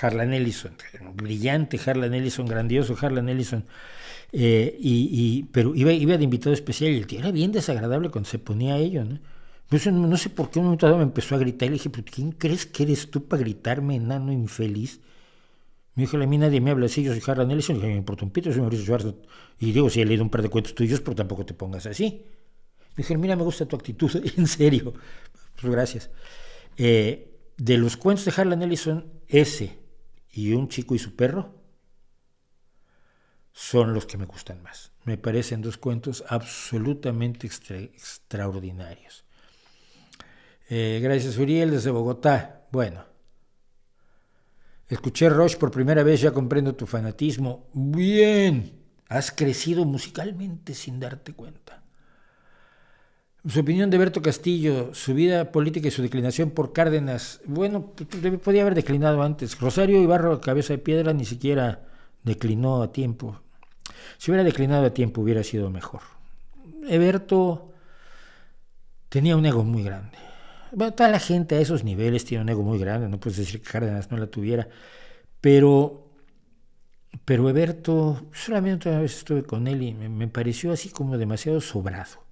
Speaker 1: Harlan Ellison, brillante Harlan Ellison, grandioso Harlan Ellison, pero iba de invitado especial y el tío era bien desagradable cuando se ponía a ello, ¿no? No sé por qué un momento dado me empezó a gritar y le dije, ¿pero quién crees que eres tú para gritarme, enano infeliz? Me dijo, a mí nadie me habla así, yo soy Harlan Ellison, y me importa un pito, soy Mauricio Schwarz, y digo, sí he leído un par de cuentos tuyos, pero tampoco te pongas así. Me dijeron, mira, me gusta tu actitud, en serio, pues gracias. De los cuentos de Harlan Ellison, ese y Un chico y su perro son los que me gustan más. Me parecen dos cuentos absolutamente extraordinarios. Gracias, Uriel, desde Bogotá. Bueno. Escuché Rush por primera vez, ya comprendo tu fanatismo. Bien, has crecido musicalmente sin darte cuenta. Su opinión de Berto Castillo, su vida política y su declinación por Cárdenas. Bueno, podía haber declinado antes. Rosario Ibarra, cabeza de piedra, ni siquiera declinó a tiempo. Si hubiera declinado a tiempo hubiera sido mejor. Eberto tenía un ego muy grande. Bueno, toda la gente a esos niveles tiene un ego muy grande, no puedes decir que Cárdenas no la tuviera, pero Eberto, solamente una vez estuve con él y me pareció así como demasiado sobrado.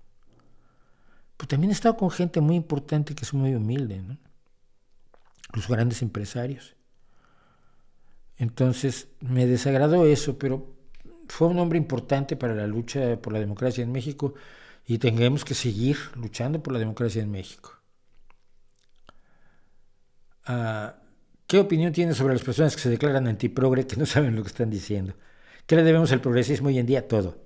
Speaker 1: Pero también he estado con gente muy importante que es muy humilde, ¿no? Los grandes empresarios. Entonces me desagradó eso, pero fue un hombre importante para la lucha por la democracia en México y tendremos que seguir luchando por la democracia en México. ¿Qué opinión tienes sobre las personas que se declaran antiprogre, que no saben lo que están diciendo? ¿Qué le debemos al progresismo hoy en día? Todo.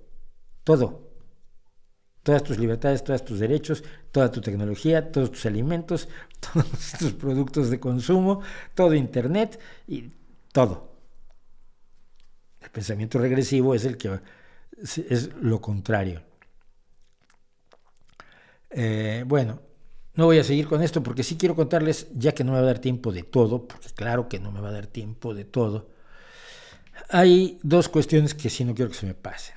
Speaker 1: Todas tus libertades, todos tus derechos, toda tu tecnología, todos tus alimentos, todos tus productos de consumo, todo Internet y todo. El pensamiento regresivo es el que es lo contrario. Bueno, no voy a seguir con esto porque sí quiero contarles, ya que no me va a dar tiempo de todo, porque claro que no me va a dar tiempo de todo, hay dos cuestiones que sí no quiero que se me pasen.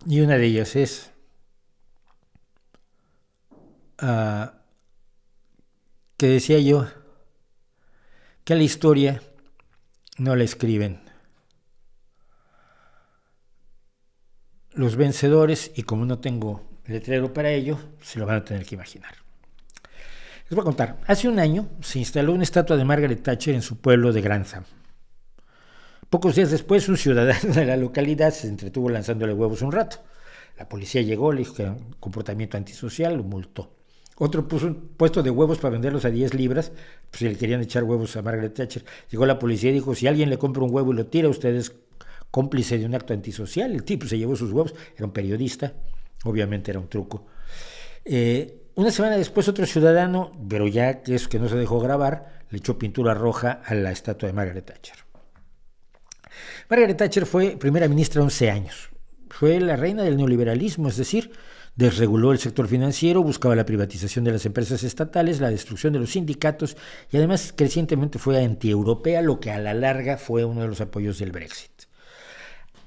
Speaker 1: Y una de ellas es que decía yo que la historia no la escriben los vencedores, y como no tengo letrero para ello, se lo van a tener que imaginar. Les voy a contar. Hace un año se instaló una estatua de Margaret Thatcher en su pueblo de Grantham. Pocos días después, un ciudadano de la localidad se entretuvo lanzándole huevos un rato. La policía llegó, le dijo que era un comportamiento antisocial, lo multó. Otro puso un puesto de huevos para venderlos a 10 libras, pues si le querían echar huevos a Margaret Thatcher. Llegó la policía y dijo, si alguien le compra un huevo y lo tira, usted es cómplice de un acto antisocial. El tipo se llevó sus huevos, era un periodista, obviamente era un truco. Una semana después otro ciudadano, pero ya que eso que no se dejó grabar, le echó pintura roja a la estatua de Margaret Thatcher. Margaret Thatcher fue primera ministra 11 años. Fue la reina del neoliberalismo, es decir, desreguló el sector financiero, buscaba la privatización de las empresas estatales, la destrucción de los sindicatos y además crecientemente fue antieuropea, lo que a la larga fue uno de los apoyos del Brexit.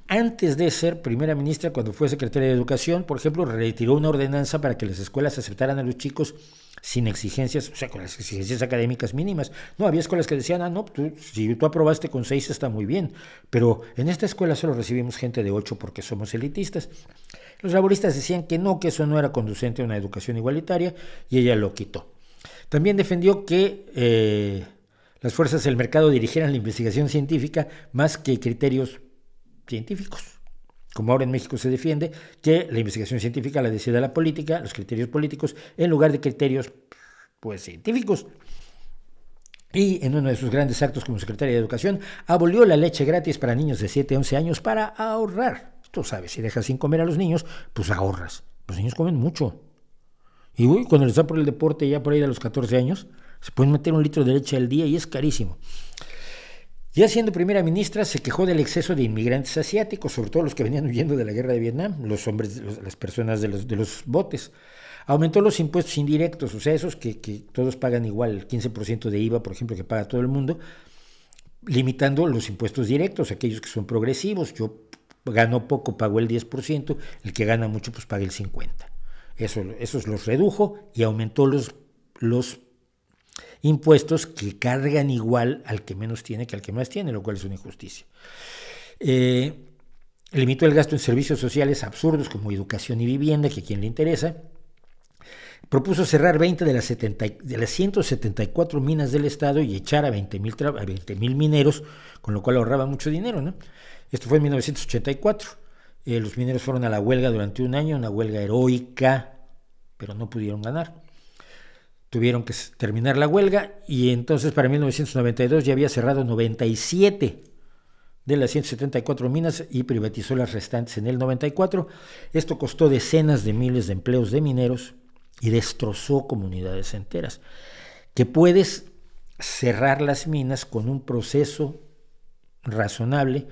Speaker 1: Antes de ser primera ministra, cuando fue secretaria de Educación, por ejemplo, retiró una ordenanza para que las escuelas aceptaran a los chicos sin exigencias, o sea, con las exigencias académicas mínimas. No, había escuelas que decían, no, si tú aprobaste con 6 está muy bien, pero en esta escuela solo recibimos gente de 8 porque somos elitistas. Los laboristas decían que eso no era conducente a una educación igualitaria, y ella lo quitó. También defendió que las fuerzas del mercado dirigieran la investigación científica más que criterios científicos, como ahora en México se defiende que la investigación científica la decida la política, los criterios políticos, en lugar de criterios científicos. Y en uno de sus grandes actos como secretaria de Educación, abolió la leche gratis para niños de 7 a 11 años para ahorrar. Tú sabes, si dejas sin comer a los niños, pues ahorras. Los niños comen mucho. Y cuando les da por el deporte, ya por ahí a los 14 años, se pueden meter 1 litro de leche al día y es carísimo. Ya siendo primera ministra, se quejó del exceso de inmigrantes asiáticos, sobre todo los que venían huyendo de la guerra de Vietnam, los hombres, las personas de los botes. Aumentó los impuestos indirectos, o sea, esos que todos pagan igual, el 15% de IVA, por ejemplo, que paga todo el mundo, limitando los impuestos directos, aquellos que son progresivos. Yo gano poco, pago el 10%, el que gana mucho, pues paga el 50%. Esos los redujo y aumentó los impuestos que cargan igual al que menos tiene que al que más tiene, lo cual es una injusticia. Limitó el gasto en servicios sociales absurdos como educación y vivienda, que a quien le interesa. Propuso cerrar 20 de las 174 minas del Estado y echar a 20,000 mineros, con lo cual ahorraba mucho dinero, ¿no? Esto fue en 1984. Los mineros fueron a la huelga durante un año, una huelga heroica, pero no pudieron ganar. Tuvieron que terminar la huelga y entonces para 1992 ya había cerrado 97 de las 174 minas y privatizó las restantes en el 94. Esto costó decenas de miles de empleos de mineros y destrozó comunidades enteras. que puedes cerrar las minas con un proceso razonable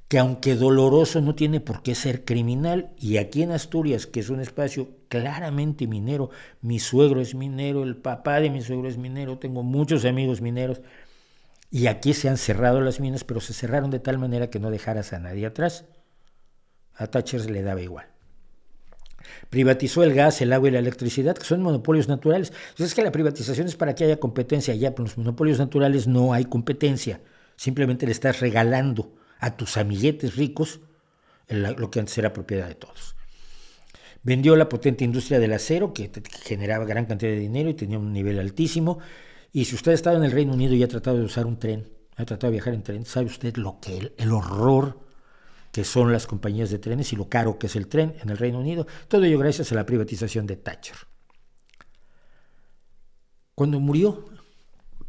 Speaker 1: que, aunque doloroso, no tiene por qué ser criminal. Y aquí en Asturias, que es un espacio claramente minero, mi suegro es minero, el papá de mi suegro es minero, tengo muchos amigos mineros, y aquí se han cerrado las minas, pero se cerraron de tal manera que no dejaras a nadie atrás. A Thatcher le daba igual. Privatizó el gas, el agua y la electricidad, que son monopolios naturales. Entonces, es que la privatización es para que haya competencia. Ya con los monopolios naturales no hay competencia. Simplemente le estás regalando a tus amiguetes ricos lo que antes era propiedad de todos. Vendió la potente industria del acero, que generaba gran cantidad de dinero y tenía un nivel altísimo. Y si usted ha estado en el Reino Unido y ha tratado de usar un tren, ha tratado de viajar en tren, sabe usted lo que el horror que son las compañías de trenes y lo caro que es el tren en el Reino Unido. Todo ello gracias a la privatización de Thatcher. Cuando murió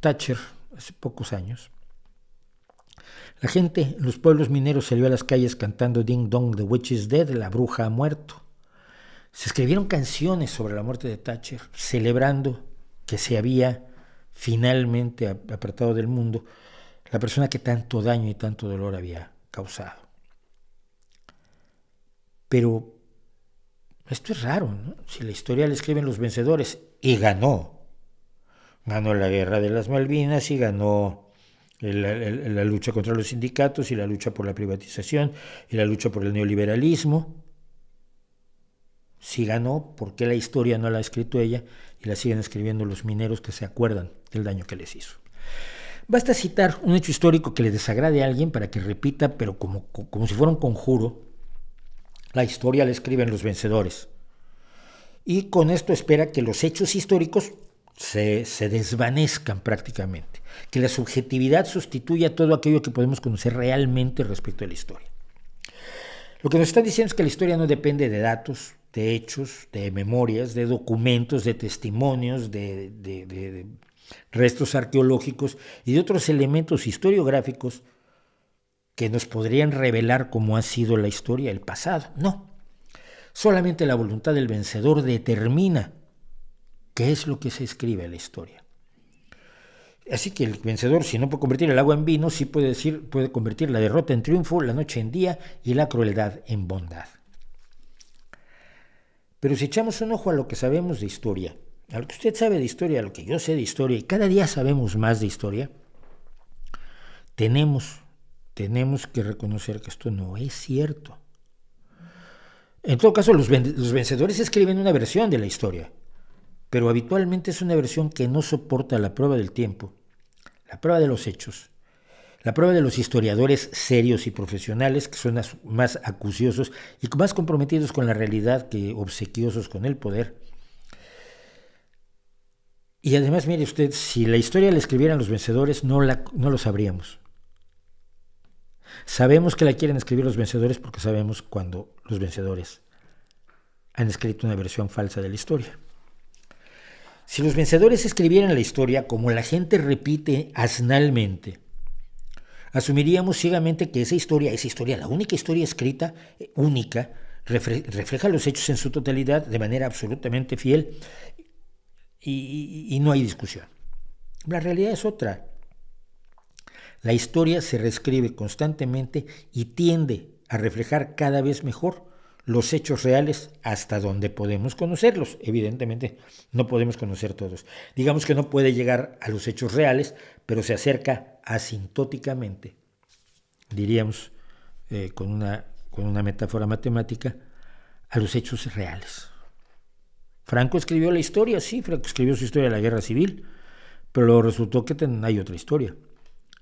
Speaker 1: Thatcher, hace pocos años, la gente en los pueblos mineros salió a las calles cantando Ding Dong, the witch is dead, la bruja ha muerto. Se escribieron canciones sobre la muerte de Thatcher, celebrando que se había finalmente apartado del mundo la persona que tanto daño y tanto dolor había causado. Pero esto es raro, ¿no? Si la historia la escriben los vencedores, y ganó la guerra de las Malvinas y ganó la lucha contra los sindicatos y la lucha por la privatización y la lucha por el neoliberalismo. Si ganó, ¿por qué la historia no la ha escrito ella y la siguen escribiendo los mineros que se acuerdan del daño que les hizo? Basta citar un hecho histórico que le desagrade a alguien para que repita, pero como si fuera un conjuro, la historia la escriben los vencedores. Y con esto espera que los hechos históricos se desvanezcan prácticamente, que la subjetividad sustituya todo aquello que podemos conocer realmente respecto a la historia. Lo que nos están diciendo es que la historia no depende de datos, de hechos, de memorias, de documentos, de testimonios, de restos arqueológicos y de otros elementos historiográficos que nos podrían revelar cómo ha sido la historia, el pasado. No, solamente la voluntad del vencedor determina qué es lo que se escribe en la historia. Así que el vencedor, si no puede convertir el agua en vino, sí puede convertir la derrota en triunfo, la noche en día y la crueldad en bondad. Pero si echamos un ojo a lo que sabemos de historia, a lo que usted sabe de historia, a lo que yo sé de historia, y cada día sabemos más de historia, tenemos que reconocer que esto no es cierto. En todo caso, los vencedores escriben una versión de la historia, pero habitualmente es una versión que no soporta la prueba del tiempo, la prueba de los hechos, la prueba de los historiadores serios y profesionales, que son más acuciosos y más comprometidos con la realidad que obsequiosos con el poder. Y además, mire usted, si la historia la escribieran los vencedores, no lo sabríamos. Sabemos que la quieren escribir los vencedores porque sabemos cuando los vencedores han escrito una versión falsa de la historia. Si los vencedores escribieran la historia como la gente repite asnalmente, asumiríamos ciegamente que esa historia, la única historia escrita, única, refleja los hechos en su totalidad de manera absolutamente fiel y no hay discusión. La realidad es otra. La historia se reescribe constantemente y tiende a reflejar cada vez mejor los hechos reales hasta donde podemos conocerlos. Evidentemente no podemos conocer todos. Digamos que no puede llegar a los hechos reales, pero se acerca asintóticamente, diríamos con una metáfora matemática, a los hechos reales. Franco escribió la historia, sí, Franco escribió su historia de la guerra civil, pero luego resultó que hay otra historia.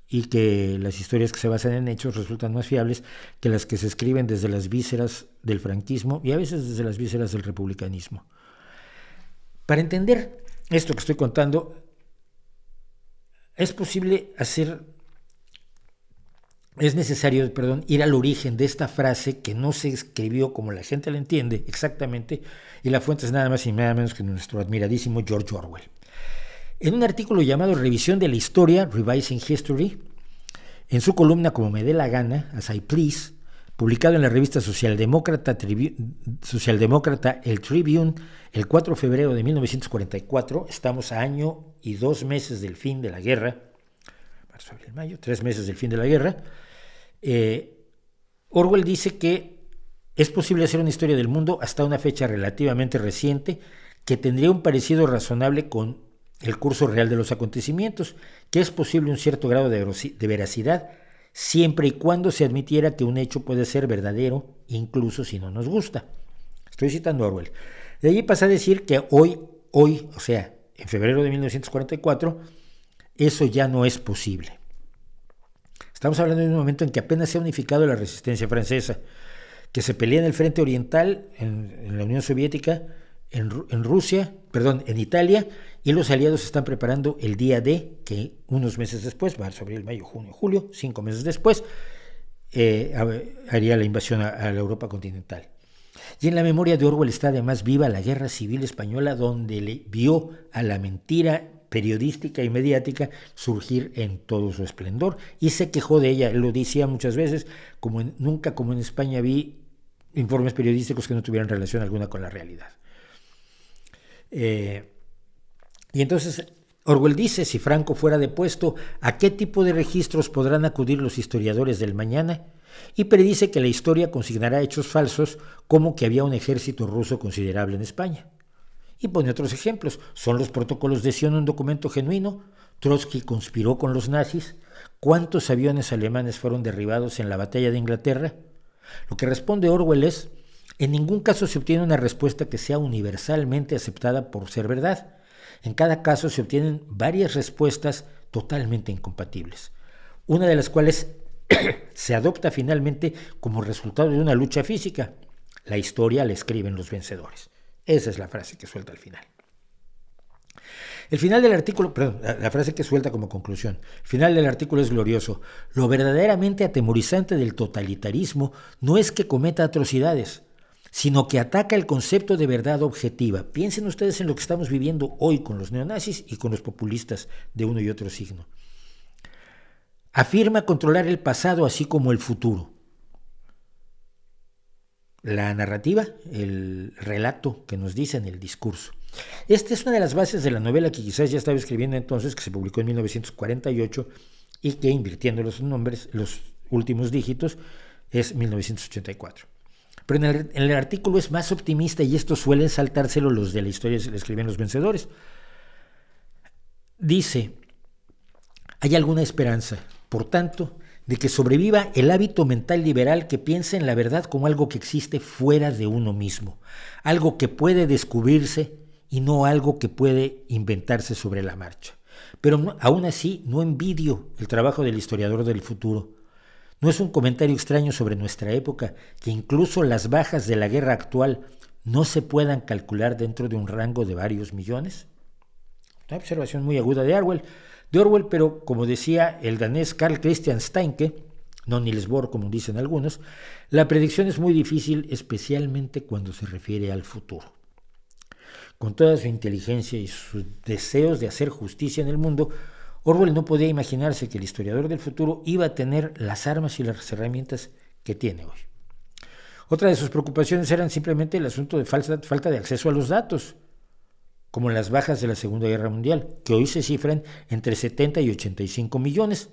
Speaker 1: Y que las historias que se basan en hechos resultan más fiables que las que se escriben desde las vísceras del franquismo y a veces desde las vísceras del republicanismo. Para entender esto que estoy contando, es necesario ir al origen de esta frase que no se escribió como la gente la entiende exactamente, y la fuente es nada más y nada menos que nuestro admiradísimo George Orwell. En un artículo llamado Revisión de la Historia, Revising History, en su columna Como me dé la gana, As I Please, publicado en la revista socialdemócrata El Tribune, el 4 de febrero de 1944, estamos a año y 2 meses del fin de la guerra, marzo, abril, mayo, 3 meses del fin de la guerra, Orwell dice que es posible hacer una historia del mundo hasta una fecha relativamente reciente que tendría un parecido razonable con el curso real de los acontecimientos, que es posible un cierto grado de veracidad siempre y cuando se admitiera que un hecho puede ser verdadero, incluso si no nos gusta. Estoy citando a Orwell. De allí pasa a decir que hoy, o sea, en febrero de 1944, eso ya no es posible. Estamos hablando de un momento en que apenas se ha unificado la resistencia francesa, que se pelea en el frente oriental, en la Unión Soviética, en Italia, y los aliados están preparando el día D, que unos meses después, marzo, abril, mayo, junio, julio, 5 meses después, haría la invasión a la Europa continental. Y en la memoria de Orwell está además viva la Guerra Civil Española, donde le vio a la mentira periodística y mediática surgir en todo su esplendor, y se quejó de ella. Él lo decía muchas veces, nunca como en España vi informes periodísticos que no tuvieran relación alguna con la realidad. Y entonces Orwell dice, si Franco fuera depuesto, ¿a qué tipo de registros podrán acudir los historiadores del mañana? Y predice que la historia consignará hechos falsos, como que había un ejército ruso considerable en España. Y pone otros ejemplos. ¿Son los protocolos de Sion un documento genuino? ¿Trotsky conspiró con los nazis? ¿Cuántos aviones alemanes fueron derribados en la batalla de Inglaterra? Lo que responde Orwell es, en ningún caso se obtiene una respuesta que sea universalmente aceptada por ser verdad. En cada caso se obtienen varias respuestas totalmente incompatibles, una de las cuales se adopta finalmente como resultado de una lucha física. La historia la escriben los vencedores. Esa es la frase que suelta al final. El final del artículo, la frase que suelta como conclusión. El final del artículo es glorioso. Lo verdaderamente atemorizante del totalitarismo no es que cometa atrocidades, sino que ataca el concepto de verdad objetiva. Piensen ustedes en lo que estamos viviendo hoy con los neonazis y con los populistas de uno y otro signo. Afirma controlar el pasado así como el futuro. La narrativa, el relato que nos dicen, el discurso. Esta es una de las bases de la novela que quizás ya estaba escribiendo entonces, que se publicó en 1948 y que, invirtiendo los nombres, los últimos dígitos, es 1984. Pero en el artículo es más optimista, y esto suelen saltárselo los de la historia, se le escriben los vencedores. Dice, hay alguna esperanza, por tanto, de que sobreviva el hábito mental liberal que piensa en la verdad como algo que existe fuera de uno mismo, algo que puede descubrirse y no algo que puede inventarse sobre la marcha. Pero aún así no envidio el trabajo del historiador del futuro. ¿No es un comentario extraño sobre nuestra época que incluso las bajas de la guerra actual no se puedan calcular dentro de un rango de varios millones? Una observación muy aguda de Orwell, pero como decía el danés Carl Christian Steinke, no Niels Bohr como dicen algunos, la predicción es muy difícil, especialmente cuando se refiere al futuro. Con toda su inteligencia y sus deseos de hacer justicia en el mundo, Orwell no podía imaginarse que el historiador del futuro iba a tener las armas y las herramientas que tiene hoy. Otra de sus preocupaciones eran simplemente el asunto de falta de acceso a los datos, como las bajas de la Segunda Guerra Mundial, que hoy se cifran entre 70 y 85 millones,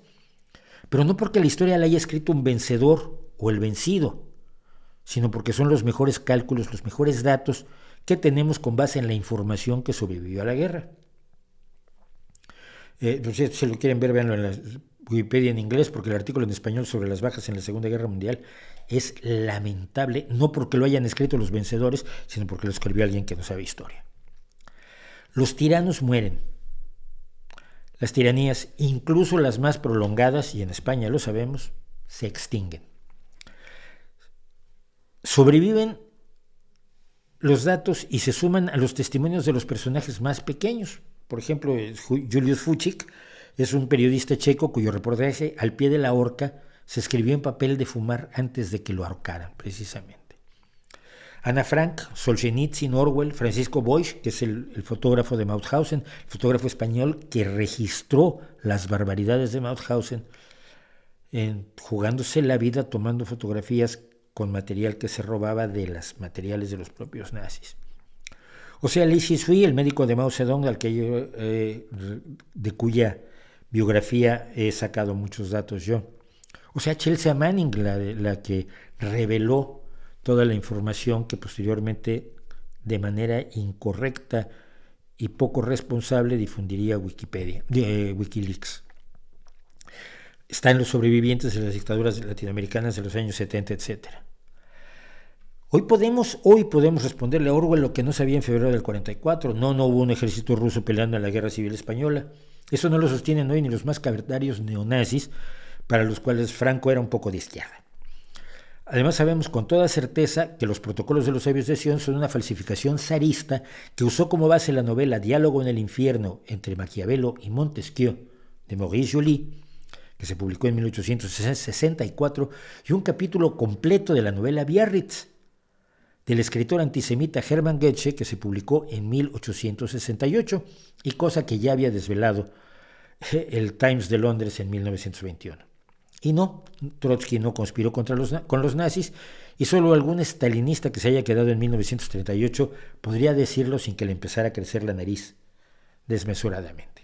Speaker 1: pero no porque la historia la haya escrito un vencedor o el vencido, sino porque son los mejores cálculos, los mejores datos que tenemos con base en la información que sobrevivió a la guerra. Si lo quieren ver, véanlo en la Wikipedia en inglés, porque el artículo en español sobre las bajas en la Segunda Guerra Mundial es lamentable, no porque lo hayan escrito los vencedores, sino porque lo escribió alguien que no sabe historia. Los tiranos mueren. Las tiranías, incluso las más prolongadas, y en España lo sabemos, se extinguen. Sobreviven los datos y se suman a los testimonios de los personajes más pequeños. Por ejemplo, Julius Fučík es un periodista checo cuyo reportaje Al pie de la horca se escribió en papel de fumar antes de que lo ahorcaran, precisamente. Ana Frank, Solzhenitsyn, Orwell, Francisco Boix, que es el fotógrafo de Mauthausen, el fotógrafo español que registró las barbaridades de Mauthausen, jugándose la vida tomando fotografías con material que se robaba de los materiales de los propios nazis. O sea, Li Shisui, el médico de Mao Zedong, de cuya biografía he sacado muchos datos yo. O sea, Chelsea Manning, la que reveló toda la información que posteriormente, de manera incorrecta y poco responsable, difundiría Wikileaks. Está en los sobrevivientes de las dictaduras latinoamericanas de los años 70, etc. Hoy podemos responderle a Orwell lo que no sabía en febrero del 44. No hubo un ejército ruso peleando en la Guerra Civil Española. Eso no lo sostienen hoy ni los más cavernarios neonazis, para los cuales Franco era un poco de izquierda. Además, sabemos con toda certeza que los protocolos de los sabios de Sion son una falsificación zarista que usó como base la novela Diálogo en el infierno entre Maquiavelo y Montesquieu de Maurice Joly, que se publicó en 1864, y un capítulo completo de la novela Biarritz del escritor antisemita Hermann Goethe, que se publicó en 1868, y cosa que ya había desvelado el Times de Londres en 1921. Y no, Trotsky no conspiró con los nazis, y solo algún estalinista que se haya quedado en 1938 podría decirlo sin que le empezara a crecer la nariz desmesuradamente.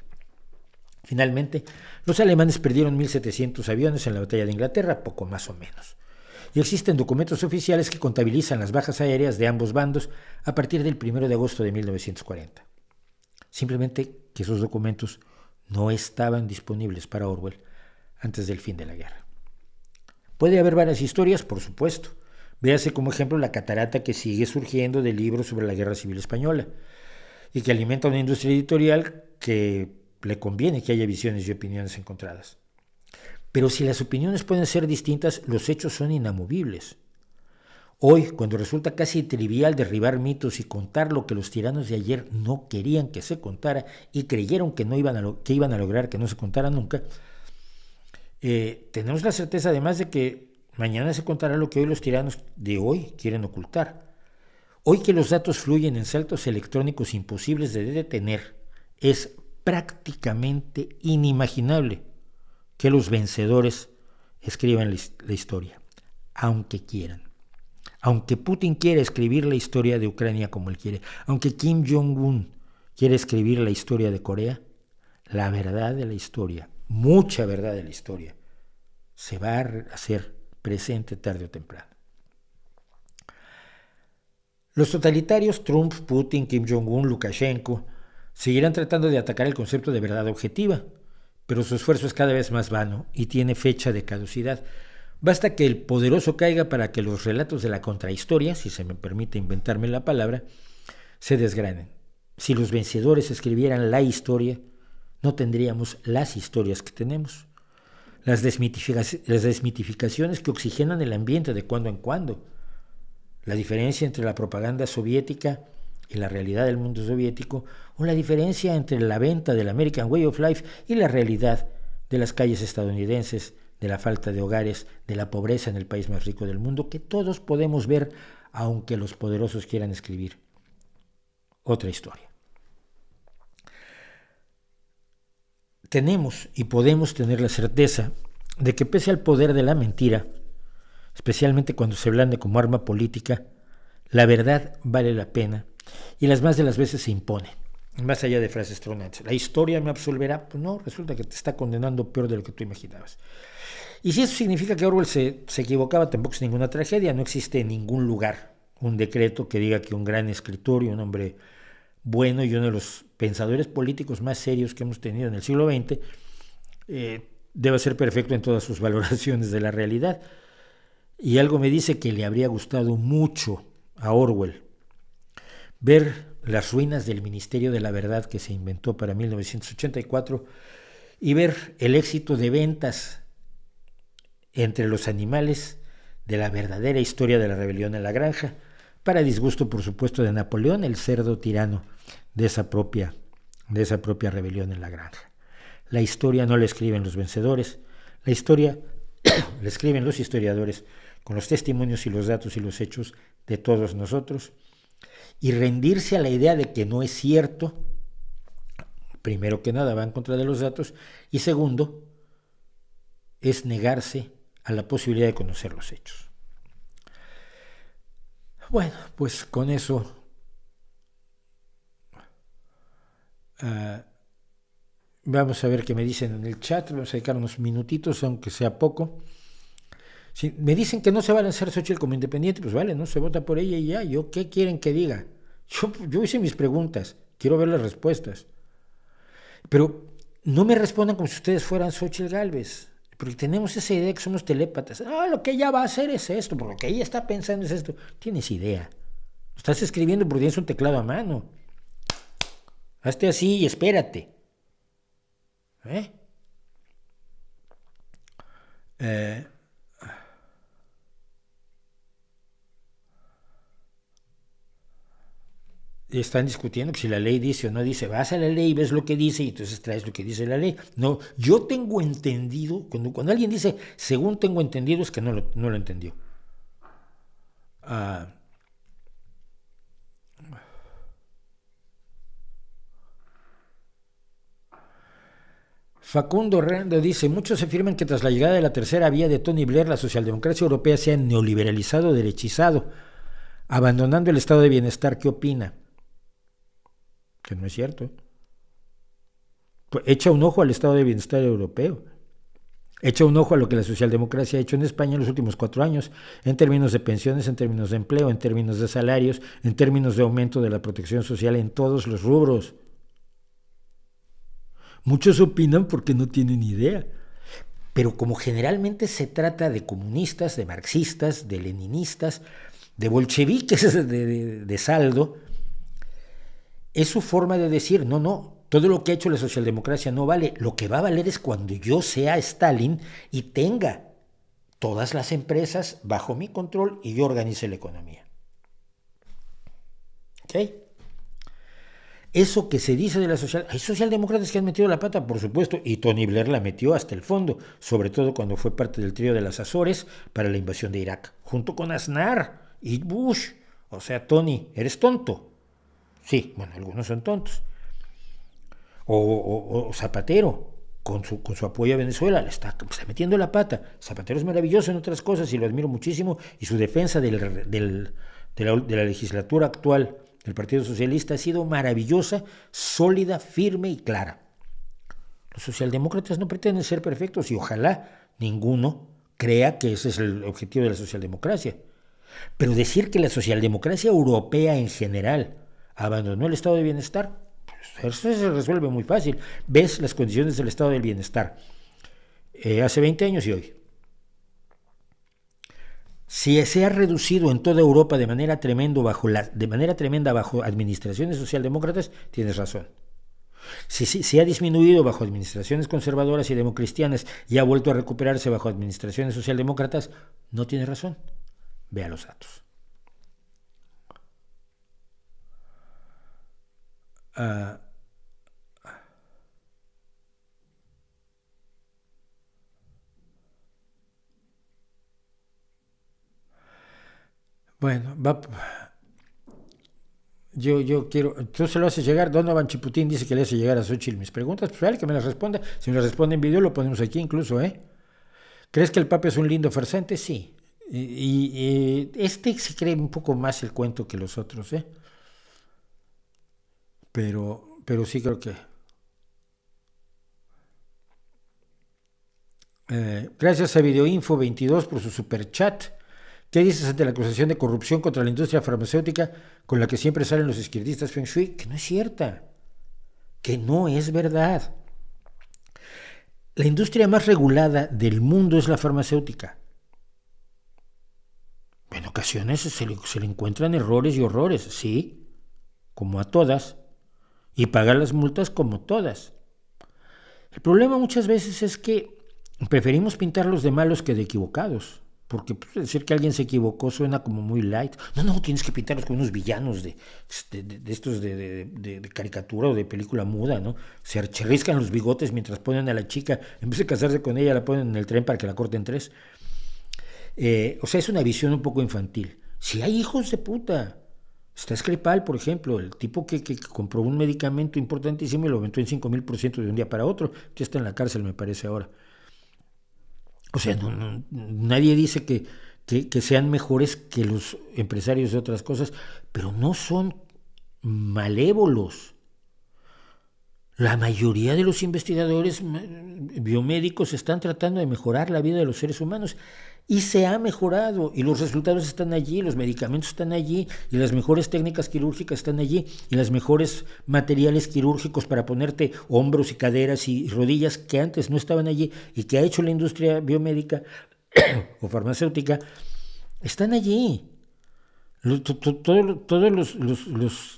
Speaker 1: Finalmente, los alemanes perdieron 1.700 aviones en la batalla de Inglaterra, poco más o menos. Y existen documentos oficiales que contabilizan las bajas aéreas de ambos bandos a partir del 1 de agosto de 1940. Simplemente que esos documentos no estaban disponibles para Orwell antes del fin de la guerra. Puede haber varias historias, por supuesto. Véase como ejemplo la catarata que sigue surgiendo de libros sobre la Guerra Civil Española y que alimenta una industria editorial que le conviene que haya visiones y opiniones encontradas. Pero si las opiniones pueden ser distintas, los hechos son inamovibles. Hoy, cuando resulta casi trivial derribar mitos y contar lo que los tiranos de ayer no querían que se contara y creyeron que iban a lograr que no se contara nunca, tenemos la certeza además de que mañana se contará lo que hoy los tiranos de hoy quieren ocultar. Hoy que los datos fluyen en saltos electrónicos imposibles de detener, es prácticamente inimaginable que los vencedores escriban la historia, aunque quieran. Aunque Putin quiera escribir la historia de Ucrania como él quiere, aunque Kim Jong-un quiera escribir la historia de Corea, la verdad de la historia, mucha verdad de la historia, se va a hacer presente tarde o temprano. Los totalitarios, Trump, Putin, Kim Jong-un, Lukashenko, seguirán tratando de atacar el concepto de verdad objetiva, pero su esfuerzo es cada vez más vano y tiene fecha de caducidad. Basta que el poderoso caiga para que los relatos de la contrahistoria, si se me permite inventarme la palabra, se desgranen. Si los vencedores escribieran la historia, no tendríamos las historias que tenemos. Las desmitificaciones que oxigenan el ambiente de cuando en cuando. La diferencia entre la propaganda soviética y la realidad del mundo soviético, o la diferencia entre la venta del American Way of Life y la realidad de las calles estadounidenses, de la falta de hogares, de la pobreza en el país más rico del mundo, que todos podemos ver, aunque los poderosos quieran escribir otra historia. Tenemos y podemos tener la certeza de que pese al poder de la mentira, especialmente cuando se blande como arma política, la verdad vale la pena y las más de las veces se impone, más allá de frases tronantes. ¿La historia me absolverá? Pues no, resulta que te está condenando peor de lo que tú imaginabas. Y si eso significa que Orwell se equivocaba, tampoco es ninguna tragedia. No existe en ningún lugar un decreto que diga que un gran escritor y un hombre bueno y uno de los pensadores políticos más serios que hemos tenido en el siglo XX debe ser perfecto en todas sus valoraciones de la realidad. Y algo me dice que le habría gustado mucho a Orwell ver las ruinas del Ministerio de la Verdad que se inventó para 1984 y ver el éxito de ventas entre los animales de la verdadera historia de la rebelión en la granja, para disgusto, por supuesto, de Napoleón, el cerdo tirano de esa propia rebelión en la granja. La historia no la escriben los vencedores, la historia la escriben los historiadores con los testimonios y los datos y los hechos de todos nosotros, y rendirse a la idea de que no es cierto, primero que nada va en contra de los datos, y segundo, es negarse a la posibilidad de conocer los hechos. Bueno, pues con eso Ah, vamos a ver qué me dicen en el chat. Vamos a dedicar unos minutitos, aunque sea poco. Si me dicen que no se va a lanzar Xochitl como independiente, pues vale, no se vota por ella y ya. ¿Yo qué quieren que diga? Yo hice mis preguntas, quiero ver las respuestas. Pero no me respondan como si ustedes fueran Xochitl Gálvez, porque tenemos esa idea que somos telépatas. Lo que ella va a hacer es esto, porque lo que ella está pensando es esto. Tienes idea. Estás escribiendo porque tienes un teclado a mano. Hazte así y espérate. Están discutiendo que si la ley dice o no dice. Vas a la ley, ves lo que dice y entonces traes lo que dice la ley. No, yo tengo entendido, cuando alguien dice según tengo entendido, es que no lo entendió. Facundo Rando dice, muchos afirman que tras la llegada de la tercera vía de Tony Blair, la socialdemocracia europea se ha neoliberalizado, derechizado, abandonando el estado de bienestar. ¿Qué opina? Que no es cierto. Pues echa un ojo al estado de bienestar europeo. Echa un ojo a lo que la socialdemocracia ha hecho en España en los últimos 4 años, en términos de pensiones, en términos de empleo, en términos de salarios, en términos de aumento de la protección social en todos los rubros. Muchos opinan porque no tienen idea. Pero como generalmente se trata de comunistas, de marxistas, de leninistas, de bolcheviques de saldo, es su forma de decir, no, todo lo que ha hecho la socialdemocracia no vale. Lo que va a valer es cuando yo sea Stalin y tenga todas las empresas bajo mi control y yo organice la economía. ¿Ok? Eso que se dice de la hay socialdemócratas que han metido la pata, por supuesto, y Tony Blair la metió hasta el fondo, sobre todo cuando fue parte del trío de las Azores para la invasión de Irak, junto con Aznar y Bush. O sea, Tony, eres tonto. Sí, bueno, algunos son tontos. O Zapatero, con su apoyo a Venezuela, le está metiendo la pata. Zapatero es maravilloso en otras cosas y lo admiro muchísimo, y su defensa de la legislatura actual del Partido Socialista ha sido maravillosa, sólida, firme y clara. Los socialdemócratas no pretenden ser perfectos y ojalá ninguno crea que ese es el objetivo de la socialdemocracia. Pero decir que la socialdemocracia europea en general abandonó el estado de bienestar, pues eso se resuelve muy fácil. Ves las condiciones del estado del bienestar hace 20 años y hoy. Si se ha reducido en toda Europa de manera tremenda bajo administraciones socialdemócratas, tienes razón. Si ha disminuido bajo administraciones conservadoras y democristianas y ha vuelto a recuperarse bajo administraciones socialdemócratas, no tienes razón. Vea los datos. Bueno, yo quiero, tú se lo haces llegar. Donovan Chiputín dice que le hace llegar a Xochitl mis preguntas, pues vale, que me las responda. Si me las responde en video, lo ponemos aquí incluso, ¿Crees que el Papa es un lindo farsante? Sí. Y este se cree un poco más el cuento que los otros, Pero sí creo que... gracias a Videoinfo 22 por su superchat. ¿Qué dices ante la acusación de corrupción contra la industria farmacéutica con la que siempre salen los izquierdistas Feng Shui? Que no es cierta, que no es verdad. La industria más regulada del mundo es la farmacéutica. En ocasiones se le encuentran errores y horrores, sí, como a todas, y pagar las multas como todas. El problema muchas veces es que preferimos pintarlos de malos que de equivocados. Porque decir que alguien se equivocó suena como muy light. No, tienes que pintarlos como unos villanos de estos de caricatura o de película muda, ¿no? Se arriscan los bigotes mientras ponen a la chica, en vez de casarse con ella, la ponen en el tren para que la corten 3. O sea, es una visión un poco infantil. Si hay hijos de puta. Está Skripal, por ejemplo, el tipo que compró un medicamento importantísimo y lo aumentó en 5,000% de un día para otro. Ya está en la cárcel, me parece ahora. O sea, nadie dice que sean mejores que los empresarios de otras cosas, pero no son malévolos. La mayoría de los investigadores biomédicos están tratando de mejorar la vida de los seres humanos y se ha mejorado y los resultados están allí, los medicamentos están allí y las mejores técnicas quirúrgicas están allí y los mejores materiales quirúrgicos para ponerte hombros y caderas y rodillas que antes no estaban allí y que ha hecho la industria biomédica o farmacéutica están allí. Todas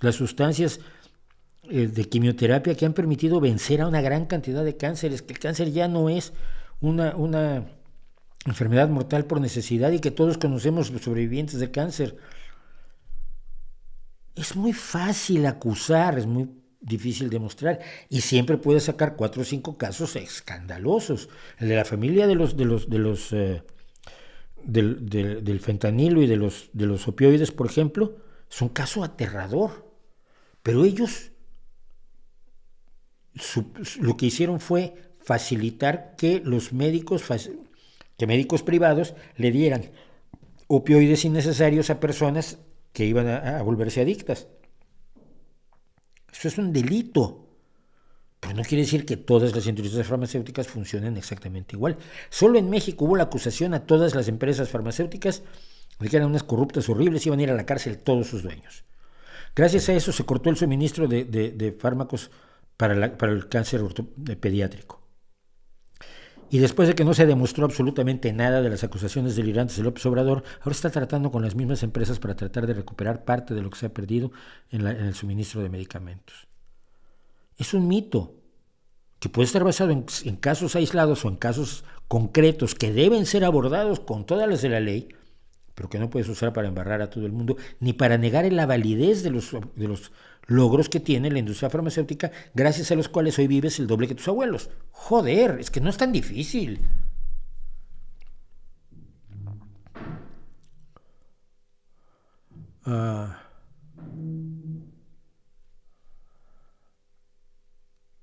Speaker 1: las sustancias de quimioterapia que han permitido vencer a una gran cantidad de cánceres, que el cáncer ya no es una enfermedad mortal por necesidad y que todos conocemos los sobrevivientes de cáncer. Es muy fácil acusar, es muy difícil demostrar y siempre puedes sacar 4 o 5 casos escandalosos. El de la familia del fentanilo y de los opioides, por ejemplo, es un caso aterrador, pero ellos lo que hicieron fue facilitar que médicos privados le dieran opioides innecesarios a personas que iban a volverse adictas. Eso es un delito. Pero no quiere decir que todas las industrias farmacéuticas funcionen exactamente igual. Solo en México hubo la acusación a todas las empresas farmacéuticas de que eran unas corruptas horribles y iban a ir a la cárcel todos sus dueños. Gracias a eso se cortó el suministro de fármacos para el cáncer pediátrico. Y después de que no se demostró absolutamente nada de las acusaciones delirantes de López Obrador, ahora está tratando con las mismas empresas para tratar de recuperar parte de lo que se ha perdido en el suministro de medicamentos. Es un mito que puede estar basado en casos aislados o en casos concretos que deben ser abordados con todas las de la ley, pero que no puedes usar para embarrar a todo el mundo, ni para negar la validez de los logros que tiene la industria farmacéutica, gracias a los cuales hoy vives el doble que tus abuelos. Joder, es que no es tan difícil.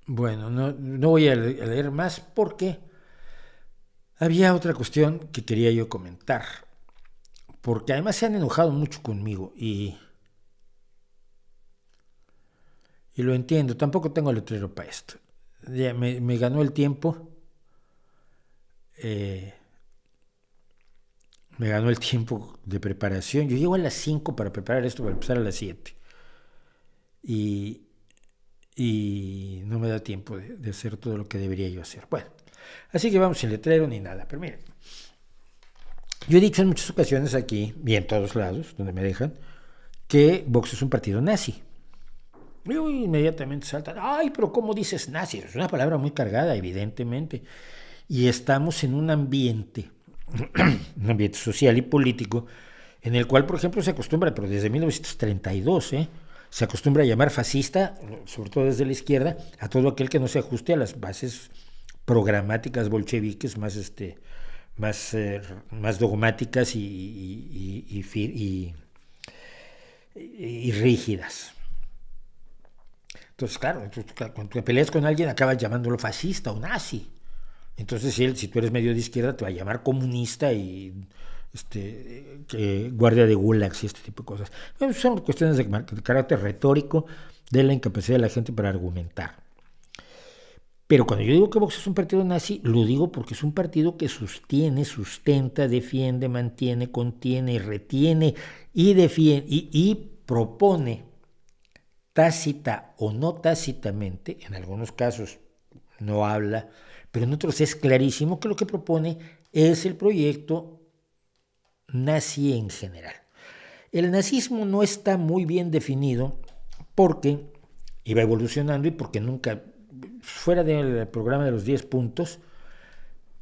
Speaker 1: Bueno, no voy a leer más porque había otra cuestión que quería yo comentar, porque además se han enojado mucho conmigo y lo entiendo, tampoco tengo letrero para esto. Ya me ganó el tiempo, me ganó el tiempo de preparación. Yo llego a las 5 para preparar esto, para empezar a las 7. Y no me da tiempo de hacer todo lo que debería yo hacer. Bueno, así que vamos sin letrero ni nada. Pero miren, yo he dicho en muchas ocasiones aquí, y en todos lados, donde me dejan, que Vox es un partido nazi. Y inmediatamente saltan, ay, pero ¿cómo dices nazi? Es una palabra muy cargada, evidentemente. Y estamos en un ambiente social y político, en el cual, por ejemplo, se acostumbra, pero desde 1932, se acostumbra a llamar fascista, sobre todo desde la izquierda, a todo aquel que no se ajuste a las bases programáticas bolcheviques más dogmáticas y rígidas. Entonces, claro, cuando te peleas con alguien acabas llamándolo fascista o nazi. Entonces, si tú eres medio de izquierda, te va a llamar comunista y guardia de gulags y este tipo de cosas. Son cuestiones de carácter retórico, de la incapacidad de la gente para argumentar. Pero cuando yo digo que Vox es un partido nazi, lo digo porque es un partido que sustenta, defiende, mantiene, contiene, retiene y defiende y propone tácita o no tácitamente, en algunos casos no habla, pero en otros es clarísimo que lo que propone es el proyecto nazi en general. El nazismo no está muy bien definido porque iba evolucionando y porque nunca, fuera del programa de los 10 puntos,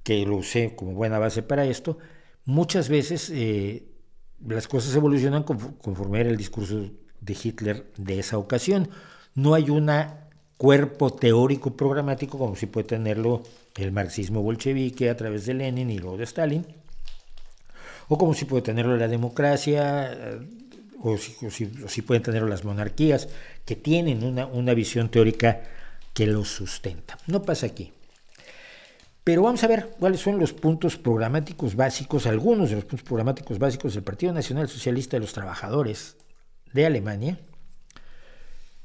Speaker 1: que lo usé como buena base para esto, muchas veces las cosas evolucionan conforme era el discurso de Hitler de esa ocasión. No hay un cuerpo teórico programático como si puede tenerlo el marxismo bolchevique a través de Lenin y luego de Stalin, o como si puede tenerlo la democracia, o si pueden tenerlo las monarquías, que tienen una visión teórica que lo sustenta. No pasa aquí. Pero vamos a ver cuáles son los puntos programáticos básicos, algunos de los puntos programáticos básicos del Partido Nacional Socialista de los Trabajadores de Alemania,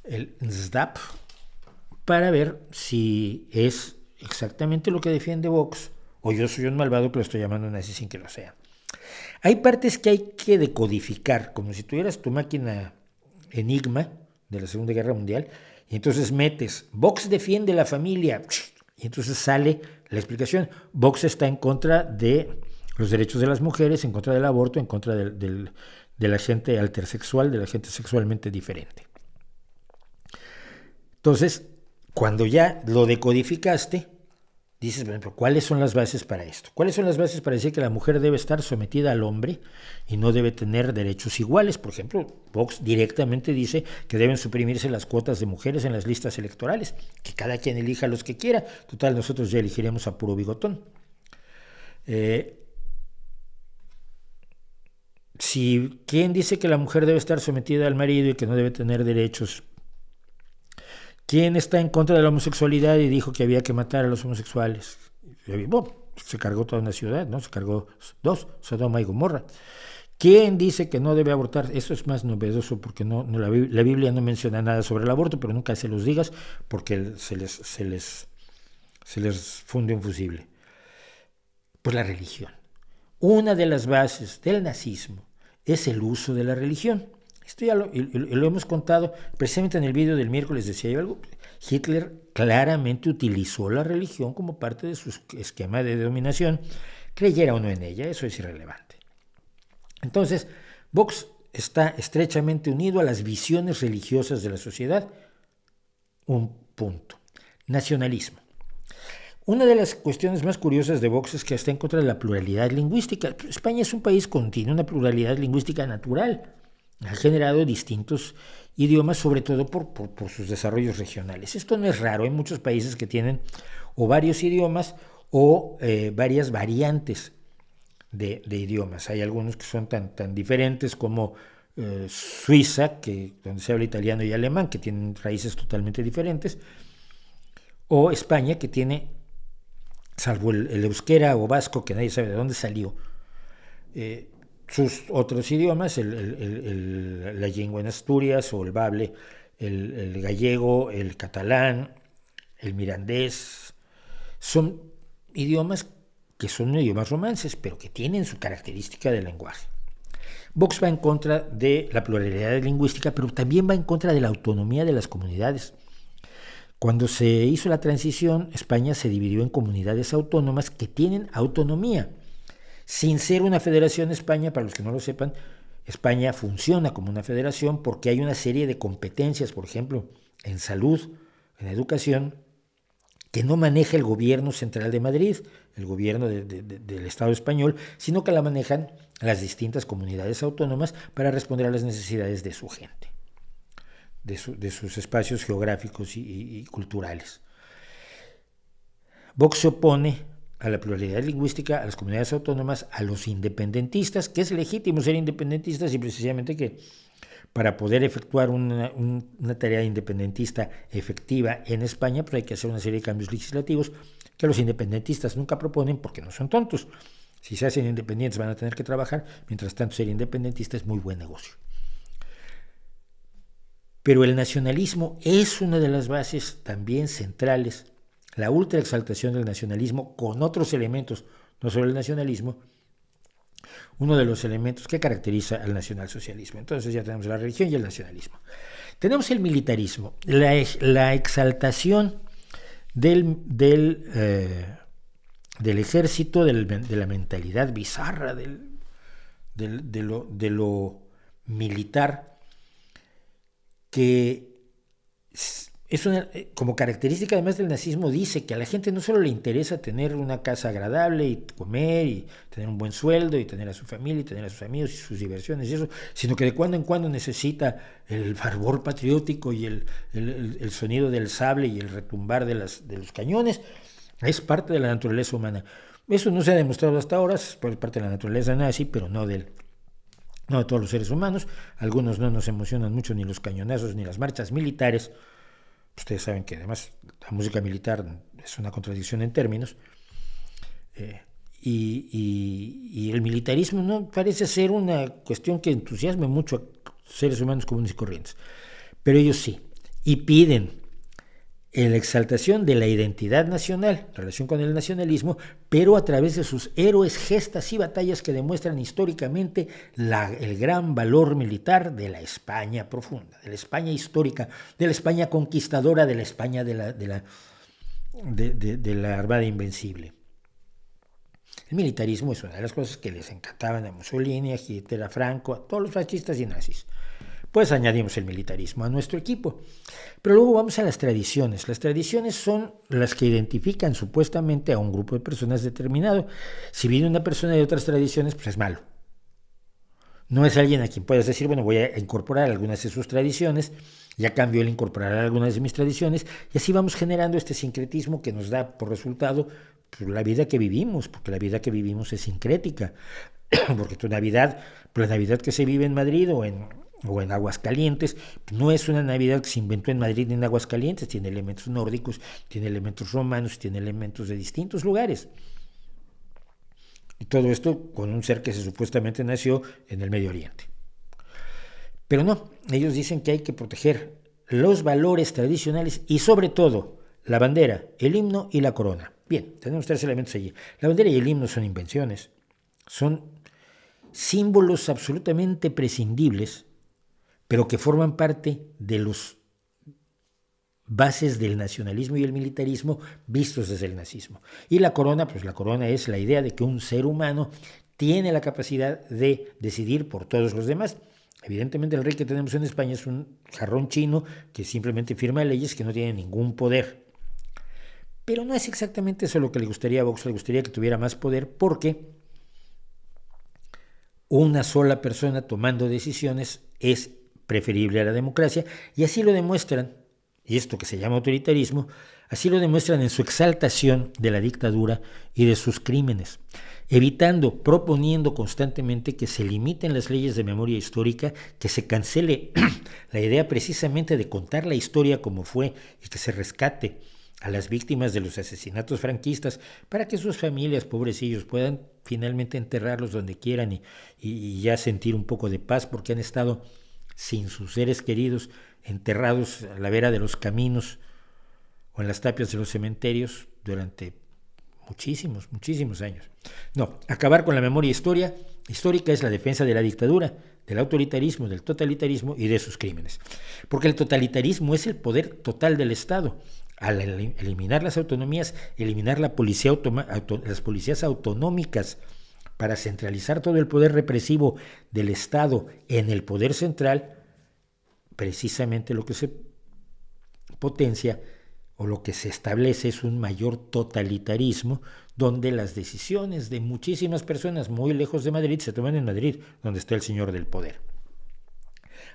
Speaker 1: el NSDAP, para ver si es exactamente lo que defiende Vox o yo soy un malvado que lo estoy llamando nazi sin que lo sea. Hay partes que hay que decodificar, como si tuvieras tu máquina Enigma de la Segunda Guerra Mundial, y entonces metes, Vox defiende la familia, y entonces sale la explicación. Vox está en contra de los derechos de las mujeres, en contra del aborto, en contra de la gente altersexual, de la gente sexualmente diferente. Entonces, cuando ya lo decodificaste, dices, por ejemplo, ¿cuáles son las bases para esto? ¿Cuáles son las bases para decir que la mujer debe estar sometida al hombre y no debe tener derechos iguales? Por ejemplo, Vox directamente dice que deben suprimirse las cuotas de mujeres en las listas electorales, que cada quien elija los que quiera. Total, nosotros ya elegiremos a puro bigotón. ¿Quién dice que la mujer debe estar sometida al marido y que no debe tener derechos? ¿Quién está en contra de la homosexualidad y dijo que había que matar a los homosexuales? Bueno, se cargó toda una ciudad, ¿no? Se cargó 2, Sodoma y Gomorra. ¿Quién dice que no debe abortar? Eso es más novedoso porque la Biblia no menciona nada sobre el aborto, pero nunca se los digas porque se les funde un fusible. Pues la religión. Una de las bases del nazismo es el uso de la religión. Esto ya lo hemos contado, precisamente en el video del miércoles decía yo algo. Hitler claramente utilizó la religión como parte de su esquema de dominación, creyera o no en ella, eso es irrelevante. Entonces, Vox está estrechamente unido a las visiones religiosas de la sociedad. Un punto. Nacionalismo. Una de las cuestiones más curiosas de Vox es que está en contra de la pluralidad lingüística. España es un país con tiene una pluralidad lingüística natural. Ha generado distintos idiomas, sobre todo por sus desarrollos regionales. Esto no es raro, hay muchos países que tienen o varios idiomas o varias variantes de idiomas. Hay algunos que son tan diferentes como Suiza, donde se habla italiano y alemán, que tienen raíces totalmente diferentes, o España, que tiene, salvo el euskera o vasco, que nadie sabe de dónde salió, sus otros idiomas, la lengua en Asturias o el bable, el gallego, el catalán, el mirandés, son idiomas que son idiomas romances, pero que tienen su característica de lenguaje. Vox va en contra de la pluralidad lingüística, pero también va en contra de la autonomía de las comunidades. Cuando se hizo la transición, España se dividió en comunidades autónomas que tienen autonomía. Sin ser una federación, España, para los que no lo sepan, España funciona como una federación porque hay una serie de competencias, por ejemplo, en salud, en educación, que no maneja el gobierno central de Madrid, el gobierno del Estado español, sino que la manejan las distintas comunidades autónomas para responder a las necesidades de su gente, de sus espacios geográficos y culturales. Vox se opone a la pluralidad lingüística, a las comunidades autónomas, a los independentistas, que es legítimo ser independentistas y precisamente que para poder efectuar una tarea independentista efectiva en España, pues hay que hacer una serie de cambios legislativos que los independentistas nunca proponen porque no son tontos. Si se hacen independientes van a tener que trabajar, mientras tanto ser independentista es muy buen negocio. Pero el nacionalismo es una de las bases también centrales. La ultraexaltación del nacionalismo con otros elementos, no solo el nacionalismo, uno de los elementos que caracteriza al nacionalsocialismo. Entonces ya tenemos la religión y el nacionalismo. Tenemos el militarismo, la exaltación del ejército, de la mentalidad bizarra, de lo militar, que es como característica además del nazismo, dice que a la gente no solo le interesa tener una casa agradable y comer y tener un buen sueldo y tener a su familia y tener a sus amigos y sus diversiones y eso, sino que de cuando en cuando necesita el fervor patriótico y el sonido del sable y el retumbar de los cañones. Es parte de la naturaleza humana. Eso no se ha demostrado hasta ahora, es parte de la naturaleza nazi, pero no de todos los seres humanos. Algunos no nos emocionan mucho ni los cañonazos ni las marchas militares. Ustedes saben que además la música militar es una contradicción en términos, y el militarismo no parece ser una cuestión que entusiasme mucho a seres humanos comunes y corrientes, pero ellos sí, y piden en la exaltación de la identidad nacional, en relación con el nacionalismo, pero a través de sus héroes, gestas y batallas que demuestran históricamente el gran valor militar de la España profunda, de la España histórica, de la España conquistadora, de la España de la Armada Invencible. El militarismo es una de las cosas que les encantaban a Mussolini, a Hitler, a Franco, a todos los fascistas y nazis. Pues añadimos el militarismo a nuestro equipo. Pero luego vamos a las tradiciones. Las tradiciones son las que identifican supuestamente a un grupo de personas determinado. Si viene una persona de otras tradiciones, pues es malo. No es alguien a quien puedas decir, bueno, voy a incorporar algunas de sus tradiciones, y a cambio él incorporará algunas de mis tradiciones, y así vamos generando este sincretismo que nos da por resultado pues, la vida que vivimos, porque la vida que vivimos es sincrética. Porque la Navidad que se vive en Madrid o en Aguascalientes, no es una Navidad que se inventó en Madrid ni en Aguascalientes, tiene elementos nórdicos, tiene elementos romanos, tiene elementos de distintos lugares. Y todo esto con un ser que supuestamente nació en el Medio Oriente. Pero no, ellos dicen que hay que proteger los valores tradicionales y sobre todo la bandera, el himno y la corona. Bien, tenemos 3 elementos allí. La bandera y el himno son invenciones, son símbolos absolutamente prescindibles, pero que forman parte de los bases del nacionalismo y el militarismo vistos desde el nazismo. Y la corona, pues la corona es la idea de que un ser humano tiene la capacidad de decidir por todos los demás. Evidentemente el rey que tenemos en España es un jarrón chino que simplemente firma leyes que no tienen ningún poder. Pero no es exactamente eso lo que le gustaría a Vox, le gustaría que tuviera más poder porque una sola persona tomando decisiones es preferible a la democracia, y así lo demuestran, y esto que se llama autoritarismo, así lo demuestran en su exaltación de la dictadura y de sus crímenes, proponiendo constantemente que se limiten las leyes de memoria histórica, que se cancele la idea precisamente de contar la historia como fue y que se rescate a las víctimas de los asesinatos franquistas para que sus familias, pobrecillos, puedan finalmente enterrarlos donde quieran y ya sentir un poco de paz porque han estado sin sus seres queridos, enterrados a la vera de los caminos o en las tapias de los cementerios durante muchísimos años. No, acabar con la memoria histórica es la defensa de la dictadura, del autoritarismo, del totalitarismo y de sus crímenes. Porque el totalitarismo es el poder total del Estado. Al eliminar las autonomías, eliminar las policías autonómicas, para centralizar todo el poder represivo del Estado en el poder central, precisamente lo que se potencia o lo que se establece es un mayor totalitarismo, donde las decisiones de muchísimas personas muy lejos de Madrid se toman en Madrid, donde está el señor del poder.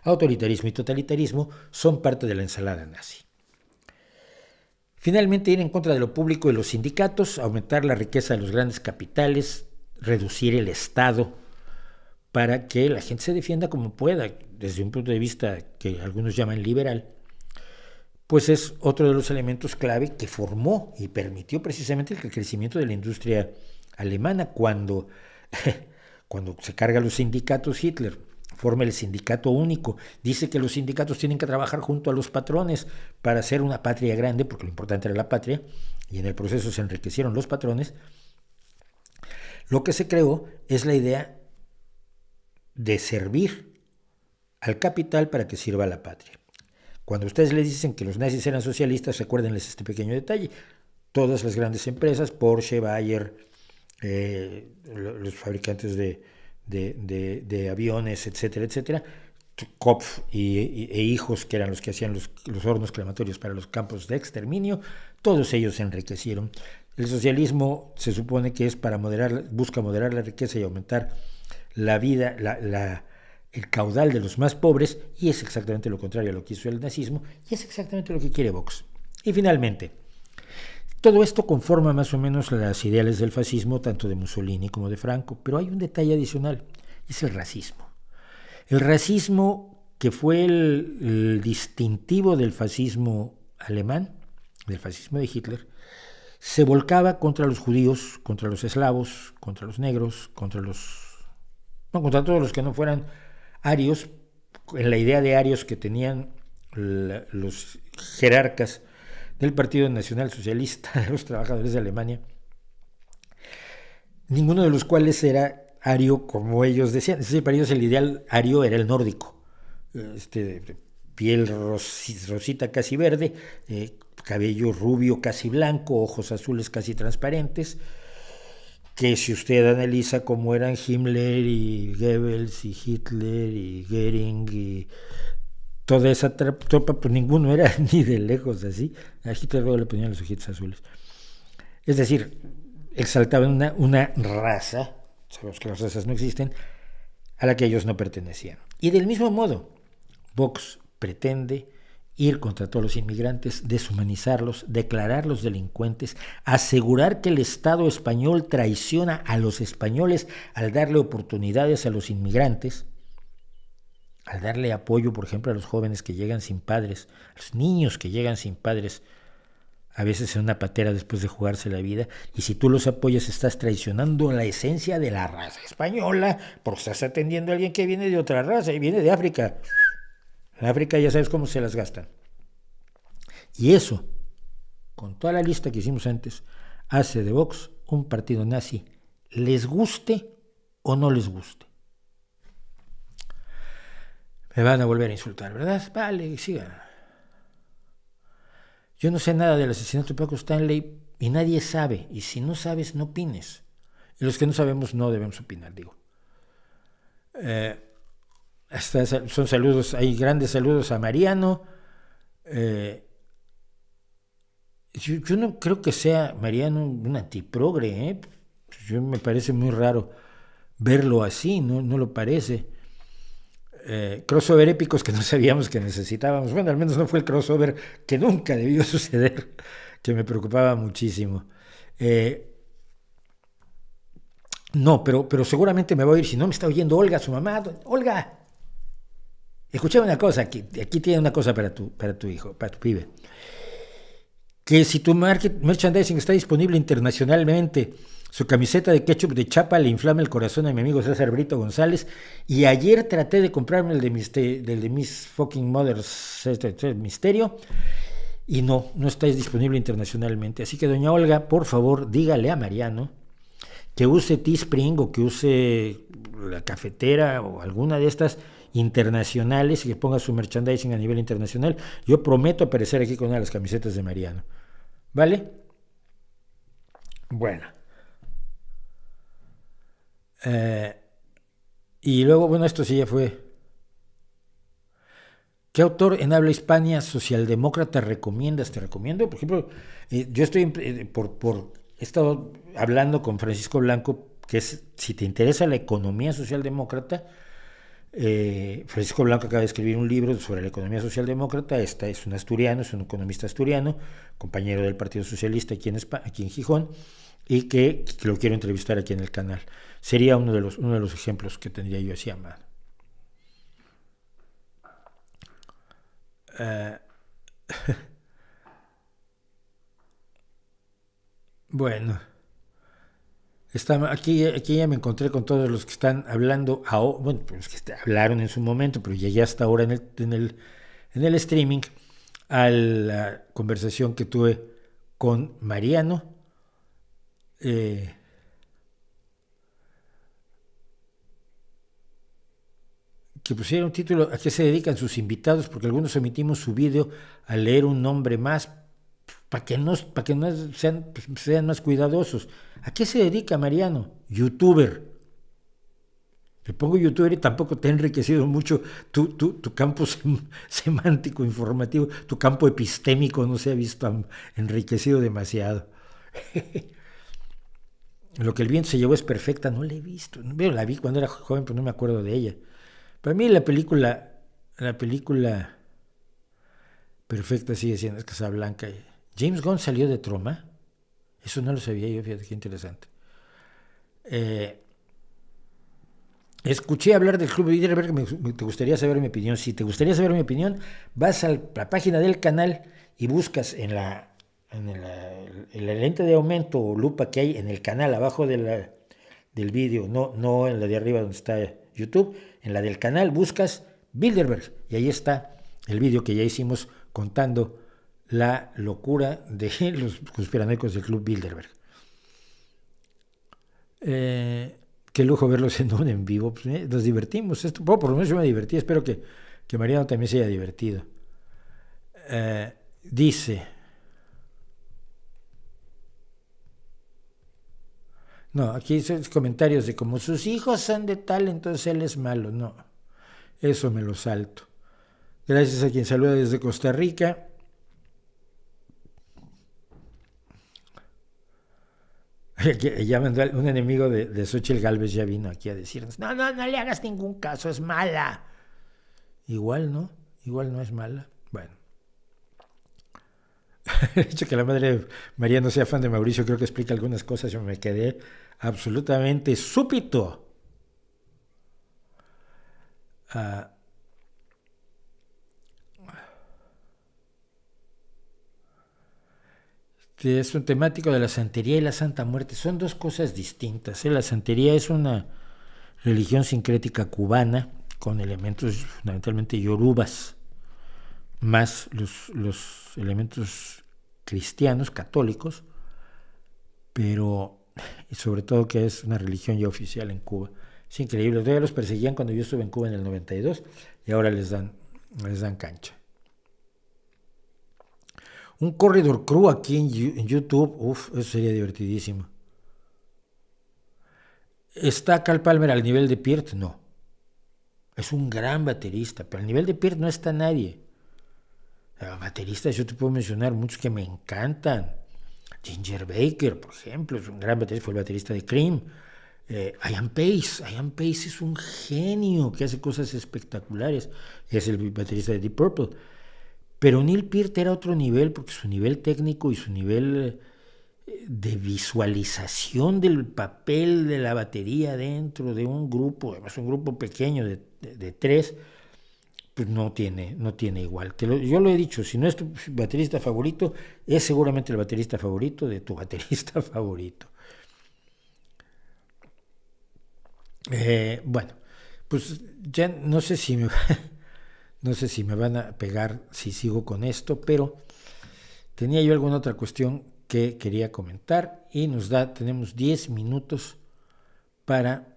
Speaker 1: Autoritarismo y totalitarismo son parte de la ensalada nazi. Finalmente, ir en contra de lo público y los sindicatos, aumentar la riqueza de los grandes capitales, reducir el Estado para que la gente se defienda como pueda, desde un punto de vista que algunos llaman liberal, pues es otro de los elementos clave que formó y permitió precisamente el crecimiento de la industria alemana. Cuando se carga los sindicatos Hitler, forma el sindicato único, dice que los sindicatos tienen que trabajar junto a los patrones para hacer una patria grande, porque lo importante era la patria, y en el proceso se enriquecieron los patrones. Lo que se creó es la idea de servir al capital para que sirva a la patria. Cuando ustedes les dicen que los nazis eran socialistas, recuérdenles este pequeño detalle. Todas las grandes empresas, Porsche, Bayer, los fabricantes de aviones, etcétera, Kopf e hijos, que eran los que hacían los hornos crematorios para los campos de exterminio, todos ellos se enriquecieron. El socialismo se supone que es busca moderar la riqueza y aumentar la vida, el caudal de los más pobres, y es exactamente lo contrario a lo que hizo el nazismo, y es exactamente lo que quiere Vox. Y finalmente, todo esto conforma más o menos las ideales del fascismo, tanto de Mussolini como de Franco, pero hay un detalle adicional, es el racismo. El racismo, que fue el distintivo del fascismo alemán, del fascismo de Hitler, se volcaba contra los judíos, contra los eslavos, contra los negros, contra todos los que no fueran arios, en la idea de arios que tenían los jerarcas del Partido Nacional Socialista de los Trabajadores de Alemania, ninguno de los cuales era ario como ellos decían. Es decir, para ellos el ideal ario era el nórdico, piel rosita casi verde, cabello rubio casi blanco, ojos azules casi transparentes, que si usted analiza cómo eran Himmler y Goebbels y Hitler y Goering y toda esa tropa, pues ninguno era ni de lejos así. A Hitler luego le ponían los ojitos azules. Es decir, exaltaban una raza, sabemos que las razas no existen, a la que ellos no pertenecían. Y del mismo modo, Vox pretende ir contra todos los inmigrantes, deshumanizarlos, declararlos delincuentes, asegurar que el Estado español traiciona a los españoles al darle oportunidades a los inmigrantes, al darle apoyo, por ejemplo, a los jóvenes que llegan sin padres, a los niños que llegan sin padres, a veces en una patera después de jugarse la vida, y si tú los apoyas estás traicionando la esencia de la raza española, porque estás atendiendo a alguien que viene de otra raza y viene de África. En África ya sabes cómo se las gastan. Y eso, con toda la lista que hicimos antes, hace de Vox un partido nazi, les guste o no les guste. Me van a volver a insultar, ¿verdad? Vale, sigan. Yo no sé nada del asesinato de Paco Stanley y nadie sabe. Y si no sabes, no opines. Y los que no sabemos no debemos opinar, digo. Son saludos, hay grandes saludos a Mariano. Yo no creo que sea Mariano un antiprogre, ¿eh? Yo me parece muy raro verlo así, no lo parece. Crossover épicos que no sabíamos que necesitábamos. Bueno, al menos no fue el crossover que nunca debió suceder, que me preocupaba muchísimo. No, pero seguramente me voy a ir. Si no me está oyendo Olga, su mamá. Olga, escuchame una cosa, aquí tiene una cosa para tu hijo, para tu pibe. Que si tu merchandising está disponible internacionalmente, su camiseta de ketchup de chapa le inflama el corazón a mi amigo César Brito González, y ayer traté de comprarme el de Miss Fucking Mothers Misterio, y no está disponible internacionalmente. Así que doña Olga, por favor, dígale a Mariano que use Teespring o que use la cafetera o alguna de estas internacionales y que ponga su merchandising a nivel internacional. Yo prometo aparecer aquí con una de las camisetas de Mariano. ¿Vale? Bueno. Y luego, bueno, esto sí ya fue. ¿Qué autor en habla hispana socialdemócrata recomiendas? Te recomiendo, por ejemplo, yo estoy he estado hablando con Francisco Blanco, que es, si te interesa la economía socialdemócrata, Francisco Blanco acaba de escribir un libro sobre la economía socialdemócrata. Es un asturiano, es un economista asturiano, compañero del Partido Socialista aquí en Gijón, y que lo quiero entrevistar aquí en el canal. Sería uno de los ejemplos que tendría yo así a mano. Bueno, aquí ya me encontré con todos los que están hablando, bueno, pues que hablaron en su momento, pero llegué hasta ahora en el streaming a la conversación que tuve con Mariano. Que pusiera un título: ¿a qué se dedican sus invitados? Porque algunos omitimos su vídeo al leer un nombre más, para que no sean más cuidadosos. ¿A qué se dedica Mariano? Youtuber. Le pongo youtuber y tampoco te ha enriquecido mucho tu campo semántico, informativo, tu campo epistémico no se ha visto enriquecido demasiado. Lo que el viento se llevó es perfecta, no la he visto. La vi cuando era joven, pero no me acuerdo de ella. Para mí la película perfecta sigue siendo Casablanca. James Gunn salió de Troma. Eso no lo sabía yo, fíjate qué interesante. Escuché hablar del Club de Bilderberg, te gustaría saber mi opinión. Si te gustaría saber mi opinión, vas a la página del canal y buscas en la lente de aumento o lupa que hay en el canal abajo del vídeo, no en la de arriba donde está YouTube, en la del canal buscas Bilderberg y ahí está el vídeo que ya hicimos contando la locura de los conspiranoicos del Club Bilderberg. Qué lujo verlos en vivo, pues, nos divertimos. Por lo menos yo me divertí, espero que Mariano también se haya divertido. Dice, no, aquí son comentarios de como sus hijos son de tal, entonces él es malo. No, eso me lo salto. Gracias a quien saluda desde Costa Rica. Ya mandó un enemigo de Xóchitl Gálvez, ya vino aquí a decirnos, no le hagas ningún caso, es mala. Igual no es mala. Bueno. El hecho que la madre María no sea fan de Mauricio creo que explica algunas cosas. Yo me quedé absolutamente súbito. Es un temático de la santería y la Santa Muerte. Son dos cosas distintas. La santería es una religión sincrética cubana con elementos fundamentalmente yorubas, más los elementos cristianos, católicos, pero sobre todo que es una religión ya oficial en Cuba. Es increíble. Todavía los perseguían cuando yo estuve en Cuba en el 92 y ahora les dan cancha. Un corredor crew aquí en YouTube, eso sería divertidísimo. ¿Está Carl Palmer al nivel de Peart? No. Es un gran baterista, pero al nivel de Peart no está nadie. Bateristas, yo te puedo mencionar muchos que me encantan. Ginger Baker, por ejemplo, es un gran baterista, fue el baterista de Cream. Ian Pace es un genio que hace cosas espectaculares. Es el baterista de Deep Purple. Pero Neil Peart era otro nivel, porque su nivel técnico y su nivel de visualización del papel de la batería dentro de un grupo, además un grupo pequeño de 3, pues no tiene igual. Yo lo he dicho, si no es tu baterista favorito, es seguramente el baterista favorito de tu baterista favorito. Bueno, pues ya no sé si me van a pegar si sigo con esto, pero tenía yo alguna otra cuestión que quería comentar y tenemos 10 minutos para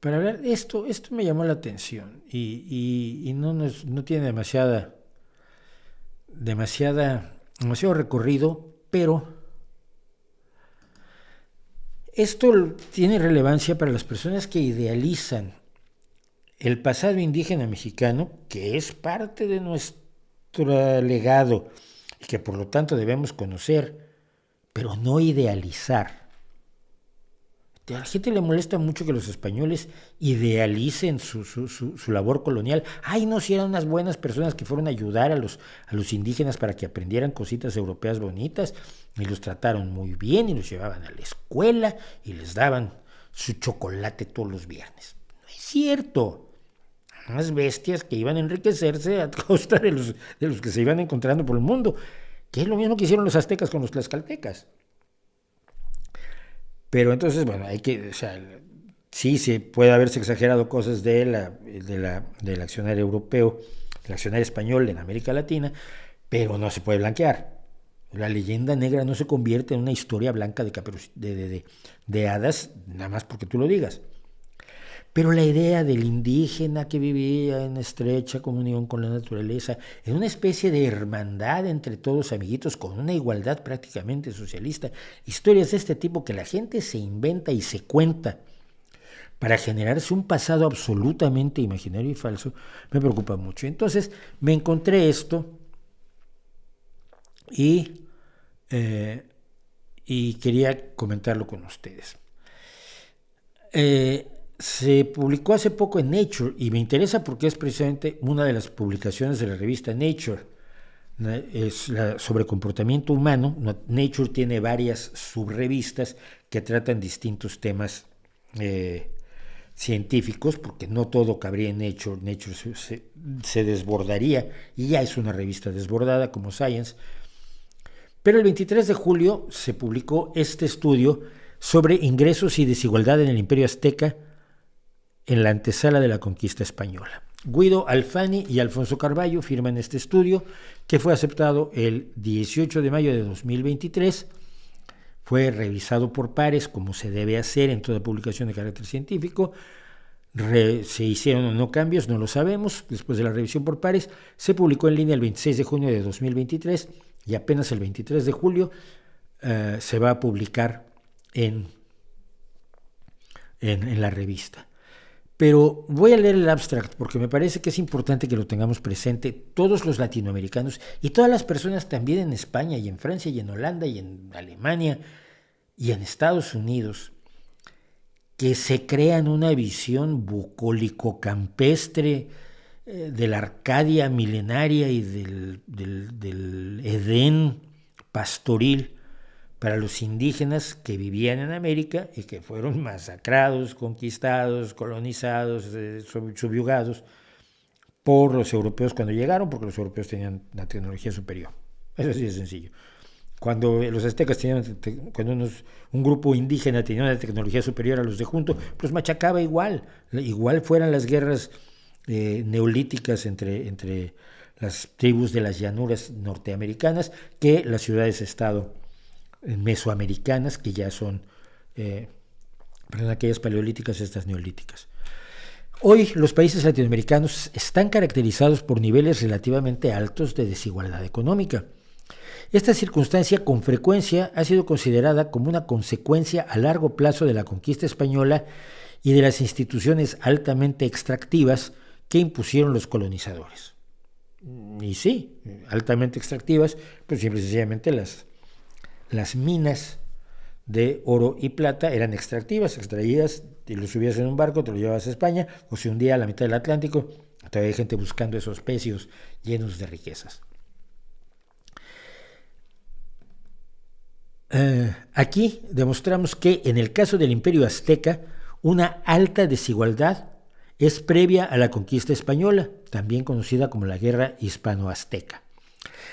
Speaker 1: hablar de esto. Esto me llamó la atención y no tiene demasiado recorrido, pero esto tiene relevancia para las personas que idealizan el pasado indígena mexicano, que es parte de nuestro legado y que por lo tanto debemos conocer, pero no idealizar. A la gente le molesta mucho que los españoles idealicen su labor colonial. Ay, no, si eran unas buenas personas que fueron a ayudar a los indígenas para que aprendieran cositas europeas bonitas y los trataron muy bien y los llevaban a la escuela y les daban su chocolate todos los viernes. No es cierto. Unas bestias que iban a enriquecerse a costa de los que se iban encontrando por el mundo, que es lo mismo que hicieron los aztecas con los tlaxcaltecas. Pero entonces, bueno, sí se puede haberse exagerado cosas del accionario europeo, el accionario español en América Latina, pero no se puede blanquear. La leyenda negra no se convierte en una historia blanca de hadas, nada más porque tú lo digas. Pero la idea del indígena que vivía en estrecha comunión con la naturaleza, en una especie de hermandad entre todos amiguitos, con una igualdad prácticamente socialista, historias de este tipo que la gente se inventa y se cuenta para generarse un pasado absolutamente imaginario y falso, me preocupa mucho. Entonces me encontré esto y quería comentarlo con ustedes. Se publicó hace poco en Nature y me interesa porque es precisamente una de las publicaciones de la revista Nature. Es sobre comportamiento humano. Nature tiene varias subrevistas que tratan distintos temas científicos, porque no todo cabría en Nature. Nature se desbordaría y ya es una revista desbordada como Science. Pero el 23 de julio se publicó este estudio sobre ingresos y desigualdad en el Imperio Azteca en la antesala de la conquista española. Guido Alfani y Alfonso Carballo firman este estudio, que fue aceptado el 18 de mayo de 2023. Fue revisado por pares, como se debe hacer en toda publicación de carácter científico. Se hicieron o no cambios, no lo sabemos. Después de la revisión por pares, se publicó en línea el 26 de junio de 2023 y apenas el 23 de julio se va a publicar en la revista. Pero voy a leer el abstract porque me parece que es importante que lo tengamos presente todos los latinoamericanos y todas las personas también en España y en Francia y en Holanda y en Alemania y en Estados Unidos, que se crean una visión bucólico-campestre de la Arcadia milenaria y del Edén pastoril para los indígenas que vivían en América y que fueron masacrados, conquistados, colonizados, subyugados por los europeos cuando llegaron, porque los europeos tenían la tecnología superior. Eso sí es sencillo. Cuando los aztecas cuando un grupo indígena tenía una tecnología superior a los de junto, pues machacaba igual fueran las guerras neolíticas entre las tribus de las llanuras norteamericanas que las ciudades-estado mesoamericanas, que ya son aquellas paleolíticas, estas neolíticas. Hoy los países latinoamericanos están caracterizados por niveles relativamente altos de desigualdad económica. Esta circunstancia con frecuencia ha sido considerada como una consecuencia a largo plazo de la conquista española y de las instituciones altamente extractivas que impusieron los colonizadores. Y sí, altamente extractivas, pues simple y sencillamente las minas de oro y plata eran extraídas, y lo subías en un barco, te lo llevabas a España, o se hundía a la mitad del Atlántico. Todavía hay gente buscando esos pecios llenos de riquezas. Aquí demostramos que en el caso del Imperio Azteca, una alta desigualdad es previa a la conquista española, también conocida como la Guerra Hispano-Azteca.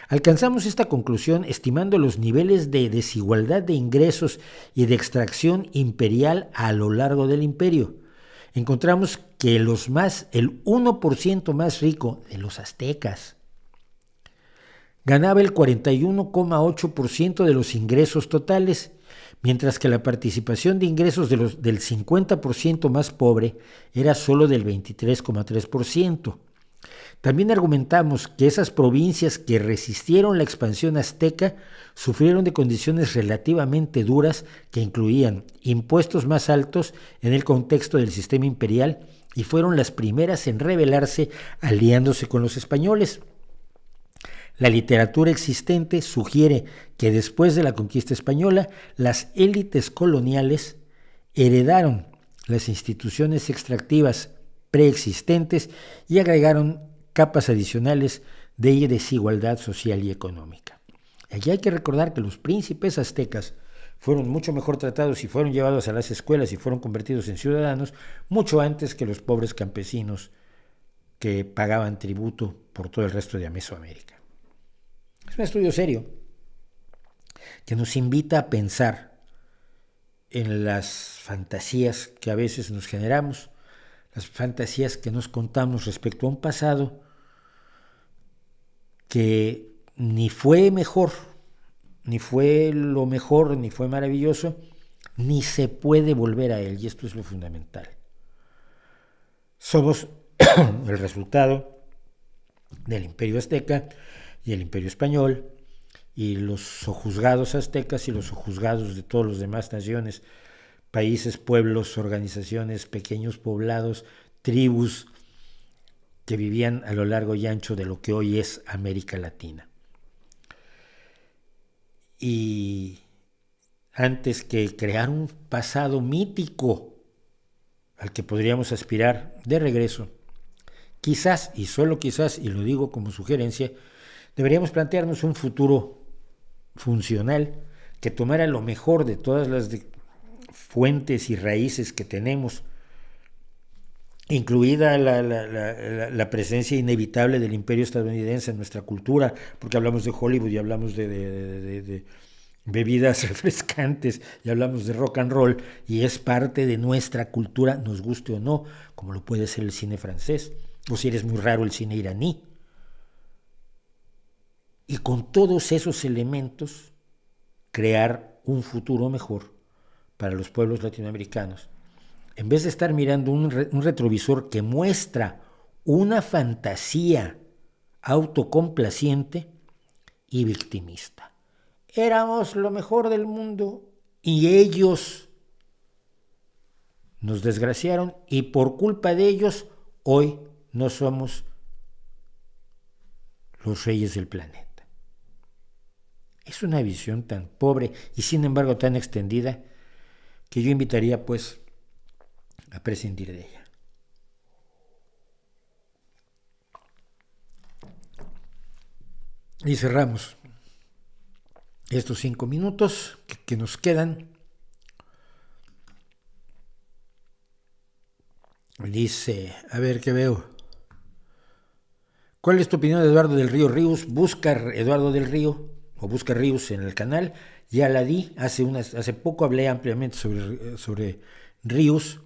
Speaker 1: Alcanzamos esta conclusión estimando los niveles de desigualdad de ingresos y de extracción imperial a lo largo del imperio. Encontramos que el 1% más rico de los aztecas ganaba el 41,8% de los ingresos totales, mientras que la participación de ingresos del 50% más pobre era solo del 23,3%. También argumentamos que esas provincias que resistieron la expansión azteca sufrieron de condiciones relativamente duras que incluían impuestos más altos en el contexto del sistema imperial y fueron las primeras en rebelarse aliándose con los españoles. La literatura existente sugiere que después de la conquista española, las élites coloniales heredaron las instituciones extractivas preexistentes y agregaron capas adicionales de desigualdad social y económica. Aquí hay que recordar que los príncipes aztecas fueron mucho mejor tratados y fueron llevados a las escuelas y fueron convertidos en ciudadanos mucho antes que los pobres campesinos que pagaban tributo por todo el resto de Mesoamérica. Es un estudio serio que nos invita a pensar en las fantasías que a veces nos generamos, las fantasías que nos contamos respecto a un pasado que ni fue mejor, ni fue lo mejor, ni fue maravilloso, ni se puede volver a él, y esto es lo fundamental. Somos el resultado del Imperio Azteca y el Imperio Español, y los sojuzgados aztecas y los sojuzgados de todas las demás naciones, países, pueblos, organizaciones, pequeños poblados, tribus que vivían a lo largo y ancho de lo que hoy es América Latina. Y antes que crear un pasado mítico al que podríamos aspirar de regreso, quizás, y solo quizás, y lo digo como sugerencia, deberíamos plantearnos un futuro funcional que tomara lo mejor de todas las fuentes y raíces que tenemos, incluida la presencia inevitable del imperio estadounidense en nuestra cultura, porque hablamos de Hollywood y hablamos de bebidas refrescantes y hablamos de rock and roll, y es parte de nuestra cultura, nos guste o no, como lo puede ser el cine francés, o si eres muy raro el cine iraní. Y con todos esos elementos, crear un futuro mejor para los pueblos latinoamericanos. En vez de estar mirando un retrovisor que muestra una fantasía autocomplaciente y victimista. Éramos lo mejor del mundo y ellos nos desgraciaron y por culpa de ellos hoy no somos los reyes del planeta. Es una visión tan pobre y sin embargo tan extendida que yo invitaría pues a prescindir de ella. Y cerramos estos 5 minutos que nos quedan. Dice, a ver qué veo. ¿Cuál es tu opinión de Eduardo del Río Ríos? Busca Eduardo del Río o busca Ríos en el canal. Ya la di, hace poco hablé ampliamente sobre Ríos,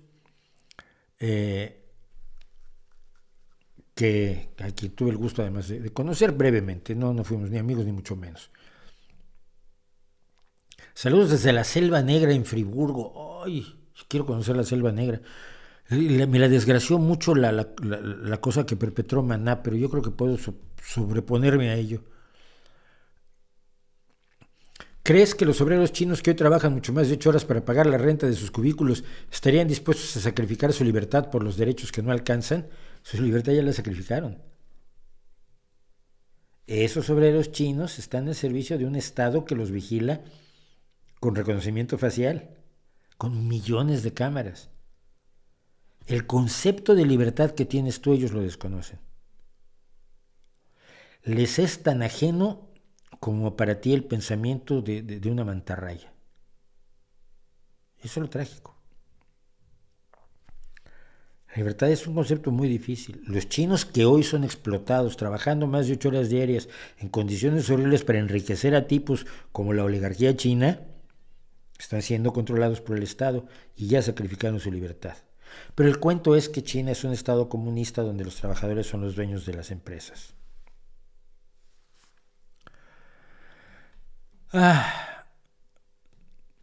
Speaker 1: que a quien tuve el gusto además de conocer brevemente, no fuimos ni amigos ni mucho menos. Saludos desde la Selva Negra en Friburgo. Ay, quiero conocer la Selva Negra. Me la desgració mucho la cosa que perpetró Maná, pero yo creo que puedo sobreponerme a ello. ¿Crees que los obreros chinos que hoy trabajan mucho más de 8 horas para pagar la renta de sus cubículos estarían dispuestos a sacrificar su libertad por los derechos que no alcanzan? Su libertad ya la sacrificaron. Esos obreros chinos están al servicio de un Estado que los vigila con reconocimiento facial, con millones de cámaras. El concepto de libertad que tienes tú, ellos lo desconocen. Les es tan ajeno como para ti el pensamiento de una mantarraya. Eso es lo trágico. La libertad es un concepto muy difícil. Los chinos que hoy son explotados, trabajando más de 8 horas diarias, en condiciones horribles para enriquecer a tipos como la oligarquía china, están siendo controlados por el Estado y ya sacrificaron su libertad. Pero el cuento es que China es un Estado comunista donde los trabajadores son los dueños de las empresas.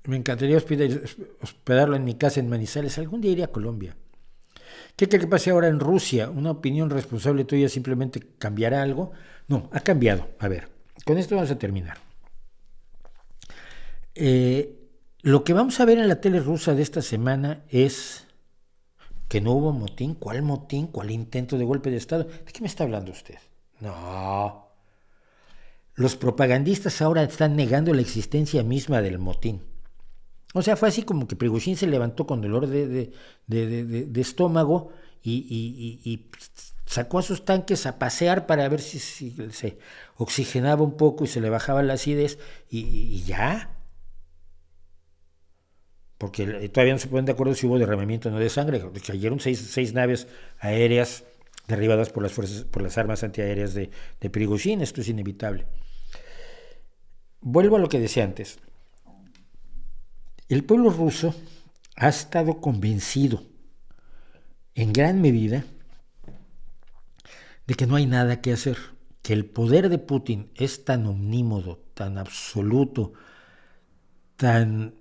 Speaker 1: Me encantaría hospedarlo en mi casa en Manizales. Algún día iré a Colombia. ¿Qué cree que pase ahora en Rusia? ¿Una opinión responsable tuya simplemente cambiará algo? No, ha cambiado. A ver, con esto vamos a terminar. Lo que vamos a ver en la tele rusa de esta semana es que no hubo motín. ¿Cuál motín? ¿Cuál intento de golpe de Estado? ¿De qué me está hablando usted? No. Los propagandistas ahora están negando la existencia misma del motín. O sea, fue así como que Prigozhin se levantó con dolor de estómago y sacó a sus tanques a pasear para ver si se oxigenaba un poco y se le bajaba la acidez y ya. Porque todavía no se ponen de acuerdo si hubo derramamiento o no de sangre. Cayeron seis naves aéreas derribadas por las armas antiaéreas de Prigozhin. Esto es inevitable. Vuelvo a lo que decía antes. El pueblo ruso ha estado convencido en gran medida de que no hay nada que hacer, que el poder de Putin es tan omnímodo, tan absoluto, tan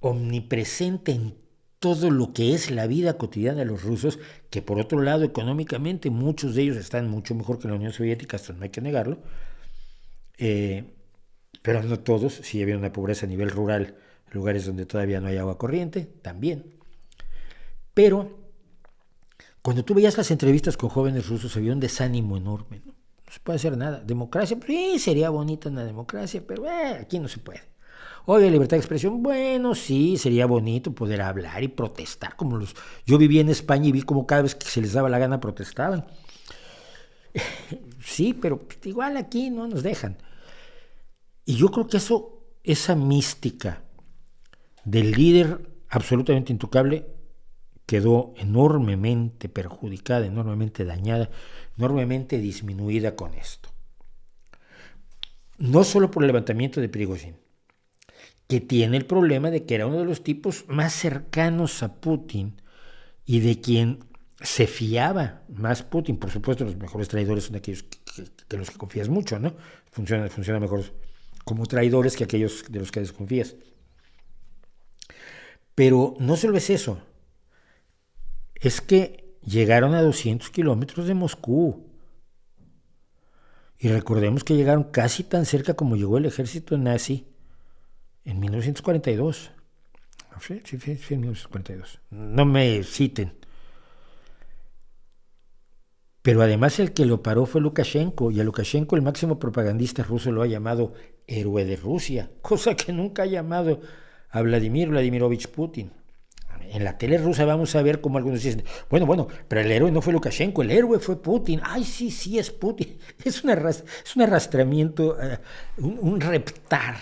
Speaker 1: omnipresente en todo lo que es la vida cotidiana de los rusos, que por otro lado económicamente muchos de ellos están mucho mejor que la Unión Soviética, esto no hay que negarlo, pero no todos, sí había una pobreza a nivel rural, lugares donde todavía no hay agua corriente, también. Pero cuando tú veías las entrevistas con jóvenes rusos había un desánimo enorme, no se puede hacer nada. Democracia, pues sí, sería bonita una democracia, pero aquí no se puede. Oye, libertad de expresión, bueno, sí, sería bonito poder hablar y protestar como los... Yo viví en España y vi como cada vez que se les daba la gana protestaban. Sí, pero igual aquí no nos dejan. Y yo creo que esa mística del líder absolutamente intocable quedó enormemente perjudicada, enormemente dañada, enormemente disminuida con esto. No solo por el levantamiento de Prigozhin, que tiene el problema de que era uno de los tipos más cercanos a Putin y de quien se fiaba más Putin. Por supuesto, los mejores traidores son aquellos que los que confías mucho, ¿no? Funciona mejor como traidores que aquellos de los que desconfías. Pero no solo es eso, es que llegaron a 200 kilómetros de Moscú. Y recordemos que llegaron casi tan cerca como llegó el ejército nazi en 1942. Sí, en 1942. No me citen. Pero además el que lo paró fue Lukashenko, y a Lukashenko el máximo propagandista ruso lo ha llamado héroe de Rusia, cosa que nunca ha llamado a Vladimir Vladimirovich Putin. En la tele rusa vamos a ver cómo algunos dicen, bueno, pero el héroe no fue Lukashenko, el héroe fue Putin. Ay, sí, es Putin. Es un arrastramiento, un reptar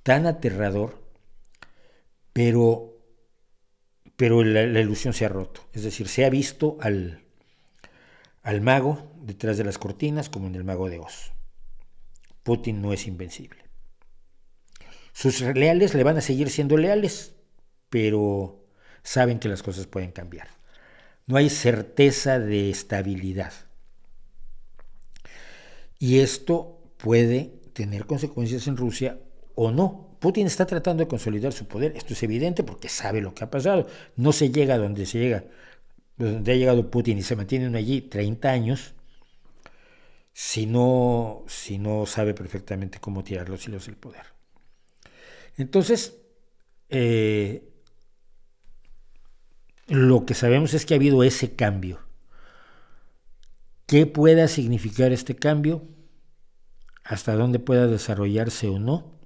Speaker 1: tan aterrador, pero la ilusión se ha roto. Es decir, se ha visto al mago detrás de las cortinas como en el Mago de Oz. Putin no es invencible. Sus leales le van a seguir siendo leales, pero saben que las cosas pueden cambiar. No hay certeza de estabilidad. Y esto puede tener consecuencias en Rusia o no. Putin está tratando de consolidar su poder. Esto es evidente porque sabe lo que ha pasado. No se llega a donde ha llegado Putin y se mantiene allí 30 años si no sabe perfectamente cómo tirar los hilos del poder. Entonces, lo que sabemos es que ha habido ese cambio. ¿Qué pueda significar este cambio? ¿Hasta dónde pueda desarrollarse o no?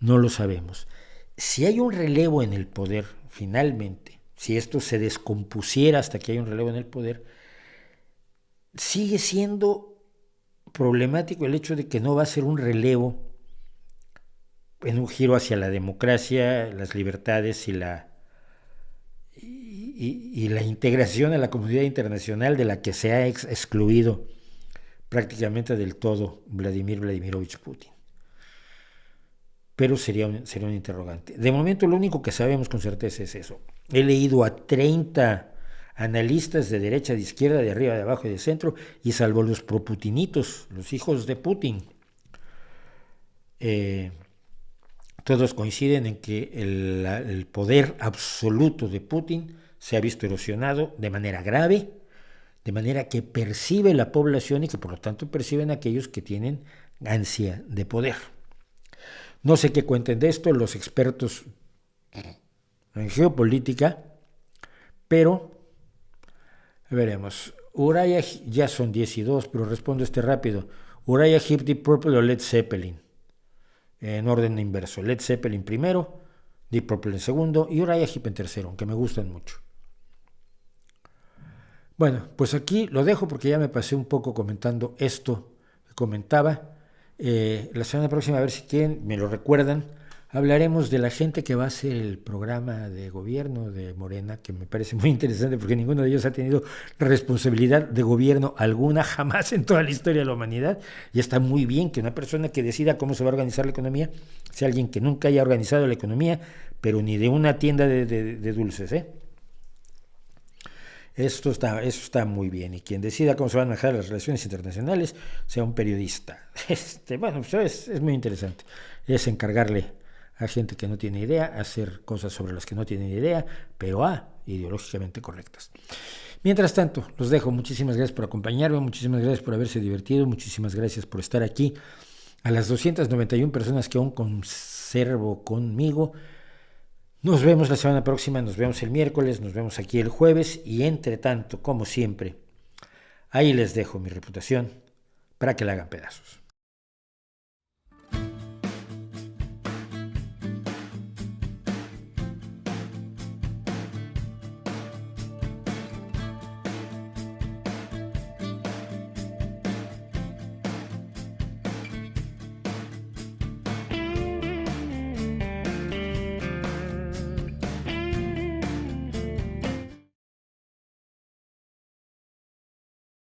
Speaker 1: No lo sabemos. Si hay un relevo en el poder, finalmente, si esto se descompusiera hasta que haya un relevo en el poder, sigue siendo problemático el hecho de que no va a ser un relevo en un giro hacia la democracia, las libertades y la integración a la comunidad internacional de la que se ha excluido prácticamente del todo Vladimir Vladimirovich Putin. Pero sería un interrogante. De momento lo único que sabemos con certeza es eso. He leído a 30 analistas de derecha, de izquierda, de arriba, de abajo y de centro, y salvo los proputinitos, los hijos de Putin, todos coinciden en que el poder absoluto de Putin se ha visto erosionado de manera grave, de manera que percibe la población y que por lo tanto perciben aquellos que tienen ansia de poder. No sé qué cuenten de esto los expertos en geopolítica, pero veremos. Uriah, ya son 10 y 2, pero respondo rápido. Uriah Heep, Deep Purple o Led Zeppelin. En orden inverso. Led Zeppelin primero, Deep Purple en segundo y Uriah Heep en tercero, aunque me gustan mucho. Bueno, pues aquí lo dejo porque ya me pasé un poco comentando esto que comentaba. La semana próxima, a ver si quieren, me lo recuerdan, hablaremos de la gente que va a hacer el programa de gobierno de Morena, que me parece muy interesante porque ninguno de ellos ha tenido responsabilidad de gobierno alguna jamás en toda la historia de la humanidad, y está muy bien que una persona que decida cómo se va a organizar la economía sea alguien que nunca haya organizado la economía, pero ni de una tienda de dulces, Eso está muy bien, y quien decida cómo se van a manejar las relaciones internacionales sea un periodista. Bueno, pues es muy interesante. Es encargarle a gente que no tiene idea hacer cosas sobre las que no tienen idea, pero ideológicamente correctas. Mientras tanto, los dejo. Muchísimas gracias por acompañarme, muchísimas gracias por haberse divertido, muchísimas gracias por estar aquí. A las 291 personas que aún conservo conmigo, nos vemos la semana próxima, nos vemos el miércoles, nos vemos aquí el jueves, y entre tanto, como siempre, ahí les dejo mi reputación para que la hagan pedazos.